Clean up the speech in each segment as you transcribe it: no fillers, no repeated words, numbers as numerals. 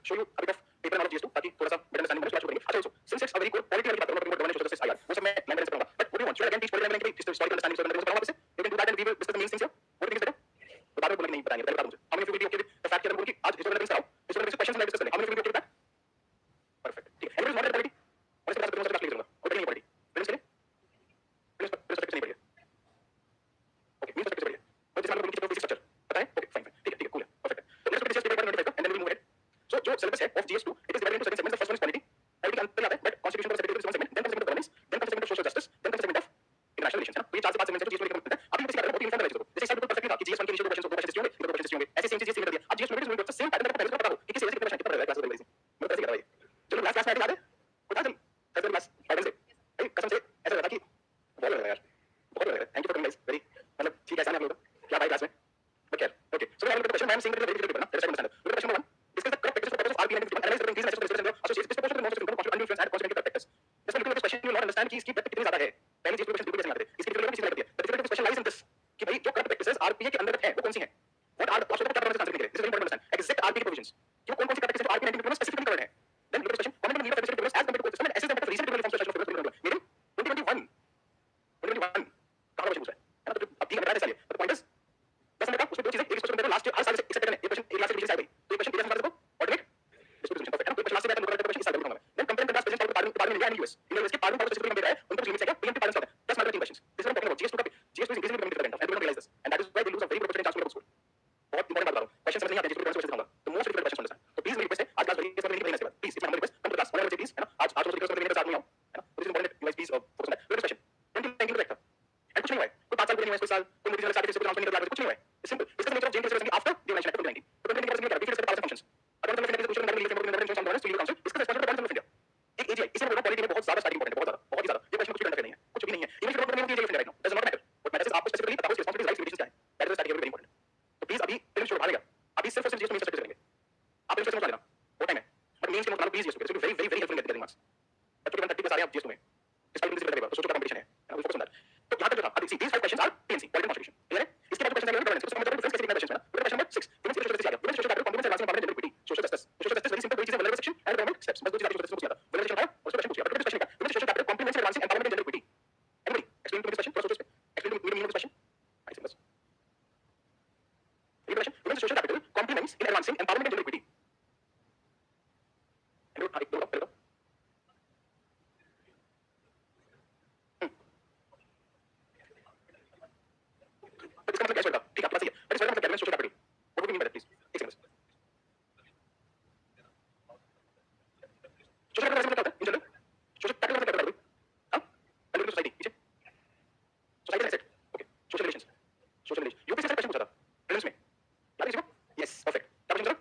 show you a bit of paper and all of GS2 ताकि थोड़ा सा better understanding बने उसके बाद शुरू करेंगे. अच्छा, since it's a very core quality वाली बात करूँ मैं governance social justice IR वो सब मैं line by line से करूँगा. But what do you want? Should I again teach political economy just historical understanding so मैं पढ़ाऊँगा आपसे? You can do that and we will discuss the main things here. What do you think is better? तो बाद में बोलेंगे नहीं बताएंगे पहले बता दूँ. How many of you will be okay with the fact that I'm going to आज historical economy से आओ historical economy questions मैं discuss करेंगे. How many of you will be okay with that? Perfect. ठीक है. Anyone is not ready? और इसके बाद मैं क्लास करूँगा. कोई नहीं पढ़ी. Friends के लिए? Friends perspective नहीं पढ़ी. Okay, means perspective पढ़ी. और जिस मामले में किसी structure पता है? Okay, fine. ठीक है, cool है. Perfect. So let's look at this paper 195 and then we move ahead. So जो syllabus है of GS2 it is divided into certain segments. The first one is polity. Polity अंतर आता है but constitution का segment is one segment. Then comes segment of governance. Then comes segment of social justice. Then comes segment of international relations. है ना? तो ये 4 से 5 segments हैं जो GS2 में मिलते हैं. अभी किसी का बहुत ही informed है जैसे इस साल बिल्कुल perfectly था कि GS1 के initial questions 2 questions होंगे, 2 questions होंगे. ऐसे सेम चीज में कर दिया. अब GS2 में भी इसमें सेम पैटर्न का पहले से पता हो कि किस एरिया से कितना क्वेश्चन कितना रहेगा क्लास में मैं कैसे करता है. चलो लास्ट क्लास में याद है? पता चल थर्सडे क्लास फ्राइडे से भाई कसम से ऐसा लगा कि बहुत लग रहा है यार. बहुत लग रहा है. Thank you for coming guys. Very मतलब ठीक है ऐसा नहीं आप लोग क्या भाई क्लास में but yeah okay so now look at the question I am saying that it is very difficult na let's try to understand look at question number 1 discuss the corrupt practices of RBI and analyze the increase in associates and associates this proportion of non-associates income contribute influence and consequently corrupt practice just by looking at this question you will not understand कि इसकी depth कितनी ज्यादा है पहले चीज question बिल्कुल कैसे आते हैं इसकी डिफिकल्टी किसी तरह होती है the difficulty of this question lies in this कि भाई जो corrupt practices RBI के अंतर्गत है वो कौन सी हैं what are आप सोचो क्या करना है this is very important to understand exact RBI provisions कि वो कौन-कौन सी corrupt practices RBI 1951 specifically covered है then look at this question comment on the need of specific provisions as compared to court system and assess the impact of recent reforms to structural reforms meaning 2021 कहां का question पूछा है ना तो अब ठीक है बता दे साले but point is 10 मिनट का उसमें दो चीजें एक क्वेश्चन पेपर लास्ट हर साल से एक्सेप्ट करने ये क्वेश्चन लास्ट से आ गई तो ये क्वेश्चन क्लियर समझ सकते हो ऑटोमेटिक डिस्ट्रीब्यूशन परफेक्ट है ना कोई क्वेश्चन लास्ट से बैठा लोकल क्वेश्चन इस साल करूंगा मैं then compare contrast present parliament India and US के पार्लियामेंट स्पेसिफिकली कंपेयर है उनको लिमिट्स है क्या पीएम पार्लियामेंट होता है 10 mark 3 questions this is talking about GS2 का GS2 is increasing the payment and we realise this and that is why they lose a very good percentage chance to score बहुत important बात बता रहा हूं question समझ नहीं आते जिसको क्वेश्चन दिखाऊंगा तो मोस्ट डिफिकल्ट क्वेश्चन अंडरस्टैंड तो प्लीज मेरी रिक्वेस्ट है आज क्लास वेरी नहीं पढ़ना इसके बाद please it's my request come to class one please है ना आज रोज रिक्वेस्ट करने के साथ नहीं आओ है ना this is important you guys please focus on that look at question 2019 correct था एंड कुछ नहीं हुआ कोई 5 साल पूरे नहीं हुए कोई साल कोई मोदी साल के साथ कुछ नहीं हुआ इट्स सिंपल इसका मतलब जेम case after the election of 2019 तो 2019 का क्या बिफोर द फंक्शंस अगर मतलब फिर क्वेश्चन नंबर लिखे नंबर फ्रॉम द काउंसिल इसका रिस्पांसिबिलिटी ऑफ इंडिया एक एजीआई इसे बोलना पॉलिटी में बहुत ज्यादा स्टार्टिंग इंपॉर्टेंट है बहुत ज्यादा ये क्वेश्चन कुछ भी अंडर नहीं है कुछ भी नहीं है इवन फिर नहीं होती है right now does not matter what matters is आपको स्पेसिफिकली पता हो रिस्पांसिबिलिटी राइट्स लिमिटेशंस क्या है that is starting very important तो प्लीज अभी फिनिश छोड़ भागेगा अभी सिर्फ और सिर्फ जीएस में स्ट्रक्चर करेंगे आप इंटरेस्ट मत लेना वो टाइम है बट मेंस के नोट प्लीज जीएस में very very very helpful getting marks बच्चों के 130 के सारे आप जीएस में डिस्पाइट दिस पेपर तो सोचो कंपटीशन है ना फोकस ऑन दैट तो यहां तक जो था अभी see these 5 questions are PNC political constitution clear है इसके बाद क्वेश्चन है गवर्नेंस उसको मतलब डिफरेंस कैसे क्वेश्चन है question number 6 human social justice आ गया human social capital competence advancement parliament equity social justice very simple वही चीज है valuable section and government steps बस दो चीज आगे सोशल जस्टिस पूछा था वैल्यूएबल सेक्शन और उसका क्वेश्चन पूछा बट क्वेश्चन का human social capital competence advancing and parliament equity anybody explain to this question थोड़ा सोचो explain to meaning of this question I simple ये question human social capital compliments in advancing and parliament equity and एक दो पहले तो इसका मतलब क्या होगा ठीक है आपका सही है बट इसका मतलब क्या है social capital what do you mean by that please एक सेकंड सोशल कैपिटल मतलब क्या होता है इन जनरल सोशल कैपिटल मतलब क्या होता है हां पहले सोसाइटी पीछे society asset okay social relation UPSC से क्वेश्चन पूछा था प्रीलिम्स में याद है इसको यस परफेक्ट क्या क्वेश्चन था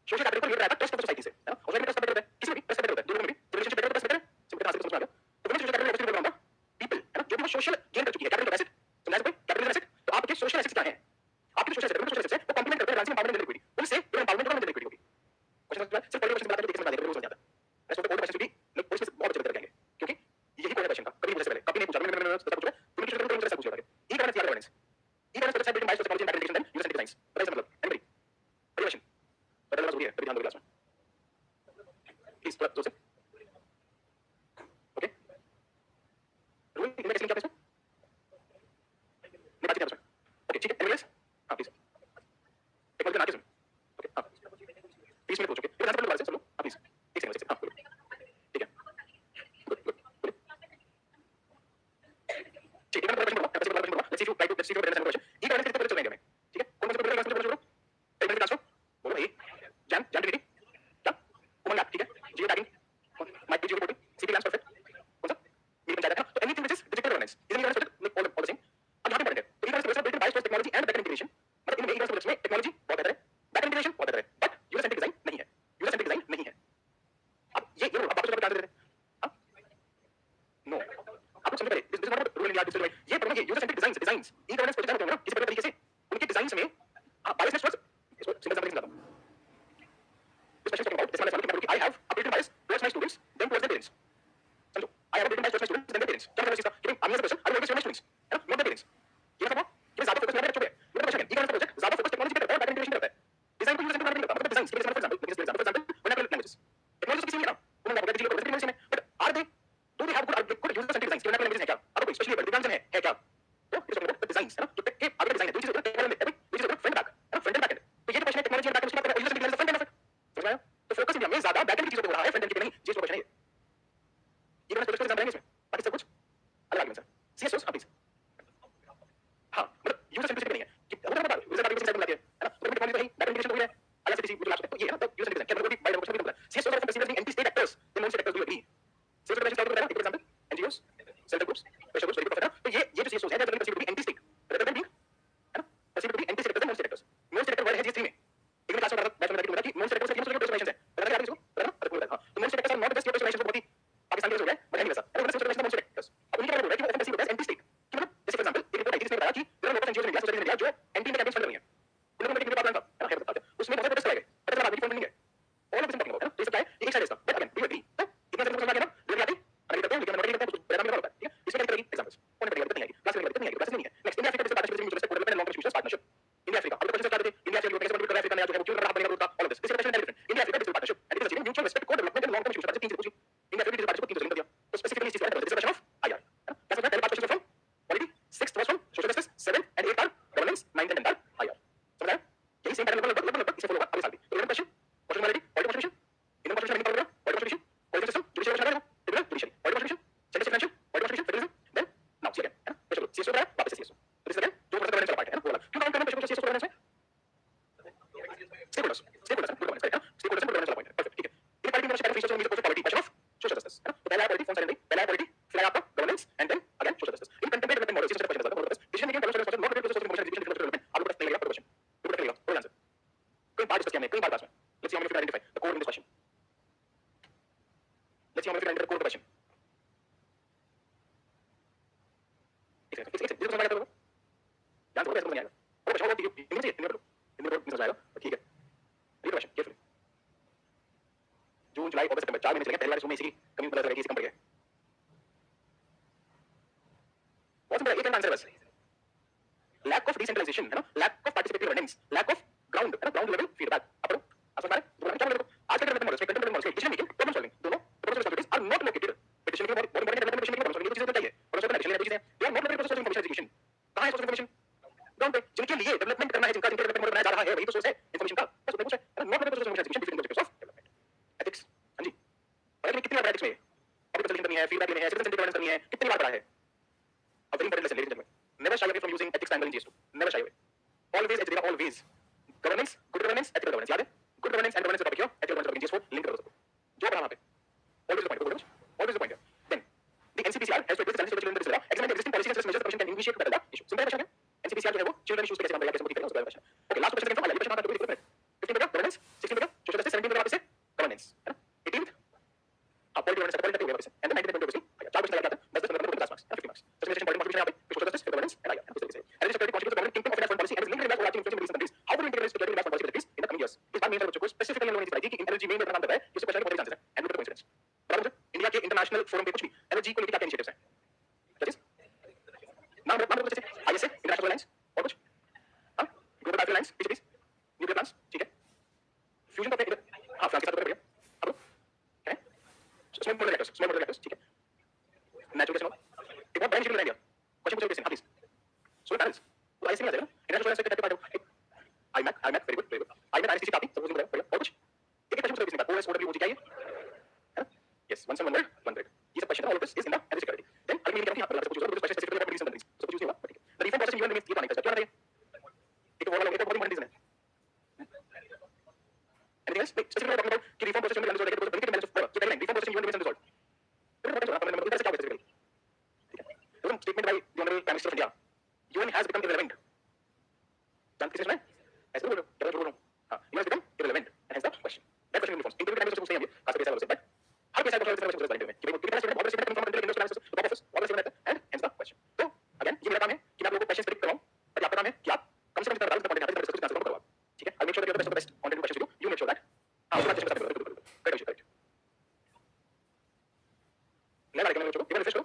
सोशल कैपिटल को ये रहता है ट्रस्ट ऑफ सोसाइटी से है ना और ट्रस्ट बेटर होता है किसी में भी ट्रस्ट बेटर होता है दोनों में भी रिलेशनशिप बेटर होता है बेटर सिंपल आंसर समझ आ गया तो सोशल कैपिटल ऑब्वियसली बोल रहा हूं पीपल है ना जो भी सोशल गेन कर चुकी है कैपिटल एसेट समझ कोई कैपिटल एसेट तो आपके सोशल एसेट्स क्या हैं आपके सोशल एसेट्स है वो कंप्लीमेंट करते हैं एडवांसिंग पार्लियामेंट इक्विटी उनसे फिर पार्लियामेंट में इक्विटी होगी क्वेश्चन समझ सिर्फ पहले क्वेश्चन बता के देखिए समझ आ जाएगा समझ आता है मैं सोचता हूं क्वेश्चन भी लोग पुलिस में बहुत अच्छे करके आएंगे क्योंकि यही कोई क्वेश्चन का कभी मुझसे पहले कभी नहीं पूछा मैंने पता पूछा तुम किसी को मुझसे पूछा ई गवर्नेंस या गवर्नेंस ई गवर्नेंस पर side by social policy and application then user designs पता है मतलब एनीबडी क्वेश्चन बड़ा लंबा है कभी ध्यान दो क्लास में प्लीज थोड़ा जोर से ओके रूल इनमें क्या है मैं बात करता हूं ओके ठीक है एनीवेज हां प्लीज टेक्नोलॉजी आगे सुन ओके हां 20 मिनट हो चुके हैं आंसर बोलो चलो हां प्लीज एक सेकंड हां ठीक है गुड गुड ठीक है मैं क्वेश्चन बोलूं कैसे क्वेश्चन बोलूं let's see you try to let's see you better question ये करने के लिए चलेंगे हमें ठीक है कौन सा बोलेगा आंसर बोलो एक मिनट क्लास बोलो भाई जान जान टीटी क्या कौन ठीक है जी टैगिंग माइक जी रिपोर्टिंग सीपी लांस परफेक्ट कौन सा मीडियम चाहता है तो anything which is digital governance is in governance like all the same अब यहां पे पढ़ते हैं तो ये governance built by technology and backend integration मतलब इनमें एक गवर्नेंस में टेक्नोलॉजी बहुत बेहतर है बैकएंड इंटीग्रेशन बहुत बेहतर है बट यूजर सेंट्रिक डिजाइन नहीं है यूजर सेंट्रिक डिजाइन नहीं है अब ये अब आपको बता देते हैं नो आपको समझ पड़े दिस नॉट रूल इन यार दिस ये पढ़ना ये user centric designs e governance को डिजाइन होता है ना किसी भी तरीके से उनके डिजाइंस में बायसनेस वर्ड्स इसको सिंपल समझ लेता हूं this question is talking about this one is talking about I have a built-in bias towards my students then towards their parents समझो I have a built-in bias towards my students then their parents क्या मतलब इसका कि I'm as a person I will always show my students है ना not their parents ये समझो ये ज्यादा फोकस यहाँ पे बच्चों पे मेरा क्वेश्चन है ये कौन सा प्रोजेक्ट ज्यादा फोकस टेक्नोलॉजी पे करता है और बैक इंटीग्रेशन करता है डिजाइन को यूजर सेंट्रिक नहीं करता मतलब डिजाइन के लिए for example let's for example when protest NGO in India, society in India जो एंटी इंडिया कैंपेन्स फंड कर रही हैं। उन लोगों ने एक बात था, है बताते हैं, उसमें बहुत सारे प्रोटेस्ट कराए गए, पता चला आदमी फंड नहीं है। All of this talking about, है ये सब क्या है, ये एक साइड है इसका, बट अगेन वी एग्री, इतना सारे समझ आ गया ना, लोग आते अभी करते हैं, लेकिन हमारा करते हैं, उसको पैरामीटर होता है, ठीक है, इसमें क्या करेगी एग्जांपल्स, कौन करेगा दिक्कत नहीं आएगी, क्लास में दिक्कत नहीं आएगी, क्लास नहीं है। Next India Africa partnership with mutual respect, development and long term futures partnership. India Africa अब क्वेश्चन स्टार्ट होते हैं, इंडिया से यूरोप कैसे कंट्रीब्यूट कर रहा है अफ्रीका नया जो है वो क्यों रहा बनेगा रोड का, all of this is question different. India Africa digital partnership and it is achieving mutual respect, co-development and long term future, India Africa digital partnership को 3 कर दिया। तो स्पेसिफिकली इस चीज का है क्वेश्चन ऑफ आईआर, है ना, कैसे पहले 5 question from polity, 6th was from social justice, 7th and 8th are governance, 9th and 10th are IR। समझ आया, यही सेम पैटर्न लगभग इसे फॉलो होगा अगले साल भी। तो question question polity constitution, Indian constitution में polity constitution, political system, judicial question आएगा, tribunal judicial, political constitution, central financial, political constitution, federalism, then now see again, है ना, चलो सीएसओ है वापस से सीएसओ। तो दिस अगेन जो प्रोसेस गवर्नेंस वाला पार्ट है ना, वो वाला क्यों काउंट करना है सीएसओ गवर्नेंस में, stakeholders good governance correct, stakeholders good governance वाला पॉइंट है, परफेक्ट, ठीक है। इन पॉलिटी में features of means polity passion of social justice, है ना, तो पहला पॉलिटी कौन सा रहेगा, पहला पॉलिटी फिर आपका governance and then again social justice. In contemporary development model system question आता है, decision making development social not related to social commission decision development, आप लोग का नहीं लगेगा क्वेश्चन, बिल्कुल नहीं लगेगा, आंसर कई बार डिस्कस किया हमने, कई बार क्लास में। Let's see how many you identify the core in this question, let's see how many you identify the core question. एक समझ आएगा तो ध्यान से समझ आएगा, वो बचाओ वो इंग्लिश इंग्लिश समझ आएगा, ठीक है। रीड क्वेश्चन केयरफुली, जून जुलाई अगस्त सितंबर 4 महीने चलेंगे, पहले वाले इसमें इसी की कमी पता चलेगी, इसी कम पड़ गया। बहुत सिंपल है, एक आंसर बस, लैक ऑफ डिसेंट्रलाइजेशन, है ना, lack of participatory governance, lack of ground, है ना, ग्राउंड लेवल फीडबैक। अब आप समझ पा रहे हैं, दोनों क्या बोल रहे हो, आज के डेवलपमेंट मॉडल्स में कंटेम्परेरी मॉडल्स में डिसीजन मेकिंग, प्रॉब्लम सॉल्विंग, दोनों process responsibilities are not located, decision making बहुत important development decision making problem solving, ये चीजें चाहिए, प्रोसेस ऑर्गेनाइजेशन ये चीजें they are not located process of information education. कहां है सोर्स ऑफ इंफॉर्मेशन, ग्राउंड पे, जिनके लिए डेवलपमेंट करना है, जिनका डेवलपमेंट मॉडल बनाया जा रहा है, वही तो सोर्स है इंफॉर्मेशन का, बस उतना कुछ है, not located process of education, different objectives of development. Ethics, हां जी, और कितनी बार एथिक्स में अभी कंसल्टिंग करनी है, फीडबैक लेनी है, सिटीजन सेंट्रिक गवर्नेंस करनी है, कितनी बार पढ़ा है। A very important lesson, ladies and gentlemen. Never shy away from using ethics triangle in GS2. Never shy away. Always edge देगा, always. Governance, good governance, ethical governance. याद है? Good governance and governance का topic है, ethical governance का topic GS4 link करो सबको। जो पढ़ा वहाँ पे. Always the point. Always the point. Then the NCPCR has to address the challenges of children in this era. Examine the existing policies and measures the commission can initiate to tackle the issue. Simple question है. NCPCR जो है वो children issues पे कैसे काम करेगा, कैसे motivate करेगा, उसका question. Okay, last question from ये क्वेश्चन आता है, देखो 15 का governance, 16 का social justice, 17 का वापस से governance, है ना? 18th पॉलिटी गवर्नेंस का पॉलिटी होगा वापस से, एंड 19th पॉइंट ऑब्वियसली चार क्वेश्चन लगाते हैं, 10 मतलब 50 marks, 50 marks. Submission point contribution यहाँ पे, फिर सोशल जस्टिस, फिर गवर्नेंस एंड आईआर, इस तरीके से। And this polity contributes to kingdom of foreign policy and is linked with overarching influence in countries. How will integrate to get policy countries in the coming years. इस बार main बच्चों को specifically लोगों ने बताया कि एनर्जी में काम कर रहा है, इस क्वेश्चन के बहुत चांसेस है, and look at the coincidence. बराबर है, इंडिया के इंटरनेशनल फोरम पे कुछ भी एनर्जी को लेकर क्या इनिशिएटिव्स हैं, दैट इज नाम जैसे आईएसए, इंटरनेशनल लाइंस, और कुछ हां ग्लोबल डायरेक्ट लाइंस, पीछे न्यूक्लियर प्लांट्स, ठीक है, फ्यूजन का हां फ्रांस के साथ बढ़िया, अब है स्मॉल मॉडल रिएक्टर्स, ठीक है, नेचुरल गैस, एक बहुत बड़ा इनिशिएटिव रहेगा। क्वेश्चन पूछो प्लीज, सोलर पैनल्स वो ऐसे नहीं आ जाएगा, international solar sector part of iMac very good iMac ICC काफी सब कुछ बढ़िया, और कुछ एक क्वेश्चन पूछो प्लीज, ओएस ओडब्ल्यू क्या है, यस 1 ये सब question all this is in the energy security. Then ultimately क्या यहाँ पर सब कुछ क्वेश्चन स्पेसिफिकली अबाउट रीजन सब कुछ हुआ, ठीक है। The reform process UN remains ये बनाने का क्या है, एक वो वाला एक बहुत इंपॉर्टेंट रीजन है। एनीथिंग एल्स स्पेसिफिकली अबाउट कि रिफॉर्म प्रोसेस यूएन रिमेन्स तो बेनिफिट बैलेंस ऑफ पावर, ये reform process UN remains resolve इधर से क्या होता है, ठीक है। तो statement by the honourable prime minister of India, UN has become irrelevant, जानते किसने ऐसे बोलो क्या बोल रहा हूं, हां UN has become irrelevant and hence the question that question reforms including prime minister पूछते हैं, खास करके ऐसा बोलते हैं, बट हर कोई ऐसा बोलता है क्वेश्चन में कि भाई कितना स्टेटमेंट ऑर्डर स्टेटमेंट कन्फर्म करने के लिए industrial analysis top office order statement and hence the question. तो अगेन ये मेरा काम है कि मैं आप लोगों को क्वेश्चन प्रेडिक्ट कराऊं, और आपका काम है कि आप कम से कम जितना कंटेंट आता है डिस्कस करना करो, ठीक है। I make sure that you are the best content question you make sure that हां उसका चेक करो, करेक्ट ले वाले कैमरे को ये रिफ्रेश करो,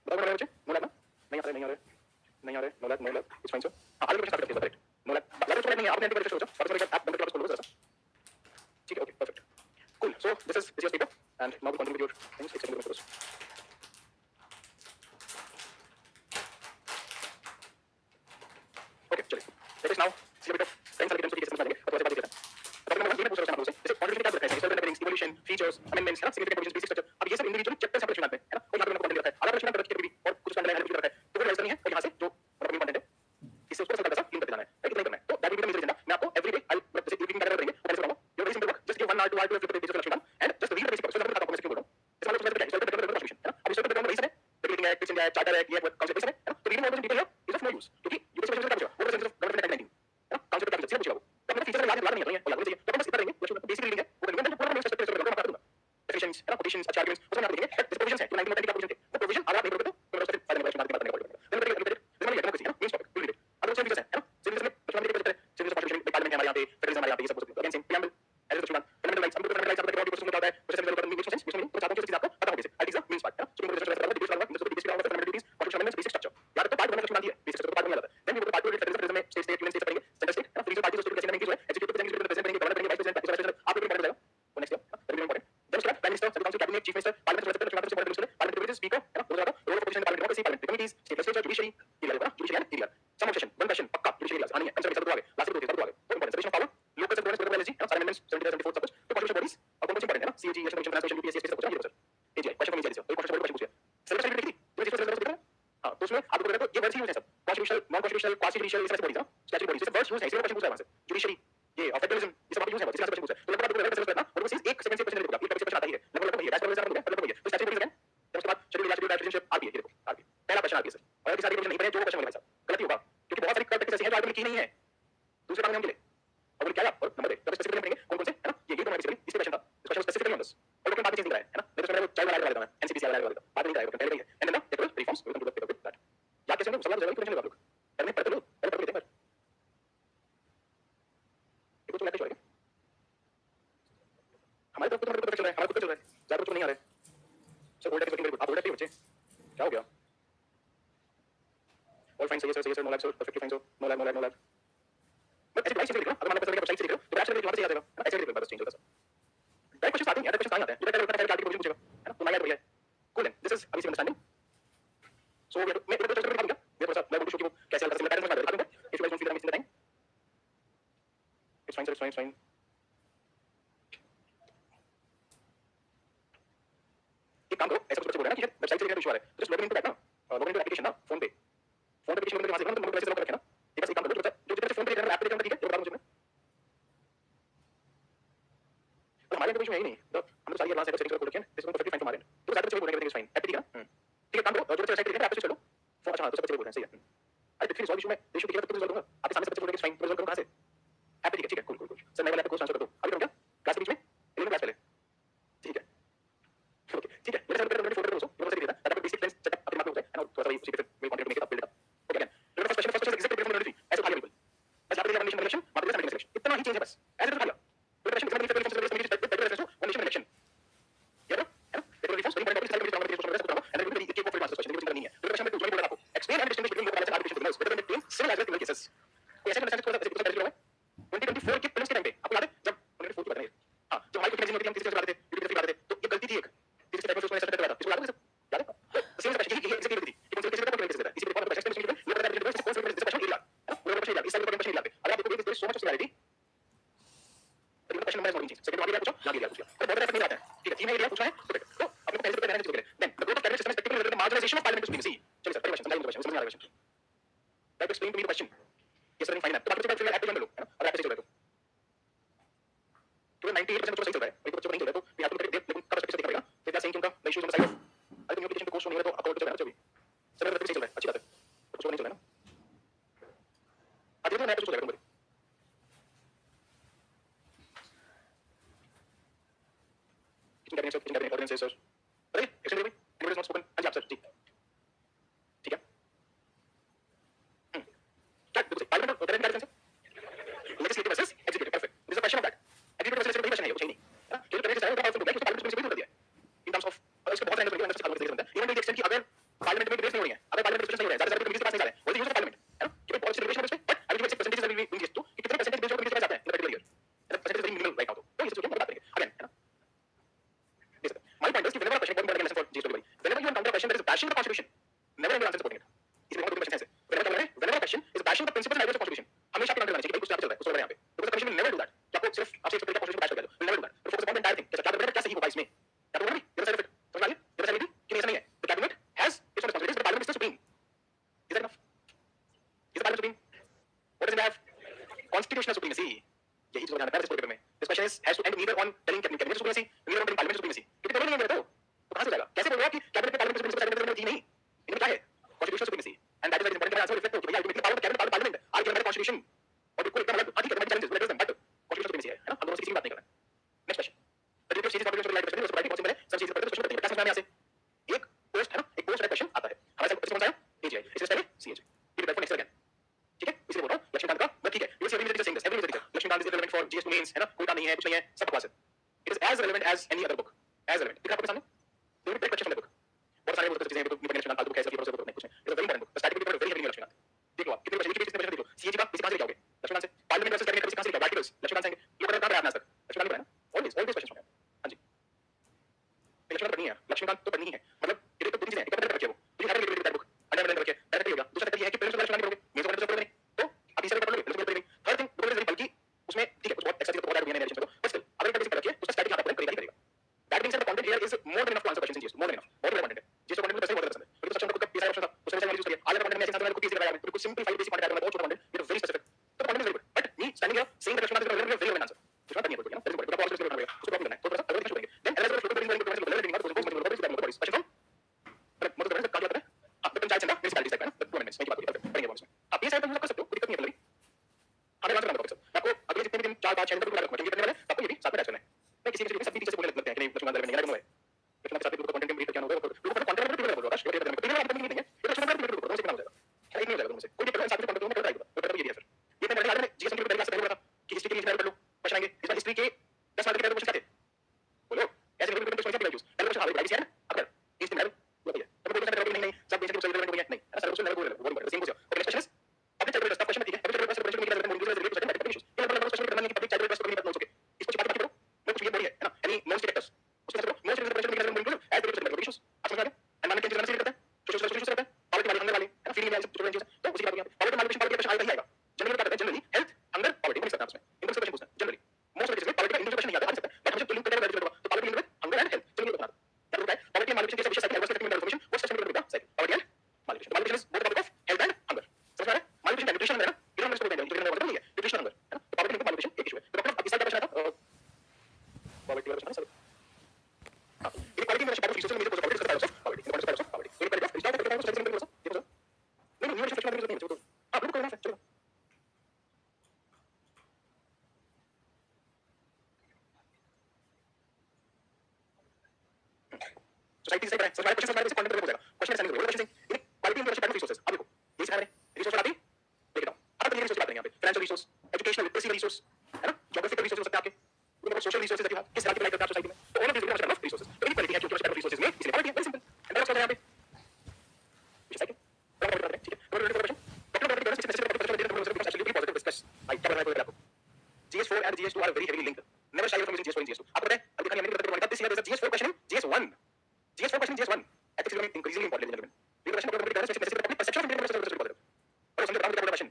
बराबर है बच्चे, नो लैग ना नहीं आ रहे no lag it's fine sir. हां आगे क्वेश्चन स्टार्ट करते हैं, करेक्ट नो लैग नहीं आपने रिफ्रेश करो सर, और आप बंद करके खोलो सर, ठीक है, okay perfect cool. So this is your paper and now we continue with your things, एक सेकंड में ओके चलिए let us now see a bit of time circuit के कैसे समझाएंगे, और बात करते हैं। प्रॉब्लम नंबर 1 में पूछ रहा हूं आपसे, जैसे कंट्रीब्यूशन क्या रखा है, surveillance bearings, evolution, features, amendments, है ना, सिग्निफिकेंट प्रोविजंस, बेसिक स्ट्रक्चर, अब ये सब इंडिविजुअल चैप्टर से प्रश्न आते हैं, है ना, और यहां पे मैंने कंटेंट रखा है, आधा प्रश्न गलत किया भी और कुछ का मैंने रखा है, तो वो रिवाइज नहीं है, और यहां से जो मतलब इंपॉर्टेंट है इससे उसको सरल सा क्लीन करके जाना है, राइट, नहीं करना है। तो that will be the major agenda. मैं आपको एवरी डे आई जैसे रीडिंग पैटर्न करेंगे वो कैसे कराऊंगा, you very simple work, just give 1 hour 2 hour to flip the pages of Lakshman and just read the basic so मैं आपको कैसे बोल रहा हूं, इस वाले प्रोसेस पे क्या है, इसका पेपर सॉल्यूशन, है ना। अब इसका पेपर वही सब है, रीडिंग है, टीचिंग है, चार्टर है, ये कांसेप्ट है ना, तो रीडिंग और डिटेल है इज ऑफ नो यूज, क्योंकि यूपीएससी में क्या पूछा वो सेंस ऑफ गवर्नमेंट 19 है ना, कांसेप्ट क्या पूछा पूछा वो, तो अपने फीचर याद नहीं है, याद नहीं है, तो याद नहीं चाहिए, तो बस इतना रहेंगे, जो बेसिक रीडिंग है वो करेंगे, तो पूरा मैं स्ट्रक्चर से करके मैं कर दूंगा। डेफिनेशन arguments, है ना, quotations, अच्छे arguments, वो सब आप देखेंगे, but this provisions है, 1910 क्या provision थे, वो provision अगर आप नहीं करोगे तो उससे फायदा नहीं होगा, बात नहीं करेंगे, then look at it, this is democracy, है ना, main topic, we'll read it, अब दूसरे features है ना, civil में बचपन में क्या है, civil constitution, parliament है हमारे यहाँ पे, federalism हमारे यहाँ पे, ये सब कुछ, again same preamble, as a question, fundamental rights, हम fundamental rights आपको देखो क्या होता है, process में makes sense, तो चाहता हूँ कि चीज आपको पता होगी, that is the main part, है ना, सुप्रीम कोर्ट जैसे डिटेल्स डालूंगा, मैं डिटेल्स डालूंगा, fundamental duties, constitutional amendments, basic structure, याद रखो पार्ट 1 में क्वेश्चन आती है, basic structure तो पार्ट 1 में आता है, then we go to part 2 federalism में state union state करेंगे, center state, है ना, regional parties और state कैसे करेंगे, executive करेंगे, president करेंगे, governor करेंगे, vice president, आप लोग को जाएगा, वो next year, very important, then उसके बाद prime minister, central council, cabinet, chief minister, parliament speaker, speaker, है ना, those are the role of opposition in parliament, democracy, parliamentary committees, state legislature, judiciary, ये लगेगा ना, judiciary and TDR, some objection, one question, पक्का, judiciary areas, आनी है, concern सब तो आगे, लास्ट में सब तो आगे, तो important, separation of power, local self governance, local energy, है ना, सारे amendments, 73, 74 सब कुछ, तो constitutional bodies, और कौन कौन से important है ना, CAG, national commission, national UPSC, सब कुछ है, ये sir, AGI, question from easy, कोई question बोलो, question पूछिए, सेलेक्शन लिखी थी, तो जिसको सेलेक्शन लिखा हां, तो उसमें आपको बोलेगा तो ये वर्ड्स यूज है सब, constitutional, non constitutional, quasi judicial, इस तरह से बॉडीज, स्टैट्यूटरी बॉडीज, ये वर्ड्स यूज है, इसलिए क्वेश्चन पूछा है वहां से, judiciary, ये और फेडरलिज्म, ये सब आप यूज है, इसलिए क्वेश्चन पूछा है, तो लगभग आपको बोलेगा सेलेक्ट करना, और वो चीज एक सेकंड से क्वेश्चन लिखोगे, ये क्वेश्चन आता ही है, लगभग वही है, डैश पर आप लोगे, तो स्टैट्यूटरी बॉडीज है, उसके बाद शेड्यूल या शेड्यूल सिटीजनशिप आरपी है, ये देखो आरपी, पहला क्वेश्चन आरपी है, और अगर सारी क्वेश्चन नहीं पढ़े जो क्वेश्चन होगा भाई साहब, गलत ही होगा, क्योंकि बहुत सारी प्रैक्टिस ऐसी हैं जो आपने की नहीं है, दूसरे काम में हम के लिए, और वो क्या है, और नंबर दे, जब स्पेसिफिकली पढ़ेंगे कौन कौन से, है ना, ये तो बेसिकली इसके क्वेश्चन था, इस क्वेश्चन स्पेसिफिकली ऑन दिस, और लोग बाद में चेंज नहीं कराया, है ना, मैं तो चाहे वाला वाला एनसीपीसी वाला वाला बाद में नहीं कराया, पहले ही है, and then the reforms will come to the paper that, या कैसे हम सवाल जवाब क्वेश्चन आप लोग, पहले पढ़ते लो, पहले पढ़ लेते हैं, ये कुछ लगता है हमारे तरफ तो पता चल रहा है, हमारा कुछ चल रहा है, ज्यादा कुछ नहीं आ रहा है, सर ओल्ड एक्टिंग आप ओल्ड एक्टिंग बच्चे, क्या हो गया, ऑल फाइन सही है sir, no lag sir, perfectly fine sir, no lag no lag no lag, but ऐसे लाइक से लिख लो, अगर मान लो पता लगे वेबसाइट से लिख लो, तो एक्चुअली वहां से आ जाएगा, है ना, ऐसे लिख लो बस चेंज होगा सर, डायरेक्ट क्वेश्चन आते हैं, डायरेक्ट क्वेश्चन कहां आते हैं, ये पहले पहले आर्टिकल पूछेगा, है ना, तो मैं याद हो गया, कूल है, दिस इज अभी से अंडरस्टैंडिंग, सो मैं तो चर्चा करके दिखाऊंगा, मैं थोड़ा सा मैं शो कि वो कैसे अलग से पैटर्न समझ दिखा दूंगा, if you guys don't feel that time, it's fine sir, it's fine, एक काम करो, ऐसा कुछ बोल रहा है ना कि वेबसाइट से लिखना इशू आ रहा है, just log in to that ना, लॉग इन टू एप्लीकेशन ना, फोन पे एप्लीकेशन में वहां से करना, तो मोबाइल से लॉग रखना, एक बार एक काम करो, जो जितना फोन पे करना ऐप पे करना, ठीक है, ये बता दूं मुझे मैं, तो हमारे एप्लीकेशन है ही नहीं, तो हम तो सारी एडवांस सेटिंग्स कर रखे हैं, दिस वन परफेक्टली फाइन हमारे, तो ज्यादा चीजें बोलेंगे, एवरीथिंग इज फाइन, ऐप ठीक है ना, ठीक है, काम करो, जो वेबसाइट पे लिखना ऐप से चलो, फोन अच्छा तो सब चीजें बोल रहे हैं, सही है, अरे फिर सॉल्व इशू में इशू ठीक है, तो रिजॉल्व दूंगा, आपके सामने सब चीजें बोलेंगे फाइन, तो रिजॉल्व करूं कहां से, ऐप पे ठीक है, कूल कूल कूल, सर मैं वाला ऐप को ट्रांसफर कर दूं, अभी करूं क्या, क्लास के बीच में, इलेवन क्लास पहले, ठीक है, ओके, ठीक है, मेरे साथ मेरे फोल्डर में ये बता देता ताकि बेसिक प्लान सेटअप अपने दिमाग में हो जाए, है ना, थोड़ा सा उसी पे वे content make it up build up, okay again, first question exact different ऐसे खाली बिल्कुल, बस आप देखिए कंडीशन इलेक्शन, आप देखिए सिलेक्शन, इतना ही चेंज है बस, ऐसे तो खाली क्वेश्चन कितना डिफरेंट कंडीशन इलेक्शन, ये ना, है ना, देखो रिफॉर्म्स वेरी इंपॉर्टेंट सारी कंडीशन क्वेश्चन ऐसे बताऊंगा, and then take off for question question नहीं है, तो क्वेश्चन में जो बोला आपको, explain and distinguish between local and artificial signals better than ten civil as well cases, तो ऐसे कंडीशन थोड़ा सा कुछ पहले होगा 2024 के प्रीलिम्स के टाइम पे आपको याद है जब 2024 की बात है, हां जब हमारी कुछ मैगजीन होती है हम किसी से बात करते थे, यूट्यूब पे बात करते थे, तो ये गलती थी एक किसी टाइप में उसको ऐसा करता था, इसको याद है सब याद है, सेम क्वेश्चन यही एग्जैक्टली थी कि कौन से केस में कौन केस में इसी पे कौन क्वेश्चन में लोग बता देते हैं कौन से क्वेश्चन एरिया, है ना, वो क्वेश्चन एरिया इस साइड क्वेश्चन एरिया पे अगर आप देखोगे सो मच क्लैरिटी, तो ये क्वेश्चन नंबर नॉट चीज, सेकंड वाला पूछो ना एरिया पूछो, तो बहुत नहीं आता है, ठीक है, तीन एरिया पूछा है, तो अपने को पहले पे रहने चाहिए, then the growth of cabinet system is technically marginalisation of parliament supremacy, चलिए सर क्वेश्चन समझ क्वेश्चन समझ आ रहा है question, that explain to me the question, ये सर फाइन है, तो आप किसी का एप्लीकेशन लो, है ना, और एप्लीकेशन चल रहा है तो 98% तो सही चल रहा है, एक बच्चों को नहीं चल रहा है, तो फिर आपको करके लेकिन कब स्पेसिफिक देखना पड़ेगा, तो क्या सेइंग उनका the issues on the side of, अगर न्यू एप्लीकेशन पे कोर्स नहीं है तो अकाउंट चल रहा है जो भी सर अगर सही चल रहा है अच्छी बात है, तो कुछ नहीं चल रहा है ना, आगे तो मैं कुछ चलेगा तुम्हारे किचन कैबिनेट ऑर्डिनेंस सर, अरे एक्शन दे भाई, एनीबॉडी नॉट स्पोकन, हां जी आप सर, ठीक ठीक है, क्या देखो पार्लियामेंट और current guidance legislative versus executive, perfect, this is a question of that, executive versus legislative question है, वो चाहिए नहीं, है ना, जो प्रेजेंट है वो पावरफुल है, उसको पार्लियामेंट प्रिंसिपल कर दिया इन टर्म्स ऑफ, और इसके बहुत सारे एंगल्स हैं, अंडरस्टैंड करते हैं, इवन टू द एक्सटेंट कि अगर पार्लियामेंट में डिबेट्स नहीं हो रही हैं, अगर पार्लियामेंट डिस्कशन नहीं हो रहा है, ज्यादा कमीज के पास नहीं जा रहा है, वो यूज ऑफ पार्लियामेंट, है ना, कि पॉलिसी डिबेट है but I will give percentage that will be increase to कि कितने परसेंटेज बेस्ड ऑन कमीज के पास जाता है इन पर्टिकुलर ईयर, है ना, percentage very minimal right now, तो इस चीज को बात करेंगे अगेन, है ना, my point is कि whenever a question important lesson for GSW, whenever you encounter a question that is bashing the constitution, never ever answer supporting it, इसमें बहुत क्वेश्चन है, whenever a question is bashing the principles and ideas of constitution, हमेशा आपके answer चाहिए कि भाई कुछ चल रहा है, कुछ चल रहा है यहाँ पे, because the commission will never do that, कि आपको सिर्फ आपसे एक्सपेक्ट करके constitution bash कर दो, will never do that, but focus upon the entire thing, क्या cabinet क्या सही होगा इसमें, क्या बोलना भी, ये साइड इफेक्ट, समझ आ गया, ये साइड कि ऐसा नहीं है, the cabinet has its own responsibilities, but parliament is the supreme, is that enough, is the parliament supreme, what does it have, constitutional supremacy, यही चीज बताना है इस पेपर में, this question has to end neither on telling cabinet supremacy, neither on telling parliament supremacy, क्योंकि दोनों नहीं है मेरे तो कहां से जाएगा, कैसे बोलेगा कि कैबिनेट में पार्लियामेंट प्रिंसिपल कैबिनेट में थी नहीं, इनमें क्या है constitutional supremacy, and that is important answer reflect हो कि भैया अल्टीमेटली पावर कैबिनेट पार्लियामेंट आज के हमारे कॉन्स्टिट्यूशन और बिल्कुल एकदम अलग अधिक challenges let them but constitutional supremacy है ना, हम दोनों से किसी की बात नहीं कर रहे हैं, next question the duty of series of light question उसको कौन सी मैंने है कुछ नहीं है, सब बकवास है. It is as relevant as any other book. As relevant. दिखा आपके सामने? There will be questions from the book. बहुत सारे बोलते चीजें नहीं पढ़ने लक्ष्मण फालतू कैसे भरोसे नहीं कुछ नहीं. It is a very important book. The static book is very heavy Lakshman. देख लो आप कितने क्वेश्चन लिखे देखो. सीएजी का किसी कहां से लेके आओगे? लक्ष्मण से. पार्लियामेंट वर्सेस कैबिनेट कहां से लेके आओगे? आर्टिकल्स लक्ष्मण से. ये पढ़ा कहां पे आपने आज तक? लक्ष्मण ने पढ़ा ना? Always questions होंगे. हां जी. लक्ष्मण पढ़नी है. लक्ष्मण तो पढ़नी है. मतलब ये तो दो चीजें हैं. एक तो रखे वो. तो ये हैव रीड बुक. अंडरलाइन रखे. डायरेक्टली होगा. दूसरा तरीका ये है कि पेरेंट्स लक्ष्मण पढ़ोगे. मेरे को पढ़ोगे नहीं. तो आप इसे पढ़ लोगे. बिल्कुल पढ़ोगे. थर्ड थिंग बुक इज बल्कि उसमें ठीक है कुछ बहुत एक्स्ट्रा चीजें तो बहुत है नहीं बट स्टिल अगर बेसिक रखिए उसका स्टैटिक यहां पर करेगा. That being said, the content here is more than enough to answer questions in GS. More than enough. बहुत बड़ा content है. GS का content में पैसे बहुत पसंद है. क्योंकि सच में खुद का पीसा ऑप्शन था. उसमें से यूज करिए. आज का content में ऐसे आंसर मैंने खुद पीसी लगाया है. बिल्कुल सिंपल फाइव बेसिक content है. बहुत छोटा content. It is very specific. So the content is very good. But me standing here saying that Lakshmana is a very relevant answer. Lakshmana नहीं है कोई ना. That is good. तो आप उसको करना है. उसको कॉपी करना है. तो थोड़ा सा अगर देखो करेंगे. Then analyze the flow between the information level and the question from मतलब मतलब काट जाता है. आप पंचायत से ना म्युनिसिपैलिटी से ना 2 मिनट्स में की बात करेंगे. पढ़ेंगे इसमें. आप ये साइड पर कर सकते हो. कोई दिक्कत नहीं है. हमें आंसर करना होगा. आपको अगले जितने भी दिन 4 5 6 दिन तक रखूंगा. ये करने वाले आपको ये भी साथ में टच करना है. मैं किसी किसी सभी टीचर से बोलने लगते हैं कि नहीं लक्ष्मण नहीं है. लक्ष्मण के साथ भी कंटेंट कंप्लीट क्या होगा. लोगों को कंटेंट कंप्लीट बोल रहा है. ये नहीं है. ये लक्ष्मण का कंप्लीट बोल रहा है. उससे क्या हो जाएगा? है नहीं हो जाएगा तुमसे. कोई भी साथ में कंटेंट में करता है. तो पता ये है फिर. ये मैं मेरे जीएस के पहले क्लास में बोला था कि हिस्ट्री के लिए कर लो. क्वेश्चन आएंगे. इस बार हिस्ट्री के 10 मार्क के क्वेश्चन आते. बोलो ऐसे करके क्वेश्चन क्या वैल्यूज. पहले क्वेश्चन हां भाई है ना. अगर इस दिन वो है. तो बोलते हैं नहीं सब बेसिक सही रिलेवेंट हो गया. नहीं ऐसा क्वेश्चन नहीं बोल रहा. वो same question. Okay next question is public child best question ठीक है. पब्लिक चाइल्ड बेस्ट क्वेश्चन में क्या करना है. मूवीज रिलेटेड क्वेश्चन है. इश्यूज. ये मतलब क्वेश्चन करना है कि पब्लिक चाइल्ड बेस्ट क्वेश्चन नहीं पता हो इसको बात करो. मैं कुछ ये बोली है ना. एनी मोस्ट फैक्टर्स उसके साथ मोस्ट रिलेटेड क्वेश्चन में क्या करना है. Age related issues. आप समझ रहे हैं. एनवायरमेंट चेंज करना से करता है. सोशल इश्यूज करता है. पॉलिटिकल वाले हंगर वाले है ना. फीलिंग वाले सब चीजें तो उसी बात है. पॉलिटिकल माइग्रेशन पॉलिटिकल क्वेश्चन आएगा ही आएगा. जनरली क्या करते हैं. Generally health hunger political mix करते हैं उसमें. इनको क्वेश्चन पूछते हैं generally. Most of the political individual question नहीं आता. आ सकता है. बट मुझे लिंक करना है. तो पॉलिटिकल में हंगर एंड हेल्थ चलिए बताना. क्या होता है. पॉलिटिकल माइग्रेशन के विषय cycle Everest technical information what's technical data cycle. Political migration. Migration is both topic of health and hunger. समझ रहे हैं. माइग्रेशन का न्यूट्रिशन है ना. ये हम इसको बोलते हैं. न्यूट्रिशन नहीं है. न्यूट्रिशन हंगर है ना. तो पॉलिटिकल माइग्रेशन एक इशू है. तो डॉक्टर इस साइड का प्रश्न था. Political question sir. हां ये पॉलिटिकल में बात रिसोर्स में मुझे पॉलिटिक्स का types of politics. In concept of politics. ये पहले बात स्टार्ट करते हैं. सोशल सिंपल ये बताओ. नहीं न्यूट्रिशन सेक्शन में नहीं है. आप लोग करना है. चलो सोसाइटी से करें. सोसाइटी क्वेश्चन से कंटेंट हो जाएगा. क्वेश्चन सेंड करो. Question in quality in type of resources. अब देखो ये सिखा रहे हैं. रिसोर्स वाला भी देख रहा हूं. अब ये रिसोर्स बात करेंगे यहां पे. Financial resource, educational literacy resource है ना. ज्योग्राफिकल रिसोर्स हो सकते हैं आपके. उनको सोशल रिसोर्सेज है किस तरह की लाइफ करते हैं सोसाइटी में. तो all of this will be resources. तो इन क्वालिटी है क्योंकि टाइप ऑफ रिसोर्सेज में इसलिए quality very simple. And that's यहां पे विच साइकिल ठीक है. और क्वेश्चन डॉक्टर डॉक्टर किसी स्पेसिफिक टॉपिक पर डिस्कस एक्चुअली पॉजिटिव डिस्कस. आई क्या बता रहा हूं आपको. GS4 and GS2 are very heavily linked. Never shy away from using GS4 and GS2. आपको पता है अब दिखाने हमने बताया this year there is a GS4 question in GS1. GS4 question in GS1. Ethics is becoming increasingly important in gentlemen. We question about the specific perception of Indian versus positive. और उसमें बताऊं क्या question.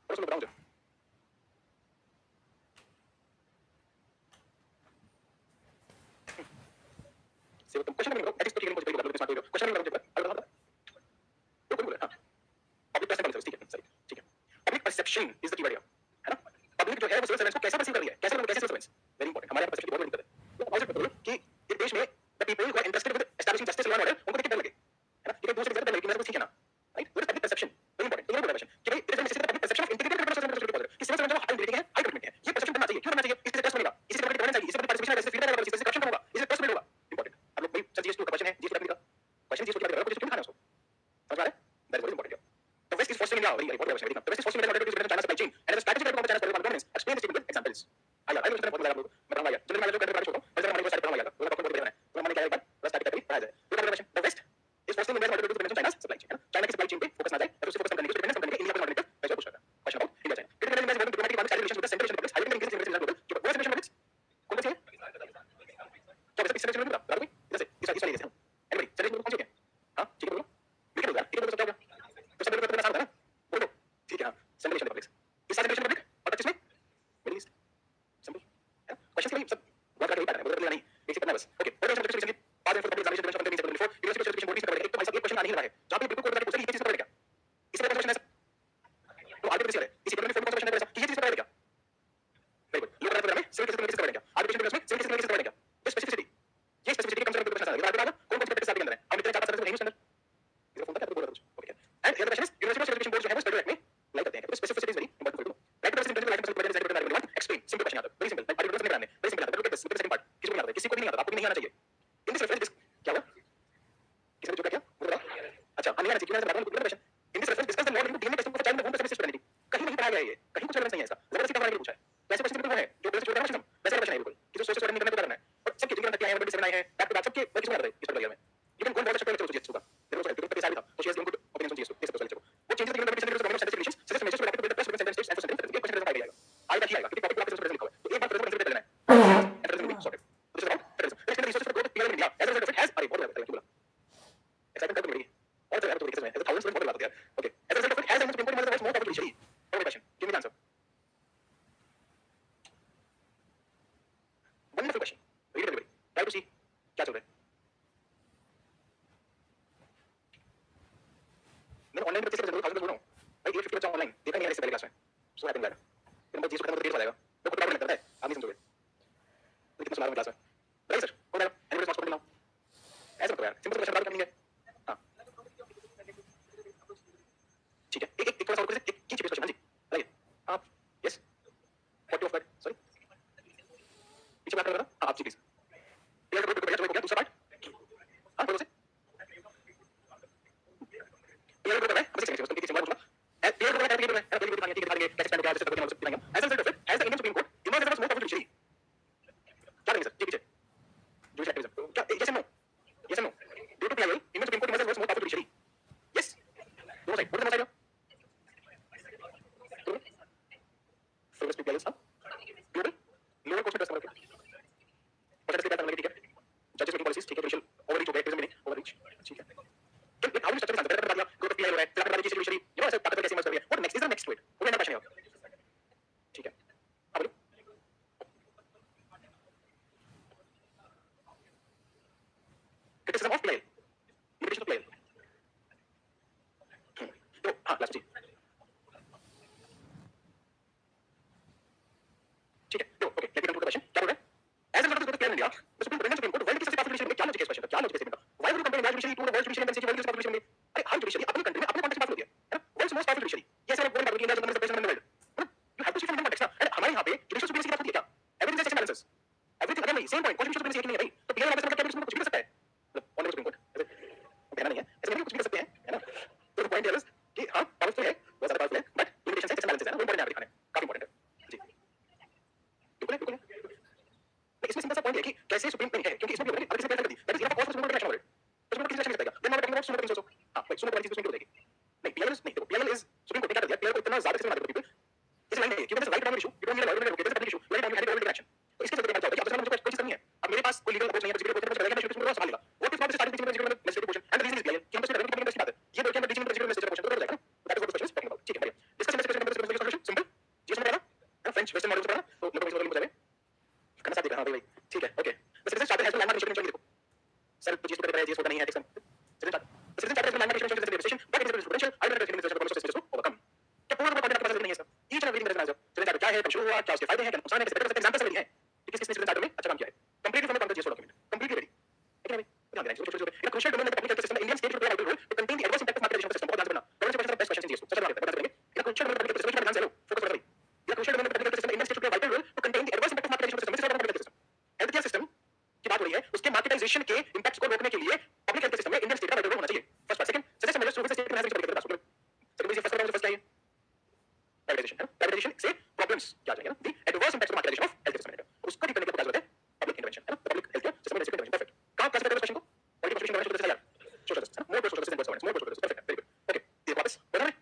और उसमें बताऊं से तुम question नहीं करो. एथिक्स तो ठीक है मुझे बता दो. स्मार्ट हो. क्वेश्चन नहीं करो. अगर बता तो कोई बोले हां पब्लिक परसेप्शन ठीक है. सही ठीक है. Public perception is the keyword है ना. पब्लिक जो है वो सर्वेंट्स को कैसे परसीव कर रही है. कैसे सर्वेंट्स वेरी इंपॉर्टेंट. हमारे परसेप्शन बहुत बड़ी दिक्कत है. तो ऑल्सो बोलो कि इस देश में the people who are interested with establishing justice law and order उनको कितना लगे है ना. ये दूसरे जगह पे लगे ठीक है ना. राइट. वो पब्लिक परसेप्शन वेरी इंपॉर्टेंट. ये क्वेश्चन कि भाई it is public perception of integrated society कि सर्वेंट्स जो हाई रेटिंग है हाई कमिटमेंट है. ये परसेप्शन बनना चाहिए. क्यों बनना चाहिए. इससे ट्रस्ट मिलेगा. इससे कम्युनिटी बनना चाहिए. इससे पार्टिसिपेशन आएगा. इससे फीडबैक आएगा. इससे करप्शन होगा. इससे ट्रस्ट मिलेगा. इंपॉर्टेंट. आप लोग भाई GS2 का क्वेश्चन है. GS का क्वेश्चन GS2 क्या करेगा. कुछ क्यों खाना उसको समझ रहा है. That is very important. The West is fostering India. Very important question. The West is fostering India to develop China's supply chain and as a strategic development of China's political governance. Explain this with examples. आया आई मुझे बहुत मजा आया. मैं बताऊंगा यार. General मैं जो करने वाला छोड़ दूं. मैं हमारे को साइड पढ़ाऊंगा यार. मैं आपको बहुत बताना है. तो मैंने क्या एक बार बस स्टार्ट करके पढ़ा जाए. तो क्या question. The West is fostering India's political development of China's supply chain. China की सप्लाई चेन पे फोकस ना जाए और उसे फोकस करने के डिपेंडेंस करने के इंडिया पर ऑर्डिनेट पैसा पूछ रहा है. Question about India China. Critical elements about diplomatic and relations with the central Asian publics. Highlighting increase in relations global. जो वो रिलेशंस पब्लिक्स कौन सी है. तो बस इस रिलेशन में बता दो. जैसे इस वाली जैसे एनीबॉडी सेंट्रल कौन सी है. हां ठीक है बोलो. लिख दो यार. ठीक है बोलो. सब क्या होगा. तो सब लोग आसान होता है ना. बोलो ठीक है. सेंट्रल एशियन पब्लिक्स इस साइड एशियन पब्लिक और 25 में मिडिल ईस्ट. सिंपल है. क्वेश्चन के सब बहुत सारे पैटर्न है. बोलते नहीं एक से करना बस. ओके. और एशियन पब्लिक बाद में पब्लिक एग्जामिनेशन डिफरेंट कंपनी से बिफोर यूनिवर्सिटी सर्टिफिकेशन बोर्ड से कवर है. एक तो भाई साहब एक क्वेश्चन आने ही रहा है. जहां पे बिल्कुल कोड करके पूछा कि ये चीज कवर है क्या. इसमें क्वेश्चन है तो आगे कैसे है. इसी पर फोन क्वेश्चन है ऐसा कि ये चीज कवर है क्या. Very good. ये प्रोग्राम में सिविल कैसे कवर है क्या. आर्टिफिशियल इंटेलिजेंस में सिविल कैसे कवर है क्या. ये स्पेसिफिसिटी कम से कम क्वेश्चन आता है. ये आगे कौन कौन से प्रैक्टिस आपके अंदर है. हम इतने चार सर्विस नहीं उसके अंदर. ये फोन करके बोल रहा हूं. Okay. And here the question is university certification board जो है वो स्टडी में लाइक करते हैं. तो specificity is very important for you. Right to simple like to design करने वाले एक्सप्लेन सिंपल क्वेश्चन आता है. Very simple. I don't understand. Very simple आता है. Look at this. Look at the second part. किसी को नहीं आता. किसी को नहीं आता. आपको भी नहीं आना चाहिए. इन दिस रेफरेंस क्या हुआ. किसी ने जो क्या वो बताओ. अच्छा आने आना चाहिए. क्यों ना बताओ. Question in this reference discuss the law in DNA testing for child home test study. कहीं नहीं पढ़ाया गया है ये. कहीं कुछ रेफरेंस नहीं है इसका. जबरदस्ती का मैंने पूछा है. कैसे 27 आए हैं बैक टू बैक सबके मैं किसको याद है इस पर में you can go for the chapter lecture GS का देयर वाज हेल्प पे सारी था तो she has given good opinions on GS this lecture वो changes given the sentence complement sentence relations suggest measures to adapt with the present sentence and sentence एक question आएगा आएगा ही आएगा क्योंकि टॉपिक आपके प्रेजेंट लिखा हुआ है तो एक बार प्रेजेंट कंसीडर कर लेना है and sorted this is about present let's resources for growth PR in India as a result of it has अरे बहुत लगा क्यों बोला एक्साइटमेंट कर मेरी और तो यार तो किसमें ऐसा थाउजेंड्स में बहुत बात यार okay as a result of it has supreme court mother more popular judiciary okay question give me the answer wonderful question read everybody try to see क्या चल रहा है मैं ऑनलाइन बच्चे से जरूर थाउजेंड बोल रहा हूं भाई 850 बच्चा ऑनलाइन देखा नहीं है इससे पहले क्लास में सो हैपन दैट फिर मैं 30 को खत्म तो 30 हो जाएगा मैं खुद प्रॉब्लम करता है आप नहीं समझोगे तो कितना सुना रहा हूं क्लास में राइट सर हो जाएगा एनीबॉडी वांट्स टू नाउ ऐसा तो यार सिंपल क्वेश्चन बात करनी है हां ठीक है एक थोड़ा सा और एक की चीज क्वेश्चन जी राइट आप yes what of that sorry पीछे बात कर रहा था आप जी प्लीज क्लियर करो हो गया दूसरा पार्ट हां बोलो से क्लियर करो है बस एक सेकंड बस क्लियर करो है क्लियर करो है ठीक है कैसे स्टैंड कैसे करके दिखाएंगे as a result of it has the Indian Supreme Court emerge as most popular judiciary क्या करेंगे सर जी पीछे जो एक्टिविज्म क्या yes no due to PIL Indian Supreme Court emerge as most popular judiciary yes दोनों side बोलो side service PIL सा global lower court में 10 number और इसके बाद ठीक है जजेस मेकिंग पॉलिसीज ठीक है जुडिशियल ओवररीच हो गया एक्टिविज्म नहीं ओवररीच ठीक है तो हाउ स्ट्रक्चर है बेटर बता दिया ग्रोथ पीआईएल हो रहा है फिर आपने जुडिशरी यू नो ऐसे ताकत कैसे इमर्ज कर दिया what next is the next to it वो मेरा क्वेश्चन है ठीक है अब बोलो criticism of PIL, limitation of PIL. तो हाँ लास्ट ठीक है तो okay let me come to the question क्या बोल रहा है as a result of the India the Supreme Court world की सबसे पावरफुल जुडिशरी क्या लॉजिक है इस क्वेश्चन का क्या लॉजिक है इसमें why would you compare Indian judiciary to the world judiciary and से वर्ल्ड की सबसे पावरफुल जुडिशरी अरे हर जुडिशरी अपनी कंट्री में अपने कॉन्टेक्स्ट में पावरफुल होती है ना वर्ल्ड्स मोस्ट पावरफुल जुडिशरी ये सब बोल रहा है कि India is the best in the world you have to see from the context and हमारे यहां पे जुडिशरी सुप्रीमेसी की बात होती है क्या everything is check balances everything again same point constitution supremacy नहीं है भाई तो पीआईएल वाले मतलब क्या कुछ भी कर सकता है मतलब ऑनलाइन सुप्रीम कोर्ट कहना नहीं है ऐसे नहीं कुछ भी कर सकते हैं है ना तो पॉइंट है कि हां पावरफुल है बहुत ज्यादा पावरफुल है बट लिमिटेशन है चेक बैलेंसेस है ना वो इंपॉर्टेंट है दिखाने काफी इंपॉर्टेंट है जी बिल्कुल इसमें सिंपल सा पॉइंट है कि कैसे सुप्रीम नहीं है क्योंकि इसमें भी अब किसी ने कर दी that is enough cost for supreme court action तो सुप्रीम कोर्ट किसी एक्शन लेगा then not talking about supreme court also हां भाई सुप्रीम कोर्ट चीज हो जाएगी नहीं पीएल नहीं देखो पीएल इज सुप्रीम कोर्ट ने क्या कर दिया पीएल को इतना ज्यादा किसी ने मार दिया पीपल इस लाइन में क्योंकि this right issue you don't need a lawyer okay this is issue right hand hand action तो इसके चलते क्या होता है अब मुझे कोई चीज नहीं है अब मेरे पास कोई लीगल अप्रोच नहीं है जिसके ऊपर करेगा मैं शुरू संभाल लेगा what is not starting teaching में message position and the reason is clear कि हम इसमें की बात है ये देखिए मैं टीचिंग में मेसेज पोजीशन तो हो जाएगा that is what question is talking about ठीक है discuss message position solution simple जी समझ आया फ्रेंच वेस्टर्न मॉडल पढ़ा तो लोगों को समझ जाएगा करना साथ देखना भाई ठीक है okay the citizen charter has to landmark initiative देखो सेल्फ जीएस को कर रहा है जीएस को नहीं है टेक्सन citizen charter has to landmark initiative legislation but it is potential I don't know if को ओवरकम क्या पूरा कंटेंट का नहीं है sir each and every thing that citizen charter क्या है कब शुरू हुआ क्या उसके फायदे हैं क्या नुकसान है कैसे बेटर एग्जांपल्स रेडी है कि किस सिटीजन चार्टर में अच्छा काम किया है completely from the content GS document completely ready ठीक है भाई ध्यान देना in crucial domain of the public health system Indian state will play a role to contain the adverse impact of market system बहुत ध्यान से पढ़ना गवर्नमेंट से बेस्ट क्वेश्चन जीएस सच बात है बता देंगे in crucial domain of the public system ध्यान से लो फोकस करो in crucial domain of the public system Indian state will play a role to contain the adverse impact of market system this is what system health care system की बात हो रही है उसके मार्केटाइजेशन के इंपैक्ट्स को रोकने के लिए पब्लिक हेल्थ सिस्टम में इंडियन स्टेट का रोल होना चाहिए first part second suggest measures to state has to be second first part first क्या है प्राइवेटाइजेशन है प्राइवेटाइजेशन से प्रॉब्लम्स क्या आ जाएंगे ना the adverse impacts of marketization of health system उसको डिपेंड करके जरूरत है पब्लिक इंटरवेंशन है ना पब्लिक हेल्थ केयर सिस्टम में इंटरवेंशन परफेक्ट कहां क्लास करते हैं क्वेश्चन को पॉलिटिकल क्वेश्चन वाला सोचो तैयार more social justice and more social perfect very good okay ये वापस बता रहे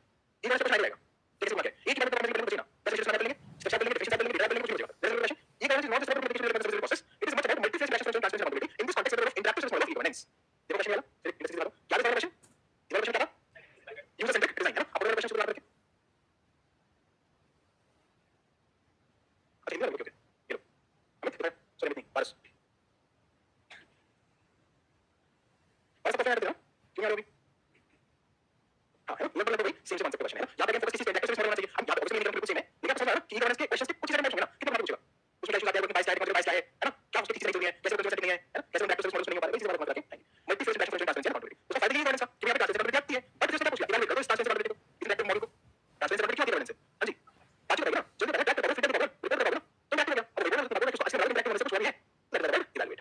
ये वाला क्वेश्चन आएगा ठीक है समझ गए एक मिनट में बचेगा 10 क्वेश्चन करेंगे स्ट्रक्चर करेंगे डिफिनेशन करेंगे डेटा करेंगे कुछ हो जाएगा क्वेश्चन ये question is not just about communication process it is much about multi phase relations and translation capability in this context of interactive system of governance देखो क्वेश्चन वाला फिर इंडस्ट्री वाला क्या है क्वेश्चन ये वाला क्वेश्चन क्या था यूजर सेंट्रिक डिजाइन है ना अब क्वेश्चन शुरू करके अच्छा ओके ये लो अमित कितना सॉरी नहीं पास पास क्वेश्चन है ना क्यों आ रही हां है लगभग वही सेम कॉन्सेप्ट क्वेश्चन है ना यहां पे फोकस किसी पे इंडस्ट्री मॉडल होना चाहिए हम यहां पे ऑब्वियसली नहीं बिल्कुल सेम है लेकिन आप समझ रहे हो कि गवर्नेंस के क्वेश्चंस के कुछ चीजें पूछेंगे ना कितना पूछेगा उसमें क्या आता है वर्किंग बाइस क्या है बाइस क्या है ना क्या उसकी चीजें नहीं है कैसे प्रोसेस नहीं है ना कैसे इंडस्ट्री मॉडल नहीं हो पा रहा है इसी बारे में बात करेंगे multi phase industry translation accountability उसका फायदा ये गवर्नेंस का कि यहां पे ट्रांसलेशन आती है बट जैसे पूछ लिया इवैल्यूएट करो इस ट्रांसलेशन अकाउंटेबिलिटी को इंटरैक्टिव मॉडल को ट्रांसलेशन अकाउंटेबिलिटी क्या गवर्नेंस है हां जी बात करेंगे ना जल्दी पहले ट्रैक करो फिर प्रॉब्लम रिपोर्ट करो तो क्या करेगा अब रिपोर्ट करो कि उसको इंटरैक्टिव मॉडल से कुछ नहीं है लेट दैट इवैल्यूएट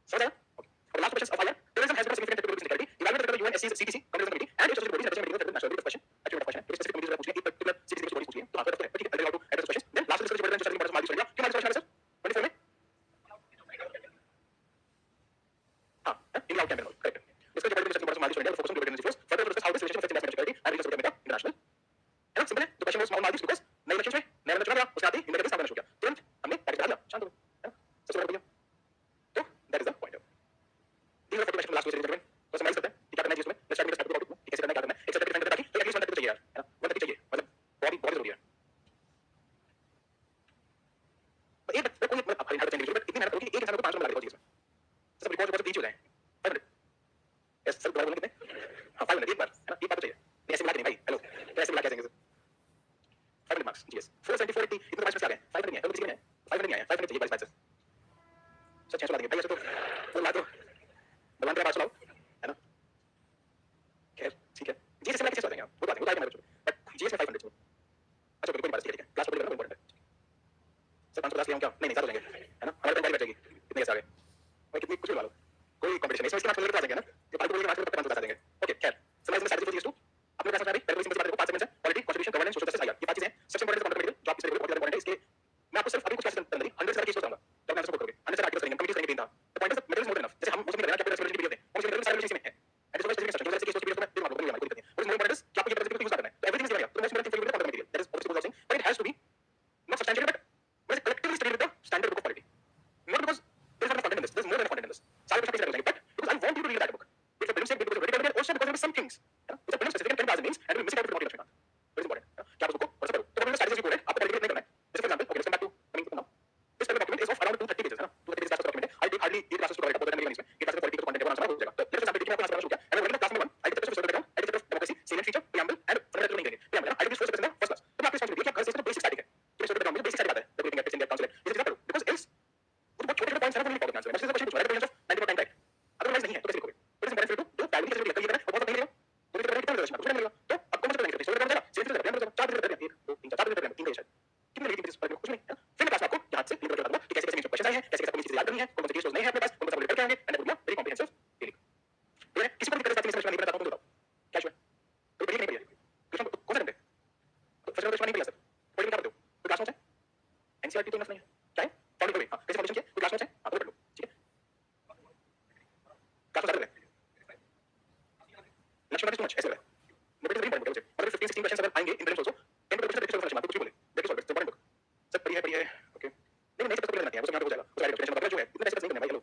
समझ आया okay last question of our terrorism has got significant technical criticality evaluated by the UN CTC committee and its associated bodies representing the national question actually question is specific committees पूछेंगे एक particular CTC bodies पूछेंगे तो आप करते हैं ठीक है अगर आप address question then last research body जो बॉडी मार्क्स चल गया क्यों मार्क्स क्वेश्चन है सर 24 में out campaign. Correct. Discuss the political importance of Maldives to India. Focus on global energy flows. Further to discuss how this relationship affects national security and regional security international. है ना, simple है. तो question was small marks because नए election में नया बंदा चुना गया, उसके आते ही इंडिया के सामने हो गया. तुरंत हमने पैकेज बना दिया. शांत हो गए. है ना? सबसे बड़ा भैया. तो that is the point. these are the questions last question gentlemen. तो समझ सकते हैं कि क्या करना है इसमें. Let's start with the topic topic. कि कैसे करना है, क्या करना है. एक सेट डिफाइन करते ताकि एटलीस्ट 1 तक तो चाहिए यार. है ना? 1 तक चाहिए. मतलब बहुत बहुत जरूरी है. तो एक कोई हर इंसान इंडिविजुअल बट इतनी मेहनत करो कि एक इंसान को 5 मिनट लग जाए इसमें. सब रिकॉर्ड रिकॉर्ड 3 हो जाए. 5 मिनट. यस सर बोलने कितने? हां 5 मिनट एक बार. है ना? एक बार तो चाहिए. नहीं ऐसे मिला नहीं भाई. हेलो. कैसे मिला कैसे 5 मिनट मार्क्स. यस 474 80 इतना मार्क्स आ गए. 5 मिनट नहीं है. तो किसी में 5 मिनट नहीं आया. 5 मिनट चाहिए 22 से. सच चला देंगे भाई. ऐसे तो बोल ला दो. भगवान का बात चलाओ. है ना? खैर ठीक है. जी से मिला कैसे देंगे आप? वो बात है. वो आएगा मेरे को. बट जी से 500 अच्छा कोई बात नहीं है. क्लास पढ़ लेना इंपॉर्टेंट है. सर 500 क्लास ले आऊं क्या? नहीं नहीं ज्यादा लेंगे. है ना? हमारे तैयारी बैठ जाएगी. कितने कैसे आ गए? भाई कितनी कुछ ला लो. कोई कंपटीशन नहीं. इसमें इसके मार्क्स लेके आ जाएंगे ना. ये फालतू बोल के मार्क्स पे 500 बता देंगे. ओके खैर. समाज में स्ट्रेटजी फोर 2 अपने क्लास में पहले सिंपल बात देखो 5 सेकंड है. Politics constitution governance social justice IR. ये 5 चीजें हैं. सबसे इंपॉर्टेंट कंप्लीट जॉब किससे बहुत ज्यादा इंपॉर्टेंट है. इसके मैं आपको सिर्फ अभी कुछ क्लासेस अंदर 100 सारे केस बताऊंगा. तब मैं आपको सपोर्ट करोगे. 100 सारे आर्टिकल्स करेंगे. कमिटीज करेंगे 3 था. The point is metal is more enough. जैसे हम उसमें लेना कैपिटल रेस्टोरेंट की वीडियो दें. हम उसमें सारे रिलेशन में है. एंड इज ऑलवेज स्पेसिफिक जो जैसे केस की वीडियो में दिखा दूंगा. कोई दिक्कत नहीं. What is more important is कि आपको ये पता है कि यूज करना है. तो एवरीथिंग इज देयर. तो most important thing for material. That is obviously good thing. But it has to be not substantial but collectively studied with the standard book of quality. Not because there is not content in this. There is more than content in this. सारे कुछ आप but because I want you to read that book. It's a film set because of it, also because there is some things. It's a film specific and 10,000 names and we miss it out with Lakshmikant. Very important. क्या आप उसको पढ़ सकते हो. तो अपने strategy report है. आपको कैलकुलेट नहीं करना है. जैसे for example okay let's come back to coming to now. This kind of document is of around 230 pages है ना. 230 pages का document है. I take hardly 8 classes to cover it. बहुत ज्यादा नहीं इसमें. 8 classes quality का content है. आंसर हो जाएगा. तो लेट्स एग्जांपल देखिए आपको आंसर शुरू किया. And when class number 1 I take the first chapter I take the democracy salient feature preamble and fundamental नहीं करेंगे. preamble I take this first person first class. तो आपकी रिस्पांसिबिलिटी है कि आप घर से तो बेसिक स्टडी करें. कि स्टडी बैकग्राउंड में बेसिक स्टडी आता है. डेवलपिंग एप्स इंडिया काउंसिल ये चीजें करो. बिकॉज़ एल्स वो बहुत छोटे-छोटे पॉइंट्स हैं वो नहीं पकड़ना चाहिए. मैं सिर्फ क्वेश्चन पूछ रहा हूं. 90% राइट. अदरवाइज नहीं है तो कैसे लिखोगे. तो इस इंपॉर्टेंट फिर तो वैल्यू कैसे लिखोगे. ये करना बहुत नहीं लेगा. तो इस तरह कितना रिलेशन कुछ नहीं मिलेगा. तो आपको मुझे नहीं करते. स्टडी बैकग्राउंड चला. सेल्फ करना है. 4 दिन करते हैं. 1 2 3 4 दिन करते हैं. 3 पेज है. कितने लिखी पेज पर कुछ नहीं है. फिर क्लास आपको यहां से लिख कर बताऊंगा कि कैसे-कैसे क्वेश्चन आए हैं. कैसे-कैसे आपको चीजें याद करनी है. कौन से केस नहीं है अपने पास. कौन सा आप करके आएंगे. And that will be very comprehensive feeling. ठीक है. किसी को भी दिक्कत आती है समझ में नहीं आता तो बताओ. क्या है? तो बढ़िया नहीं बढ़िया. क्वेश्चन कौन सा करते हैं. तो फर्स्ट क्वेश्चन नहीं बढ़िया सर. पढ़ के क्या करते हो. तो क्लास में है. एनसीईआरटी तो इनफ नहीं है. क्या है? फाउंडेशन कोई. हां कैसे फाउंडेशन किया. तो क्लास में है. आप पढ़ लो. ठीक है. क्लास में कर ले. लक्ष्य टू मच ऐसे है. But it is very important मुझे. अगर 15 16 क्वेश्चंस अगर आएंगे इन प्रीलिम्स आल्सो 10 क्वेश्चन देखिए सर कुछ भी बोले. देखिए सर इंपॉर्टेंट बुक. सर पढ़िए ओके. नहीं सब पढ़ना नहीं है. वो सब यहां पे हो जाएगा. उस वाले क्वेश्चन मतलब जो है इतने ऐसे नहीं करना भाई. हेलो.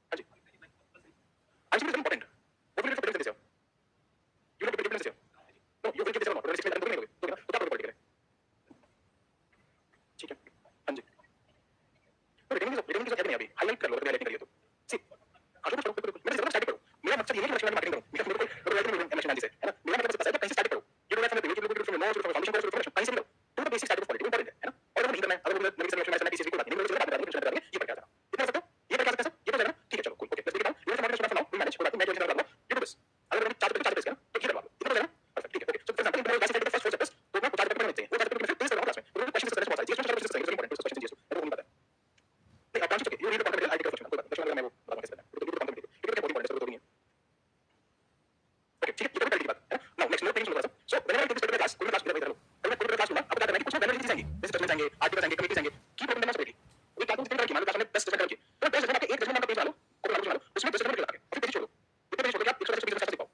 हां जी. I think it is important. What will you predict this year. You know predict this year. No you will give this year not. और 6 में नहीं होगे. तो क्या प्रोटोकॉल करें. ठीक है. हां जी. तो रीडिंग की नहीं अभी. हाईलाइट कर लो अगर हाईलाइट करिए तो. सी आजू बाजू करो. मैं जरूर स्टार्ट करो. मेरा मकसद ये है कि लक्ष्य मार्केटिंग करूं. मेरा मेरे को इलेक्शन से है ना. मेरा मतलब पता है कहीं से स्टार्ट करो. You don't have to do from not from foundation course from कहीं से करो. तो basic start of quality important है ना. और अगर नहीं करना है अगर नई से इलेक्शन में किसी को बात नहीं मुझे बात करनी है ये पढ़ के आना. इतना सकते हो. ये पढ़ के आ सकते हैं. ये तो जाना. ठीक है चलो cool. Okay let's get down. You have to now manage कोई बात नहीं. मैं जो चीजें कर रहा हूं यू डू दिस. अगर मैं 4 पेज ना तो ये करवा लो. इतना जाना. परफेक्ट ठीक है. ओके सो फॉर एग्जांपल मैं क्लास के फर्स्ट 4 चैप्टर्स तो मैं 4 पेज पढ़ने चाहिए. वो 4 पेज में फिर 30 क्लास में. तो क्वेश्चन डिस्कस बहुत सारे. जीएस क्वेश्चन डिस्कस करेंगे. Very important. क्वेश्चन जीएस मेरे को नहीं पता. नहीं आप चुके. You read the content I take question. कोई बात नहीं. मैं वो बात कैसे करना. तो रीड द कंटेंट. ये बहुत इंपॉर्टेंट है. तो नहीं है. ओके ठीक है. ये तो पहली बात है ना. नाउ नेक्स्ट नोट पेज सुनो. So whenever I take this class कोई क्लास मेरा इधर लो. अगर मैं कोई क्लास लूंगा अब क्या करना है कि कुछ वैल्यूज आएंगी. जैसे क्वेश्चन आएंगे, आर्टिकल्स आएंगे, कमिटीज आएंगे. Keep it in the spelling. ये क्लास में जितने करके मान लो क्लास में 10 जगह करके. तो 10 जगह के एक जगह का पेज ला लो. और ला लो. उसमें 10 जगह लगा के फिर पेज छोड़ो. इतने पेज छोड़ के आप 120 पेज लिख पाओ.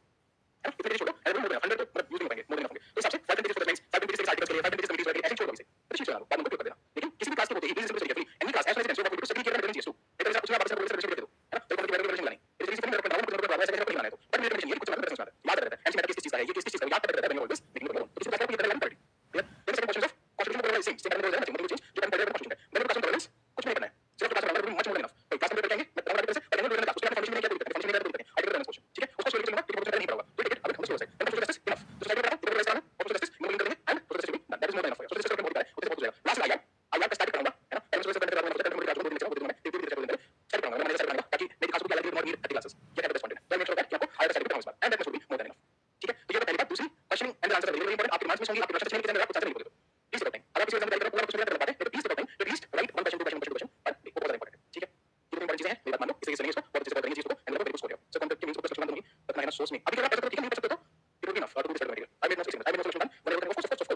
है ना. इतने पेज छोड़ो. एंड मोर देन 100 मतलब यूज नहीं पाएंगे. मोर देन होंगे. तो हिसाब से 5 pages for the lines, 5 pages articles के लिए, 5 पेजेस कमिटीज के लिए ऐसे छोड़ दो. इसे तो चीज चला लो. बाद में कर देना. लेकिन किसी भी क्लास के होते ही सिंपल तरीके से any class as residence of study care and चीज तो इधर आप कुछ ना बस कर दो. है ना. तो कमिटी वगैरह रिलेशन लानी. इस चीज को मेरे को डाउन कर दो. वैसे कैसे नहीं लाना है तो. बट मेरे रिलेशन ये कुछ मतलब समझ याद रहता है. एंड किस चीज का है ये किस चीज का याद रहता है. मैं ऑलवेज लेकिन तो किसी क्लास में ये करना पड़ेगा. Clear. There is question of constitution पर सेम सेम करना है. मुझे चीज जो हम पढ़े कॉन्स्टिट्यूशन है. मैंने क्लास में टॉलरेंस कुछ नहीं करना है. सिर्फ क्लास में टॉलरेंस मच मोर इनफ. तो क्लास में बैठेंगे मैं पढ़ाऊंगा कैसे. पढ़ेंगे लोग क्लास उसके फाउंडेशन में क्या दिक्कत है. फाउंडेशन में क्या दिक्कत है. आई करना क्वेश्चन. ठीक है. उसको सॉल्व करना. ठीक है. नहीं पढ़ाऊंगा. तो ठीक है. अब हम सोच सकते हैं. तो जस्टिस इनफ. तो स्लाइड पे बताओ. तो जस्टिस मूविंग करेंगे एंड तो justice that is more enough. तो जस्टिस बहुत है. तो बहुत हो जाएगा. लास्ट आया आया का स्टार्ट करूंगा. है ना. एंड उसको करने के बाद मैं स्टार्ट करूंगा. बहुत लिखूंगा. बहुत मैं धीरे-धीरे करूंगा. स्टार्ट करूंगा. मैं स्टार्ट करूंगा ताकि मेरी क्लास को क्या लगे और नीड क्लासेस. ये है बेस्ट कंटेंट. तो मेक श्योर दैट कि आपको हायर स्टार्ट करूंगा. And that should be more than enough. ठीक है. तो ये पहली बात. दूसरी questioning and answer very important. आपके मार्क्स में होंगे. आपके प्रश्न सही कितने आप आंसर नहीं बोलोगे. प्लीज बताएं. अगर किसी एग्जाम में पूरा कुछ नहीं कर पाते तो प्लीज बताएं. At least right one question two question पर वो बहुत इंपॉर्टेंट है. ठीक है. ये बहुत इंपॉर्टेंट चीजें हैं. मेरी बात मान लो. इसे नहीं इसको बहुत अच्छे से बताएंगे चीज को and very good score. So contact means को क्वेश्चन दूंगी. पता है ना सोर्स में. अभी अगर आप ठीक है नहीं कर सकते तो इट विल बी इनफ. आप डिसाइड करिए. I will not I will not question one whenever of course that if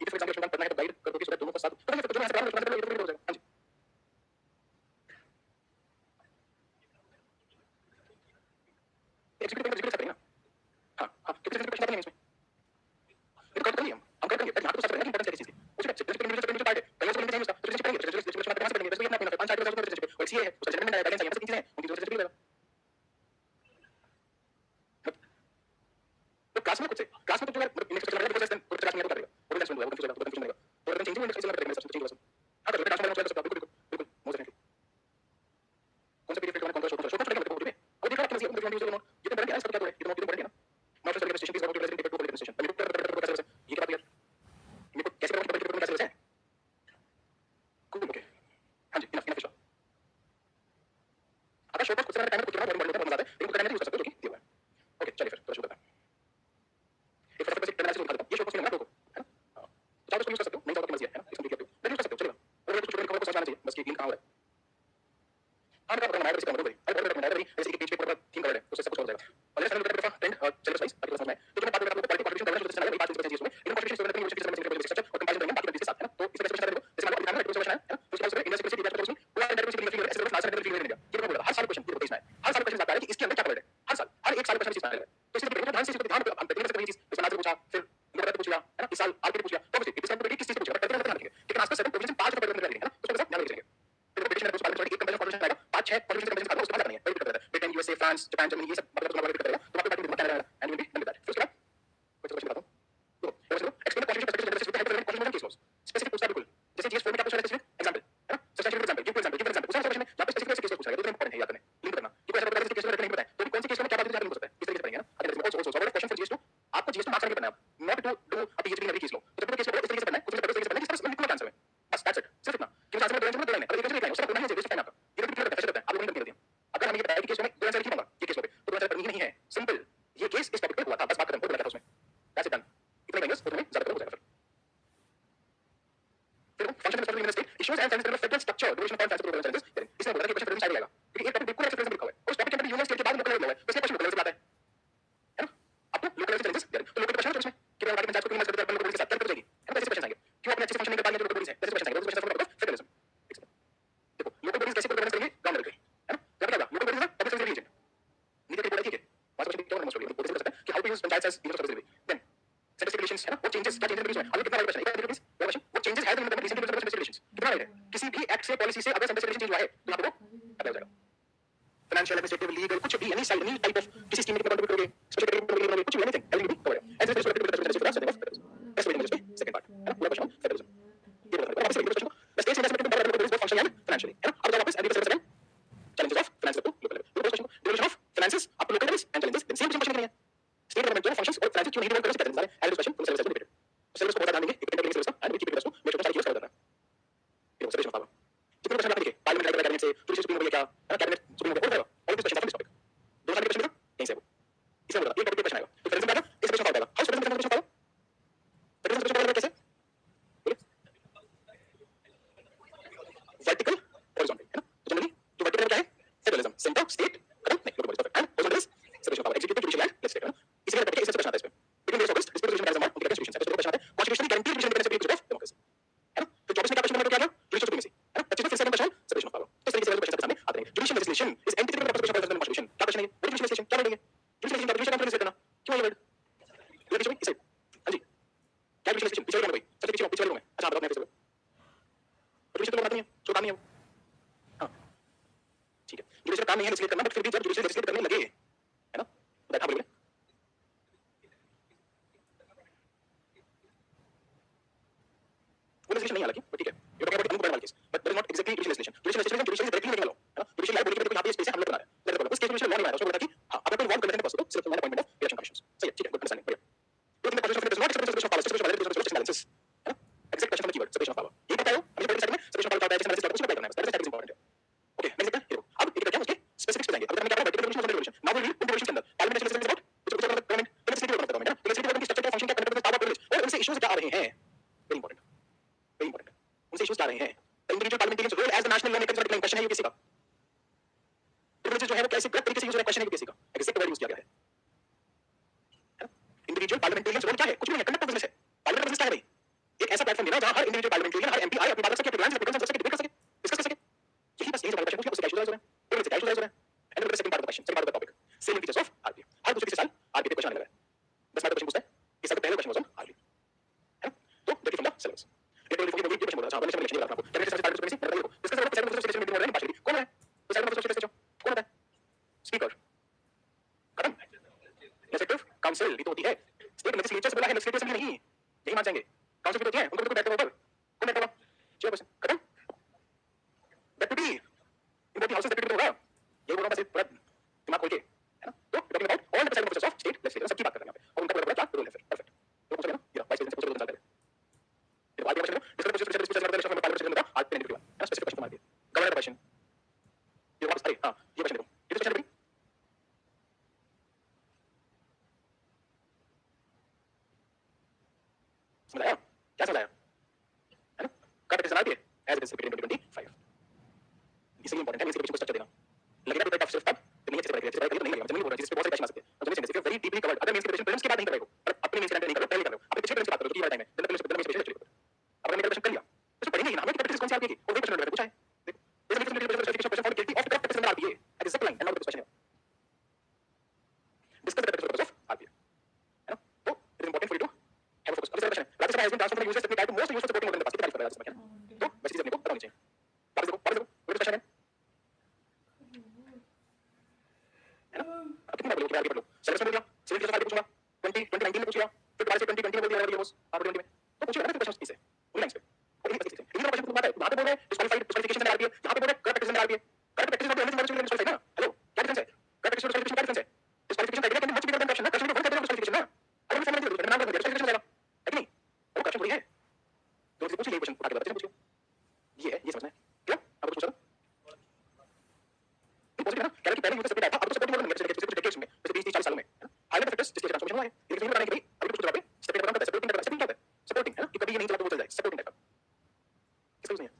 for example question पढ़ना है तो गाइड कर दो कि सो दोनों को साथ तो जो आंसर हो जाएगा. हां जी. है ये तो बड़ा क्या है, इसका क्या है, ये तो बड़ा है ना। Not service station is about to ticket to political station, ये क्या बात है मेरे को कैसे पता टिकट कैसे है कूल। ओके हां जी इनफ इनफ। अगर शो खुद से टाइमर कुछ बहुत बड़ा मजा आता है, लेकिन खुद का टाइमर यूज कर सकते हो जो कि दिया हुआ है। ओके चलिए फिर तो शुरू करते हैं। एक फटाफट से एनालिसिस दिखा देता हूं, ये शो को मिलना है ना, चाहो तो यूज कर सकते हो, नहीं चाहो तो मर्जी है ना, इसमें क्या है यूज कर सकते हो चलेगा। और कुछ छोटे खबर को समझना चाहिए बस कि क्लीन कहां हो रहा है। हां मैं बताऊंगा मैं इसका मतलब अब और मैं डायरेक्टली ऐसे कि पेज पे पूरा थीम कवर है तो उससे सब कुछ हो जाएगा। और लेट्स लोग देखो ट्रेंड चलो साइज अगला समझना है तो मैं बात करूंगा क्वालिटी कंट्रीब्यूशन करना जो चैनल है 5 चीजें इसमें इन कंट्रीब्यूशन से यूनिवर्सिटी से स्ट्रक्चर और कंपैरिजन करेंगे बाकी के साथ है ना। तो इस तरह से करेंगे जैसे मान लो दिखाना है तो समझना है तो उसके बाद इंडिया से डिबेट करोगे पूरा इंटरव्यू से क्लियर ऐसे लास्ट इंटरव्यू क्लियर इंडिया ये बोला हर साल क्वेश्चन ये बताइए हर साल क्वेश्चन आता है कि इसके अंदर क्या कवर्ड है, हर साल हर एक साल क्वेश्चन चीज आता है तो इसलिए देखो ध्यान से इसको ध्यान हम तरीके से करेंगे चीज इस बनाते पूछा फिर इंटरव्यू पूछ लिया है ना, इस साल आगे पूछ लिया तो इस साल किस चीज पूछेगा करते ध्यान रखिए लेकिन आसपास 7 क्वेश्चन 5 पेपर में है ना उसको ध्यान रखिए। फिर ब्रिटिश ने कुछ बात एक कंपनी फॉर्मेशन आएगा 5-6 फॉर्मेशन कंपनीज का उसको करनी है वेट करता है Britain USA France Japan Germany ये सब मतलब तुम्हारा वेट करता है तो आपको batting Canada and will be number that. फिर उसके बाद कुछ क्वेश्चन बताता हूं तो explain constitution perspective general specific constitution case laws specific पूछता है बिल्कुल जैसे जीएस 4 में क्या पूछा है स्पेसिफिक एग्जांपल है ना सब्सटेंशियल एग्जांपल गिव एग्जांपल उस क्वेश्चन में यहां पे स्पेसिफिक केस पूछा है तो इंपॉर्टेंट है याद रखना लिंक करना कि कैसे पता है केस में रखना नहीं पता है तो कौन से केस में क्या बात है हो सकता है इस तरीके से पढ़ेंगे ना। अगर also also question for GS 2 आपको जीएस 2 मार्क्स नहीं करना है not to do a PhD in every case लो तो जब केस लो इस तरीके से पढ़ना है कुछ तरीके से पढ़ना है जिस तरह से लिखना आंसर है बस दैट्स इट सिर्फ इतना कि आंसर में दो आंसर में अगर एक आंसर लिखना है उसका करना है वेस्ट टाइम आपका ये तो क्लियर करता है आप लोगों ने कर दिया। अगर हम ये बताया कि केस में दो आंसर लिखूंगा ये केस पे तो दो आंसर करनी ही नहीं है सिंपल ये केस इस टॉपिक पे हुआ था बस बात खत्म हो गया था उसमें दैट्स इट डन इतना ही बस उसमें ज्यादा हो जाएगा। फिर function of federal state issues and sense federal structure duration of times programme challenges इसमें बोला कि क्वेश्चन फेडरल आएगा क्योंकि एक टॉपिक बिल्कुल ऐसे फेडरल लिखा हुआ है उस टॉपिक के अंदर यूनियन स्टेट के बाद लोकल लेवल है इसलिए क्वेश्चन लोकल लेवल से आता है ना। अब तो लोकल चैलेंजेस तो लोकल क्वेश्चन है उसमें कि मैं पंचायत को क्यों मर्ज करते हैं लोकल के साथ क्या हो जाएगी है ना कैसे क्वेश्चन आएंगे क्यों अपने अच्छे से फंक्शन नहीं कर पा रहे हैं जो लोकल बॉडीज है कैसे क्वेश्चन आएंगे क्वेश्चन फॉर फेडरलिज्म ठीक है। देखो लोकल बॉडीज कैसे प्रोग्राम करेंगे ग्राउंड लेवल पे है ना क्या बताऊंगा लोकल बॉडीज ना पब्लिक सर्विस रीजन नीचे बोला ठीक है वहां से क्यों मोस्ट ऑफ बॉडीज सकता है कि how to use panchayat as unit of service then statistical relations है ना वो चेंजेस क्या चेंजेस बीच में अभी कितना बड़ा क्वेश्चन है एक मिनट प्लीज वो चेंजेस है in the recent statistical relations कितना है किसी भी एक्ट से पॉलिसी से अगर स्टैटिस्टिकल रिलेशन चेंज हुआ है तो आपको पता हो जाएगा। फाइनेंशियल एडमिनिस्ट्रेटिव लीगल कुछ भी any side any type of किसी स्कीम में कंट्रीब्यूट करोगे स्पेशल कैटेगरी में कुछ भी एनीथिंग एलिजिबल कवर है as it is second part है ना पूरा क्वेश्चन फेडरलिज्म ये बोला है अब question the states investment in body function and financially है ना अब वापस and seven challenges of finance to local level तो question division of finances up to local levels and challenges same question नहीं है स्टेट गवर्नमेंट जो functions और finance क्यों नहीं डिवाइड कर सकते हैं and question full service debate syllabus को बता देंगे एक internet syllabus and we keep it make sure सारी चीजें कवर करना है ये सेपरेशन ऑफ पावर जितने क्वेश्चन आप लिखे पार्लियामेंट लेवल कैबिनेट से जुडिशियल सुप्रीम हो गया क्या कैबिनेट सुप्रीम हो गया all this question of this topic दो साल के क्वेश्चन कहीं से वो इसमें बोला एक टॉपिक पे क्वेश्चन आएगा तो फेडरलिज्म आएगा इस क्वेश्चन आएगा हाउ फेडरलिज्म क्वेश्चन आएगा फेडरलिज्म क्वेश्चन कैसे वर्टिकल हॉरिजॉन्टल है ना तो जनरली जो वर्टिकल क्या है फेडरलिज्म सेंटर स्टेट खत्म नहीं local bodies perfect and horizontal is separation of power executive judicial and legislative है ना इसलिए टॉपिक इस क्वेश्चन आता है इसमें between this August dispute resolution as a constitution है तो क्वेश्चन आता है constitutionally guaranteed judicial independence of democracy है ना तो 24 में क्या क्वेश्चन बना तो क्या गया जुडिशियल सुप्रीमेसी है ना 25 में फिर से क्वेश्चन सेपरेशन ऑफ पावर तो इस तरीके से क्वेश्चन सामने आते हैं judicial legislation is antithetical to the proposition of constitution क्या क्वेश्चन है ये जुडिशियल लेजिस्लेशन क्या बोलेंगे जुडिशियल लेजिस्लेशन का जुडिशियल करना क्यों ये वर्ड ये बीच में इसे हां जी क्या जुडिशियल लेजिस्लेशन पीछे लगा भाई सबसे पीछे लगा मैं अच्छा आप बताओ मैं कैसे जुडिशियल तो लगाते हैं जो काम नहीं है हां ठीक है जुडिशियल काम नहीं है लेजिस्लेट करना बट फिर भी जब जुडिशियल लेजिस्लेट करने लगे है ना तो बैठा बोलोगे वो लेजिस्लेशन नहीं हालांकि बट ठीक है you talking about ongoing case but that is not exactly judicial legislation judicial directly नहीं लो है ना जुडिशियल लॉ बोलने के लिए यहाँ पे स्पेस है हम लोग बना रहे हैं लेट्स गो उस केस में जुडिशियल लॉ नहीं बना उसको बोला कि हां अगर कोई वार्न कर लेते हैं तो सिर्फ man appointment of election commissions सही है ठीक है गुड अंडरस्टैंडिंग बढ़िया तो तुम्हें constitution does not separation of power separation of balances है ना exact question of keyword separation of power ये बताओ अभी पहले सेकंड में सेपरेशन ऑफ पावर का एनालिसिस कुछ करना है that is important okay next देखते हैं अब एक क्या उसके स्पेसिफिक्स पे जाएंगे अब हमने क्या पढ़ा vertical revolution now we read in revolution के अंदर parliament is about which is government legislative government है legislative government की स्ट्रक्चर क्या फंक्शन क्या कंट्रोल पावर प्रिविलेज और उनसे इश्यूज क्या आ रहे हैं वेरी इंपॉर्टेंट उनसे इश्यूज क्या आ रहे हैं individual parliamentarians role as the national law makers का क्वेश्चन है ये किसी का प्रिविलेज जो है वो कैसे गलत तरीके से यूज हो रहा है क्वेश्चन है ये किसी का एग्जैक्ट वर्ड यूज किया गया है इंडिविजुअल पार्लियामेंटेरियंस रोल क्या है कुछ भी नहीं कंडक्ट बिजनेस है पार्लियामेंट बिजनेस क्या है भाई एक ऐसा प्लेटफॉर्म देना जहां हर इंडिविजुअल पार्लियामेंटेरियन हर एमपी आए अपनी बात रख सके अपने प्लान्स रख सके डिबेट कर सके डिस्कस कर सके यही बस यही सवाल क्वेश्चन उससे क्या इश्यूज हो रहे हैं प्रिविलेज क्या इश्यूज हो रहे हैं and the second part of the question second part of the topic same features of RBI हर दूसरे साल आरबीआई क्वेश्चन आने लगा है 10 मार्क क्वेश्चन पूछता है इसका पहला क्वेश्चन वाज ऑन आरबीआई है ना तो देखिए फ्रॉम द सिलेबस ये तो ये क्वेश्चन बोला था मैंने लिख लिया आपको कैबिनेट सर्विस पार्लियामेंट सुप्रीमेसी मैंने इसका सवाल सेकंड सर्विस मीटिंग हो रहा है पार्शियली कौन है तो सेकंड सर्विस स्टेशन कौन है स्पीकर खत्म एग्जीक्यूटिव काउंसिल भी तो होती है स्टेट लेजिस्लेचर से बोला है लेजिस्लेटिव असेंबली नहीं यही मान जाएंगे काउंसिल भी होती है उनको बिल्कुल बैठते ऊपर कौन बैठा हुआ चेयरपर्सन खत्म deputy in both houses deputy होगा ये बोल रहा हूं बस पूरा दिमाग खोल के हाँ ये क्वेश्चन देखो, ये क्वेश्चन है समझ आया? क्या समझ आया? है ना? Cut is an RBA as it is repeated in 2025, इसलिए इंपॉर्टेंट है, इसके पीछे कुछ स्ट्रक्चर देना लगेगा तो टफ सिर्फ तब जब नहीं अच्छे से पढ़ रहे तो नहीं लगेगा, जनरली बोल रहा हूं, जिस पे बहुत सारे क्वेश्चन आ सकते हैं, तो समझिए if you very deeply covered, अगर मेंस की प्रिपरेशन के बाद नहीं कर रहे हो, और अपने मेंस के टाइम नहीं कर रहे हो, पहले कर रहे हो, अपने पिछले प्रिपरेशन की बात करो जो कि वाला टाइम है, जनरल मेंस प्रिपरेशन एक्चुअली अगर मैंने प्रिपरेशन कर लिया तो पढ़ेंगे ही ना, हमें प्रेक्टिस कौन सी आती है और वही प्रश्न पूछा है, देखो this is question for guilty of the practice in RPA at the line and now the question here discuss the practice of RPA, है ना? तो it is important for you to have a focus. अब question है राज्य सभा has been transformed from the useless technique to most useful supporting organ in the past, कितना तारीफ कर रहा है राज्य सभा क्या, तो वैसी चीज अपने को पता होनी चाहिए, वापस देखो वो क्वेश्चन है ना, अब कितनी बार बोलो कि आगे पढ़ लो, सिलेक्शन बोल दिया, सिविल के सवाल पूछूंगा 2019 में पूछ लिया, फिर दोबारा से 2020 में बोल दिया और ये आगे 20 में तो पूछिए ना क्वेश्चन किससे उन लाइंस पे और इसी चीज है, ये क्वेश्चन बात है, यहां पे बोल रहे हैं डिस्क्वालीफाइड डिस्क्वालिफिकेशन में आरपीए, यहां पे बोल रहे हैं करंट प्रैक्टिस में आरपीए, करंट प्रैक्टिस में एवरीथिंग मैनेजमेंट में डिस्क्वालीफाइड ना, हेलो क्या डिफरेंस है, करंट प्रैक्टिस और डिस्क्वालिफिकेशन का डिफरेंस है, disqualification criteria can be much bigger than option ना, क्वेश्चन में बोल कहते हैं डिस्क्वालिफिकेशन ना, अगर मैं समझ नहीं नाम कर दिया डिस्क्वालिफिकेशन जाएगा है कि नहीं, वो क्वेश्चन थोड़ी है, तो पूछ ये क्वेश्चन उठा के बताते पूछिए, ये है, ये समझना है क्या, अब कुछ पूछा था पॉजिटिव है ना, कह रहा कि पहले यूजर सेपरेट आया था, अब तो सपोर्टिंग ऑर्गन में पिछले डेकेड्स में वैसे 20-30-40 सालों में, है ना, हाईलाइट फैक्टर्स जिसके ट्रांसफॉर्मेशन हुआ है, ये नहीं बताने के भाई अभी कुछ जगह पे सेपरेट ऑर्गन का सपोर्टिंग का सपोर्टिंग क्या होता है, सपोर्टिंग है ना, कि कभी ये नहीं चला तो वो चल जाए, सपोर्टिंग टाइप का इसका नहीं है,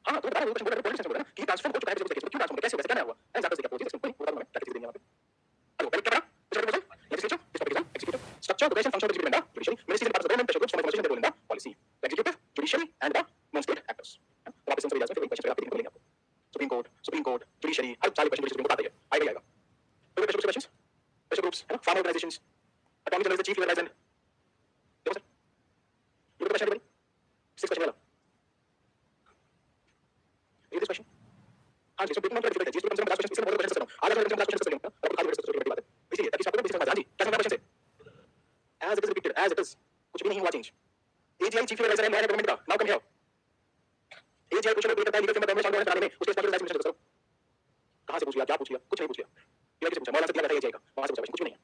हां तो बता वो क्वेश्चन बोल रहा है पॉलिटिक्स बोल रहा है कि ट्रांसफॉर्म हो चुका है पिछले डेकेड्स में, क्यों ट्रांसफॉर्म कैसे कैसे क्या हुआ है, एग्जांपल्स देखिए पॉलिटिक्स में पूरा मैं क्या चीज देंगे वहां पे, हेलो पहले क्या कुछ proposal legislature distribution executive structure organisation function of the judiciary ministry and parts of government pressure groups conversation they बोलेंगे policy executive judiciary and the non state actors, वापस से सभी क्वेश्चन आप देखने को मिलेंगे आपको, सुप्रीम कोर्ट जुडिशरी हर सारे क्वेश्चन सुप्रीम कोर्ट आता है आएगा तो प्रेशर क्वेश्चंस प्रेशर ग्रुप्स है ना, farm organisations attorney general the chief level agent, देखो सर ये क्वेश्चन है भाई 6 क्वेश्चन वाला, ये दिस क्वेश्चन हां जी, सो बिग नंबर डिफिकल्ट है, जिसको कम से कम 10 क्वेश्चन इससे बहुत क्वेश्चन कर रहा हूं, आज अगर 10 क्वेश्चन कर सकते हैं और खाली क्वेश्चन की बात है, इसीलिए ताकि आपको बेसिक समझ आ जाए, क्या समझना क्वेश्चन से as it is repeated as it is, कुछ भी नहीं हुआ change, AGI chief level agent है गवर्नमेंट का, now come here, AGI question को करता है लीगल फ्रेमवर्क में शामिल बनाने में उसके स्पॉन्सर लाइसेंस करो, कहां से पूछ लिया, क्या पूछ लिया, कुछ नहीं पूछ लिया, ये किसी पूछा मौलाना से दिया था एजीआई का, वहां से पूछा कुछ नहीं है,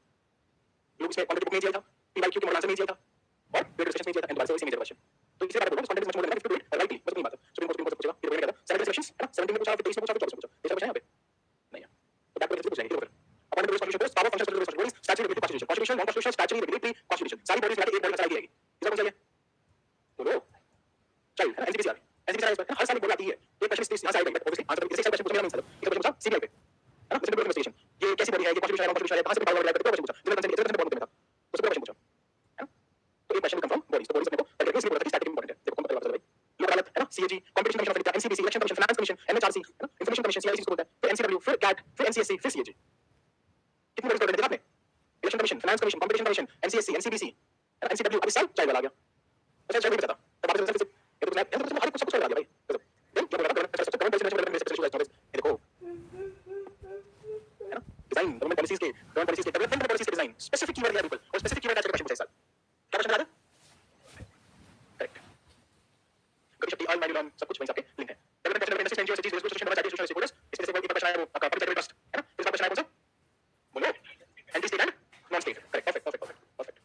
लोग इसमें कॉन्टेक्ट बुक में एजीआई था, पीवाईक्यू के मौलाना से एजीआई था और रेडियो स्टेशन में एजीआई था, एंड दोबारा से वही मेजर क्वेश्चन, तो इसी बात बोल रहा हूं, कॉन्टेक्ट मच मोर देन 50 और राइटली बस नहीं बात है, सुप्रीम कोर्ट पूछेगा, फिर बोलेगा 7 सेक्शंस है ना, 17 में पूछा, फिर 23 में पूछा, फिर 24 में पूछा, ऐसा क्वेश्चन है यहां पे नहीं है, तो बैक पूछ जाएंगे, फिर appointed constitution post power functions of bodies statutory constitution constitution non constitution statutory regulatory constitution सारी बॉडीज में एक बॉडी चलाई जाएगी, इसका कौन सा है बोलो चल एनसीपीसीआर एनसीपीसीआर हर साल एक बॉडी आती है, एक क्वेश्चन इस यहां से आएगा, बट ऑब्वियसली आंसर इसी क्वेश्चन पूछा मेरा नहीं सर, एक क्वेश्चन पूछा सीबीआई पे है ना, सिंपल इन्वेस्टिगेशन ये कैसी बॉडी है, ये कॉन्स्टिट्यूशन है नॉन कॉन्स्टिट्यूशन है, कहां से पावर अप्लाई करते हो, क्वेश्चन पूछा जनरल कंसेंट इतना बहुत में था, तो सब क्वेश्चन पूछा है ना, तो एक क्वेश्चन कम फ्रॉम बॉडीज, तो बॉडीज अपने को पढ़ के इसलिए बोला था कि स्टैटिक इंपॉर्टेंट है, देखो कम कर भाई लोक अदालत है ना, CAG competition commission of India, NCBC election commission finance commission NHRC है ना, इंफॉर्मेशन कमीशन सीआईसी को बोलते हैं, फिर एनसीडब्ल्यू फिर कैट फिर एनसीएससी फिर सीएजी, कितनी बॉडीज पढ़ रहे थे आपने, election commission finance commission competition commission NCSC NCBC है ना, एनसीडब्ल्यू अभी सब चाइल्ड वाला आ गया, अच्छा चाइल्ड भी बता तो वापस से ये तो हर कुछ सब कुछ आ गया भाई, देन क्या बोला गवर्नमेंट सेक्टर गवर्नमेंट पॉलिसी में स्पेशल नॉलेज ये देखो है ना, डिजाइन गवर्नमेंट पॉलिसीज के डेवलपमेंट पॉलिसीज के डिजाइन स्पेसिफिक कीवर्ड या पीपल और स्पेसिफिक कीवर्ड का क्वेश्चन पूछा इस साल, क्या क्वेश्चन याद है करेक्ट, कभी शक्ति ऑल माइंड ऑन सब कुछ वहीं आपके लिंक है, development national industry NGO cities resource social charges social securities, इसके से एक क्वेश्चन आया वो आपका पब्लिक सेक्टर ट्रस्ट है ना, इस बार क्वेश्चन आया कौन सा बोलो anti state and non state, correct perfect perfect perfect perfect,